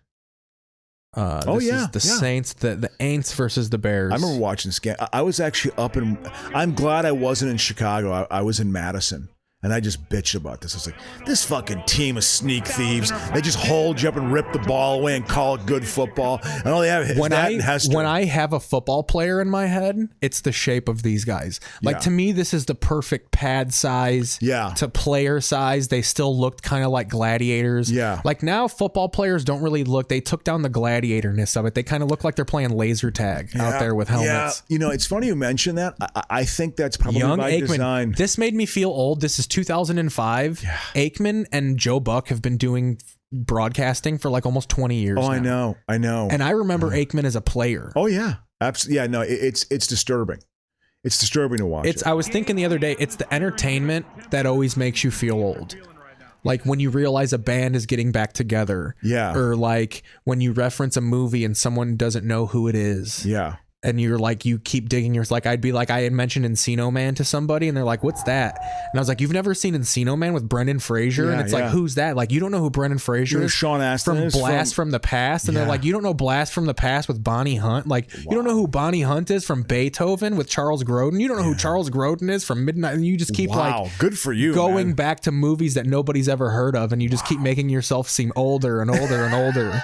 This is the Saints, the Aints versus the Bears. I remember watching this game. I was actually up in. I'm glad I wasn't in Chicago. I was in Madison. And I just bitched about this. I was like, this fucking team of sneak thieves. They just hold you up and rip the ball away and call it good football. And all they have is that and Hester. When I have a football player in my head, it's the shape of these guys. Like, to me, this is the perfect pad size to player size. They still looked kind of like gladiators. Yeah. Like, now football players don't really look, they took down the gladiatorness of it. They kind of look like they're playing laser tag out there with helmets. Yeah. You know, it's funny you mention that. I think that's probably Young by Aikman. design. This made me feel old. This is 2005. Aikman and Joe Buck have been doing broadcasting for like almost 20 years now. I know. And I remember Aikman as a player. Oh, yeah. Absolutely. Yeah, no, it's disturbing. It's disturbing to watch. I was thinking the other day, it's the entertainment that always makes you feel old. Like when you realize a band is getting back together. Yeah. Or like when you reference a movie and someone doesn't know who it is. Yeah. And you're like, you keep digging. You're like, I'd be like, I had mentioned Encino Man to somebody, and they're like, "What's that?" And I was like, "You've never seen Encino Man with Brendan Fraser?" And it's like, "Who's that?" Like, you don't know who Brendan Fraser is? Sean Astin from is Blast from the Past, and they're like, "You don't know Blast from the Past with Bonnie Hunt?" Like, you don't know who Bonnie Hunt is from Beethoven with Charles Grodin? You don't know who Charles Grodin is from Midnight? And you just keep good for you, going back to movies that nobody's ever heard of, and you just keep making yourself seem older and older and older.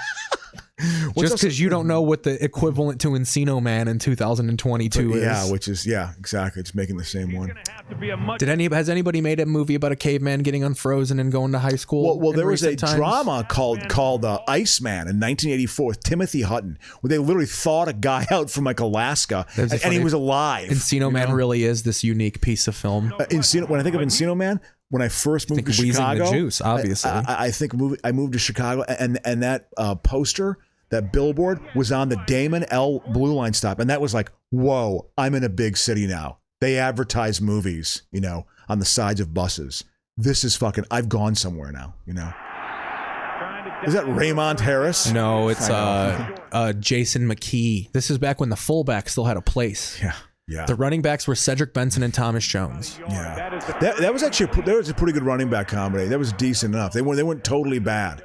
Just because you don't know what the equivalent to Encino Man in 2022 is. Yeah, which is, exactly. It's making the same one. Has anybody made a movie about a caveman getting unfrozen and going to high school? Well, there was a drama called Iceman in 1984 with Timothy Hutton, where they literally thawed a guy out from like Alaska, and he was alive. Encino Man really is this unique piece of film. When I think of Encino Man, when I first moved to Chicago, the juice, obviously. I moved to Chicago, and that poster, that billboard, was on the Damon L. Blue Line stop, and that was like, whoa, I'm in a big city now. They advertise movies, on the sides of buses. This is fucking. I've gone somewhere now, Is that Raymond Harris? No, it's Jason McKee. This is back when the fullback still had a place. Yeah. The running backs were Cedric Benson and Thomas Jones. Yeah. That was actually there was a pretty good running back comedy. That was decent enough. They weren't totally bad.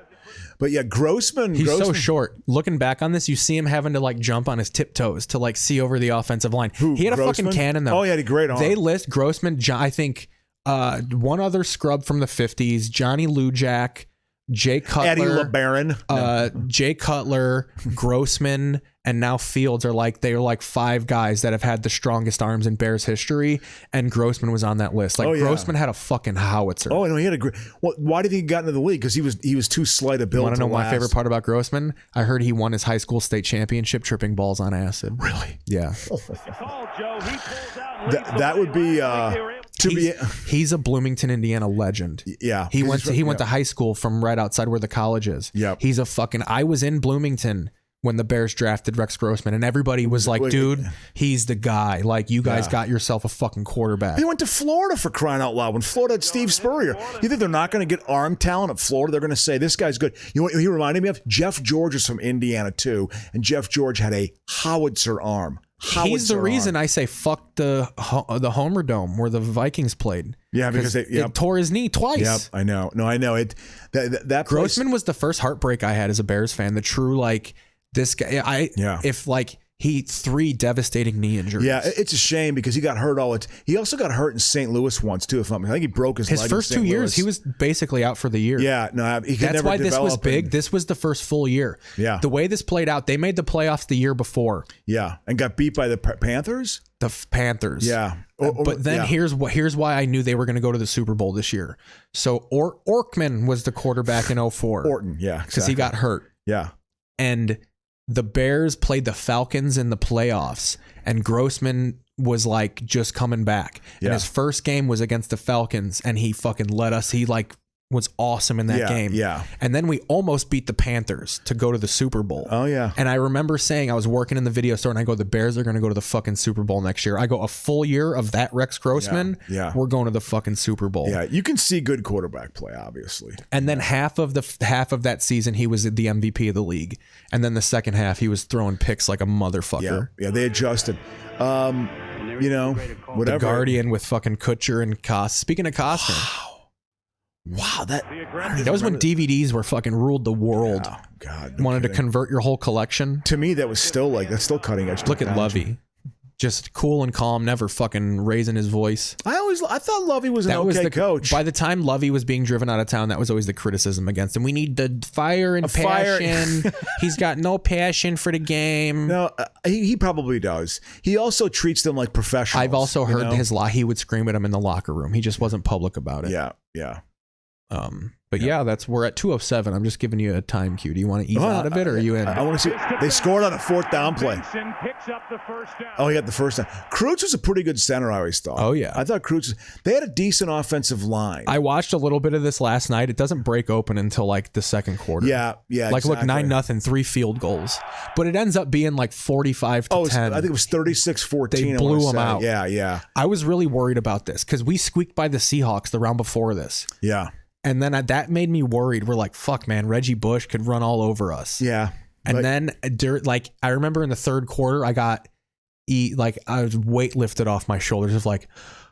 But yeah, Grossman. He's so short. Looking back on this, you see him having to like jump on his tiptoes to like see over the offensive line. He had a fucking cannon though. Oh, he had a great arm. They list Grossman, I think one other scrub from the 50s, Johnny Lujack, Jay Cutler, Eddie LeBaron, Jay Cutler, Grossman, and now Fields are like five guys that have had the strongest arms in Bears history, and Grossman was on that list. Like Grossman had a fucking howitzer. Oh, no, he had a great. Well, why did he get into the league? Because he was too slight a build. Want to know my favorite part about Grossman? I heard he won his high school state championship tripping balls on acid. Really? Yeah. That would be. He's a Bloomington, Indiana legend. Yeah. He went to high school from right outside where the college is. Yeah. He's a fucking. I was in Bloomington when the Bears drafted Rex Grossman, and everybody was like, dude, he's the guy. Like, you guys got yourself a fucking quarterback. He went to Florida, for crying out loud, when Florida had Steve Spurrier. You think they're not going to get arm talent at Florida? They're going to say, this guy's good. You know what he reminded me of? Jeff George is from Indiana, too, and George had a howitzer arm. He's the reason I say fuck the Homer Dome where the Vikings played. Yeah, because it tore his knee twice. Yep, I know. No, I know it. That Grossman was the first heartbreak I had as a Bears fan. The true, like, this guy. If like 3 devastating knee injuries. Yeah, it's a shame because he got hurt he also got hurt in St. Louis once too. If I think he broke his leg. His first 2 years, he was basically out for the year. Yeah, no, he could that's never why this was develop big. This was the first full year. Yeah, the way this played out, they made the playoffs the year before. Yeah, and got beat by the Panthers. The Panthers. Yeah, but then here's why I knew they were going to go to the Super Bowl this year. So Orkman was the quarterback in 04. Orton, yeah, because he got hurt. Yeah, and the Bears played the Falcons in the playoffs, and Grossman was like just coming back. And his first game was against the Falcons, and he fucking led us. He like was awesome in that game. Yeah. And then we almost beat the Panthers to go to the Super Bowl. Oh, yeah. And I remember saying, I was working in the video store and I go, the Bears are going to go to the fucking Super Bowl next year. I go, a full year of that Rex Grossman, we're going to the fucking Super Bowl. Yeah, you can see good quarterback play, obviously. And then half of that season, he was the MVP of the league. And then the second half, he was throwing picks like a motherfucker. Yeah, they adjusted. You know, whatever. The Guardian with fucking Kutcher and Costner. Speaking of Costner. Wow, that was when DVDs were fucking ruled the world. Oh, God, wanted to convert your whole collection. To me, that's still cutting edge. Look at Lovey, just cool and calm, never fucking raising his voice. I thought Lovey was an coach. By the time Lovey was being driven out of town, that was always the criticism against him. We need the fire and passion. He's got no passion for the game. No, he probably does. He also treats them like professionals. I've also heard he would scream at him in the locker room. He just wasn't public about it. Yeah. But we're at 2:07. I'm just giving you a time cue. Do you want to ease out of it, or are you in? I want to see. They scored on a 4th down play. Oh, he got the first down. Kreutz was a pretty good center, I always thought. Oh, yeah. I thought Kreutz, they had a decent offensive line. I watched a little bit of this last night. It doesn't break open until like the second quarter. Yeah. Like, exactly. look, 9-0, 3 field goals. But it ends up being like 45-10. I think it was 36-14. They blew them out. Yeah. I was really worried about this because we squeaked by the Seahawks the round before this. Yeah. And then that made me worried. We're like, fuck, man, Reggie Bush could run all over us. Yeah. And then, I remember in the third quarter, I was weight lifted off my shoulders of like,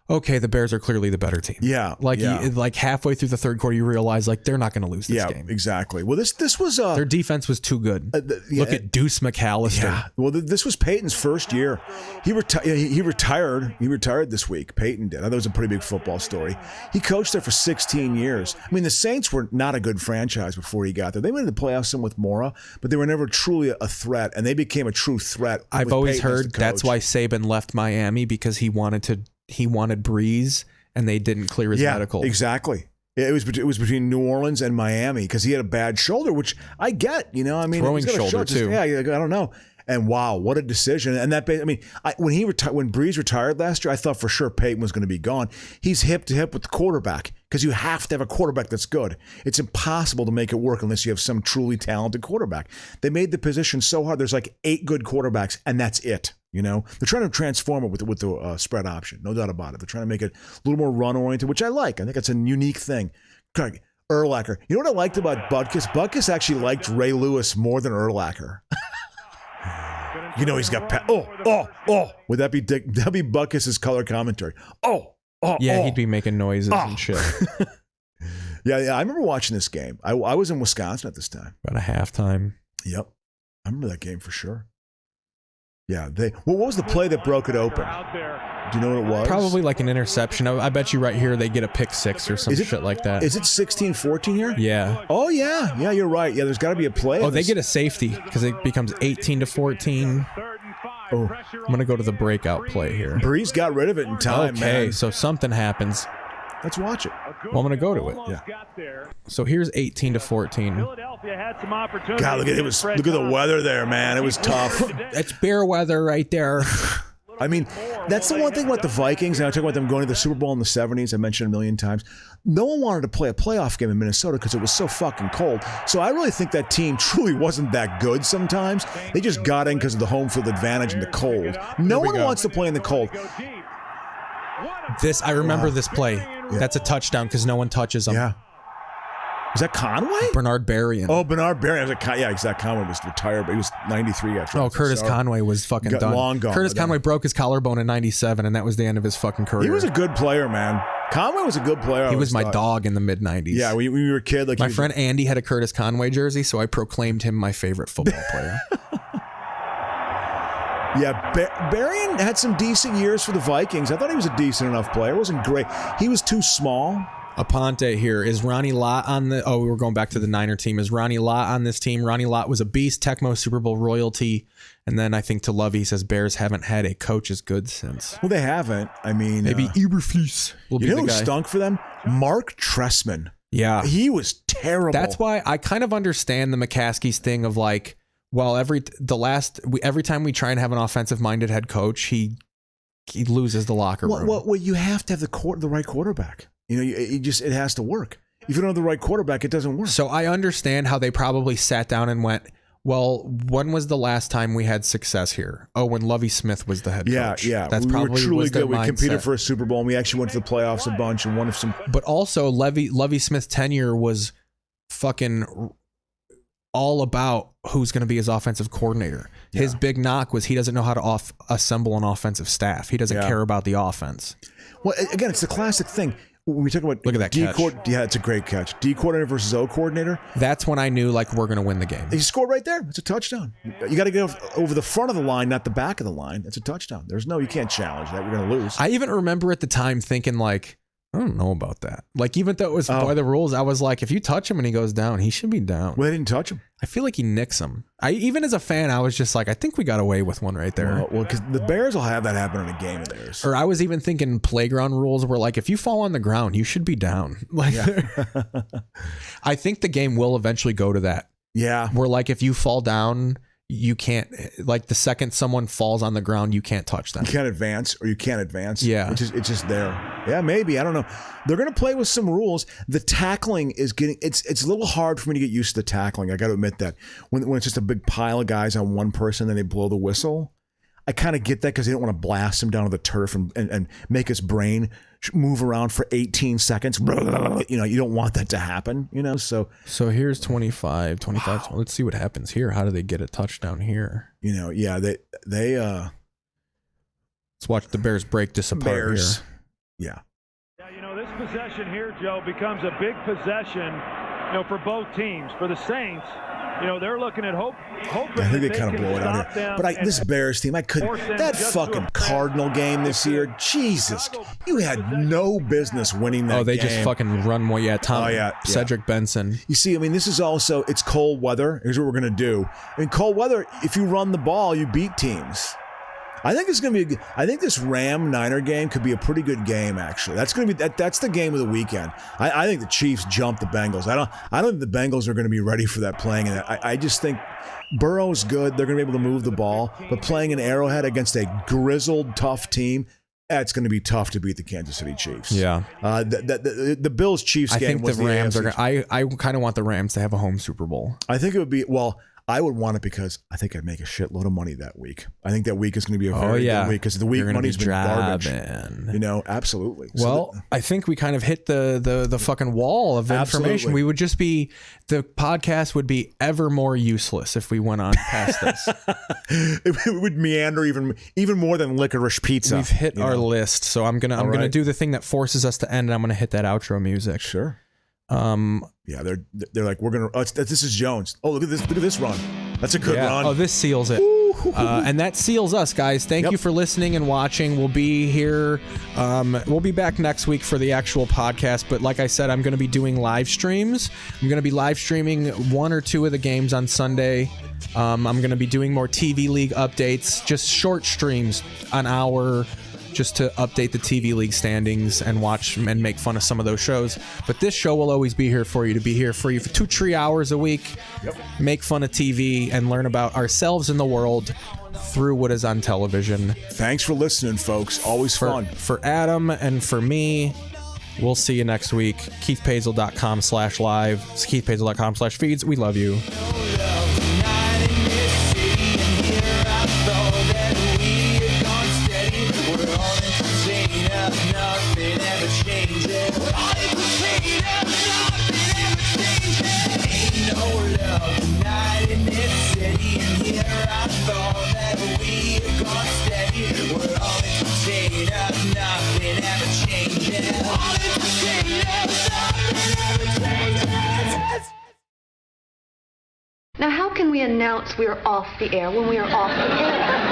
okay, the Bears are clearly the better team. Yeah. Like halfway through the third quarter, you realize like they're not going to lose this game. Exactly. Well, this was their defense was too good. Look at Deuce McAllister. Yeah. Well, this was Peyton's first year. He retired. He retired this week. Peyton did. I thought it was a pretty big football story. He coached there for 16 years. I mean, the Saints were not a good franchise before he got there. They made the playoffs some with Mora, but they were never truly a threat, and they became a true threat. I've always heard that's why Saban left Miami, because he wanted Breeze, and they didn't clear his medical. Exactly. It was between New Orleans and Miami because he had a bad shoulder, which I get. I mean, throwing shoulder too. Yeah, I don't know. And wow, what a decision! And when Breeze retired last year, I thought for sure Peyton was going to be gone. He's hip to hip with the quarterback because you have to have a quarterback that's good. It's impossible to make it work unless you have some truly talented quarterback. They made the position so hard. There's like 8 good quarterbacks, and that's it. They're trying to transform it with the spread option, no doubt about it. They're trying to make it a little more run oriented, which I like. I think it's a unique thing. Urlacher. You know what I liked about Butkus? Butkus actually liked Ray Lewis more than Urlacher. He's got would that be Butkus's color commentary? Yeah, he'd be making noises and shit. Yeah, I remember watching this game. I was in Wisconsin at this time. About a halftime. Yep, I remember that game for sure. Yeah, what was the play that broke it open? Do you know what it was? Probably like an interception. I bet you right here they get a pick 6 or some shit like that. Is it 16-14 here? Yeah. Oh yeah, you're right. Yeah, there's got to be a play. Oh, they get a safety because it becomes 18-14. Oh, I'm gonna go to the breakout play here. Breeze got rid of it in time. Okay, man. So something happens. Let's watch it. Well, I'm gonna go to it. Yeah. So here's 18-14. God, look at the weather there, man. It was tough. It's bear weather right there. I mean, that's the one thing about the Vikings, and I talk about them going to the Super Bowl in the 70s. I mentioned it a million times. No one wanted to play a playoff game in Minnesota because it was so fucking cold. So I really think that team truly wasn't that good sometimes. They just got in because of the home field advantage and the cold. No one wants to play in the cold. I remember this play. Yeah. That's a touchdown because no one touches them. Yeah. Was that Conway? Bernard Berrien. Oh, Bernard Berrien. Exactly. Conway was retired, but he was 93 after. Oh, Curtis Conway was fucking done. Long gone. Curtis Conway broke his collarbone in 97, and that was the end of his fucking career. He was a good player, man. Conway was a good player. He was my dog in the mid-90s. Yeah, when you were a kid. My friend Andy had a Curtis Conway jersey, so I proclaimed him my favorite football player. Yeah, Berrien had some decent years for the Vikings. I thought he was a decent enough player. It wasn't great. He was too small. Aponte here. Is Ronnie Lott on the... Oh, we were going back to the Niner team. Is Ronnie Lott on this team? Ronnie Lott was a beast, Tecmo Super Bowl royalty. And then I think to Lovey, he says Bears haven't had a coach as good since. Well, they haven't. I mean... Maybe Eberflus will be the guy. You know who stunk for them? Mark Trestman. Yeah. He was terrible. That's why I kind of understand the McCaskey's thing of like, well, every time we try and have an offensive-minded head coach, he loses the locker room. Well, you have to have the right quarterback. You know, it has to work. If you don't have the right quarterback, it doesn't work. So I understand how they probably sat down and went, well, when was the last time we had success here? Oh, when Lovie Smith was the head coach. Yeah. That's we probably were truly good. We competed mindset. for a Super Bowl, and we actually went to the playoffs a bunch and won some. But also, Lovie Smith's tenure was fucking all about who's going to be his offensive coordinator. Yeah. His big knock was he doesn't know how to assemble an offensive staff. He doesn't care about the offense. Well, again, it's the classic thing. When we talk about look at that catch. Yeah, it's a great catch. D coordinator versus O coordinator. That's when I knew like we're going to win the game. He scored right there. It's a touchdown. You got to get over the front of the line, not the back of the line. It's a touchdown. You can't challenge that. You're going to lose. I even remember at the time thinking like, I don't know about that. Like even though it was by the rules, I was like, if you touch him and he goes down, he should be down. Well, they didn't touch him. I feel like he nicks him. Even as a fan, I was just like, I think we got away with one right there. Well, because the Bears will have that happen in a game of theirs. Or I was even thinking playground rules were like, if you fall on the ground, you should be down. Like, I think the game will eventually go to that. Yeah. Where like if you fall down, you can't, like the second someone falls on the ground, you can't touch them. You can't advance or you can't advance. Yeah. It's just there. Yeah, maybe. I don't know. They're going to play with some rules. The tackling is it's a little hard for me to get used to the tackling. I got to admit that. When it's just a big pile of guys on one person, then they blow the whistle. I kind of get that because they don't want to blast him down to the turf and make his brain move around for 18 seconds. You know, you don't want that to happen, you know, so here's 25. Wow. Let's see what happens here. How do they get a touchdown here? You know, yeah, they let's watch the Bears break this apart here. Yeah. Yeah, you know, this possession here, Joe, becomes a big possession, you know, for both teams. For the Saints, you know, they're looking at hoping I think they kind of blow it out here. But this Bears team, I couldn't. That fucking Cardinal game this year, Jesus, you had no business winning that game. Oh, they just fucking run more. Yeah, Cedric Benson. You see, I mean, this is also, it's cold weather. Here's what we're going to do. I mean, cold weather, if you run the ball, you beat teams. I think it's going to be. I think this Niner game could be a pretty good game. Actually, that's going to be that's the game of the weekend. I think the Chiefs jump the Bengals. I don't think the Bengals are going to be ready for that playing. And I just think Burrow's good. They're going to be able to move the ball, but playing an Arrowhead against a grizzled, tough team, it's going to be tough to beat the Kansas City Chiefs. Yeah. The Bills Chiefs game. I think was the Rams are. I kind of want the Rams to have a home Super Bowl. I think it would be I would want it because I think I'd make a shitload of money that week. I think that week is going to be a very good week because the week money's been garbage. You know, absolutely. Well, I think we kind of hit the fucking wall of information. Absolutely. We would just be, the podcast would be ever more useless if we went on past this. It would meander even more than licorice pizza. We've hit our list, so I'm gonna do the thing that forces us to end, and I'm gonna hit that outro music. Sure. Yeah, they're like, we're gonna. This is Jones. Oh, look at this run. That's a good run. Oh, this seals it. And that seals us, guys. Thank you for listening and watching. We'll be here. We'll be back next week for the actual podcast. But like I said, I'm going to be doing live streams. I'm going to be live streaming 1 or 2 of the games on Sunday. I'm going to be doing more TV League updates, just short streams, an hour, just to update the TV League standings and watch and make fun of some of those shows. But this show will always be here for you, to be here for you for 2-3 hours a week, make fun of TV and learn about ourselves and the world through what is on television. Thanks for listening, folks. Always fun. For Adam and for me, we'll see you next week. KeithPaesel.com/live. It's KeithPaesel.com/feeds. We love you. Now, how can we announce we're off the air when we are off the air?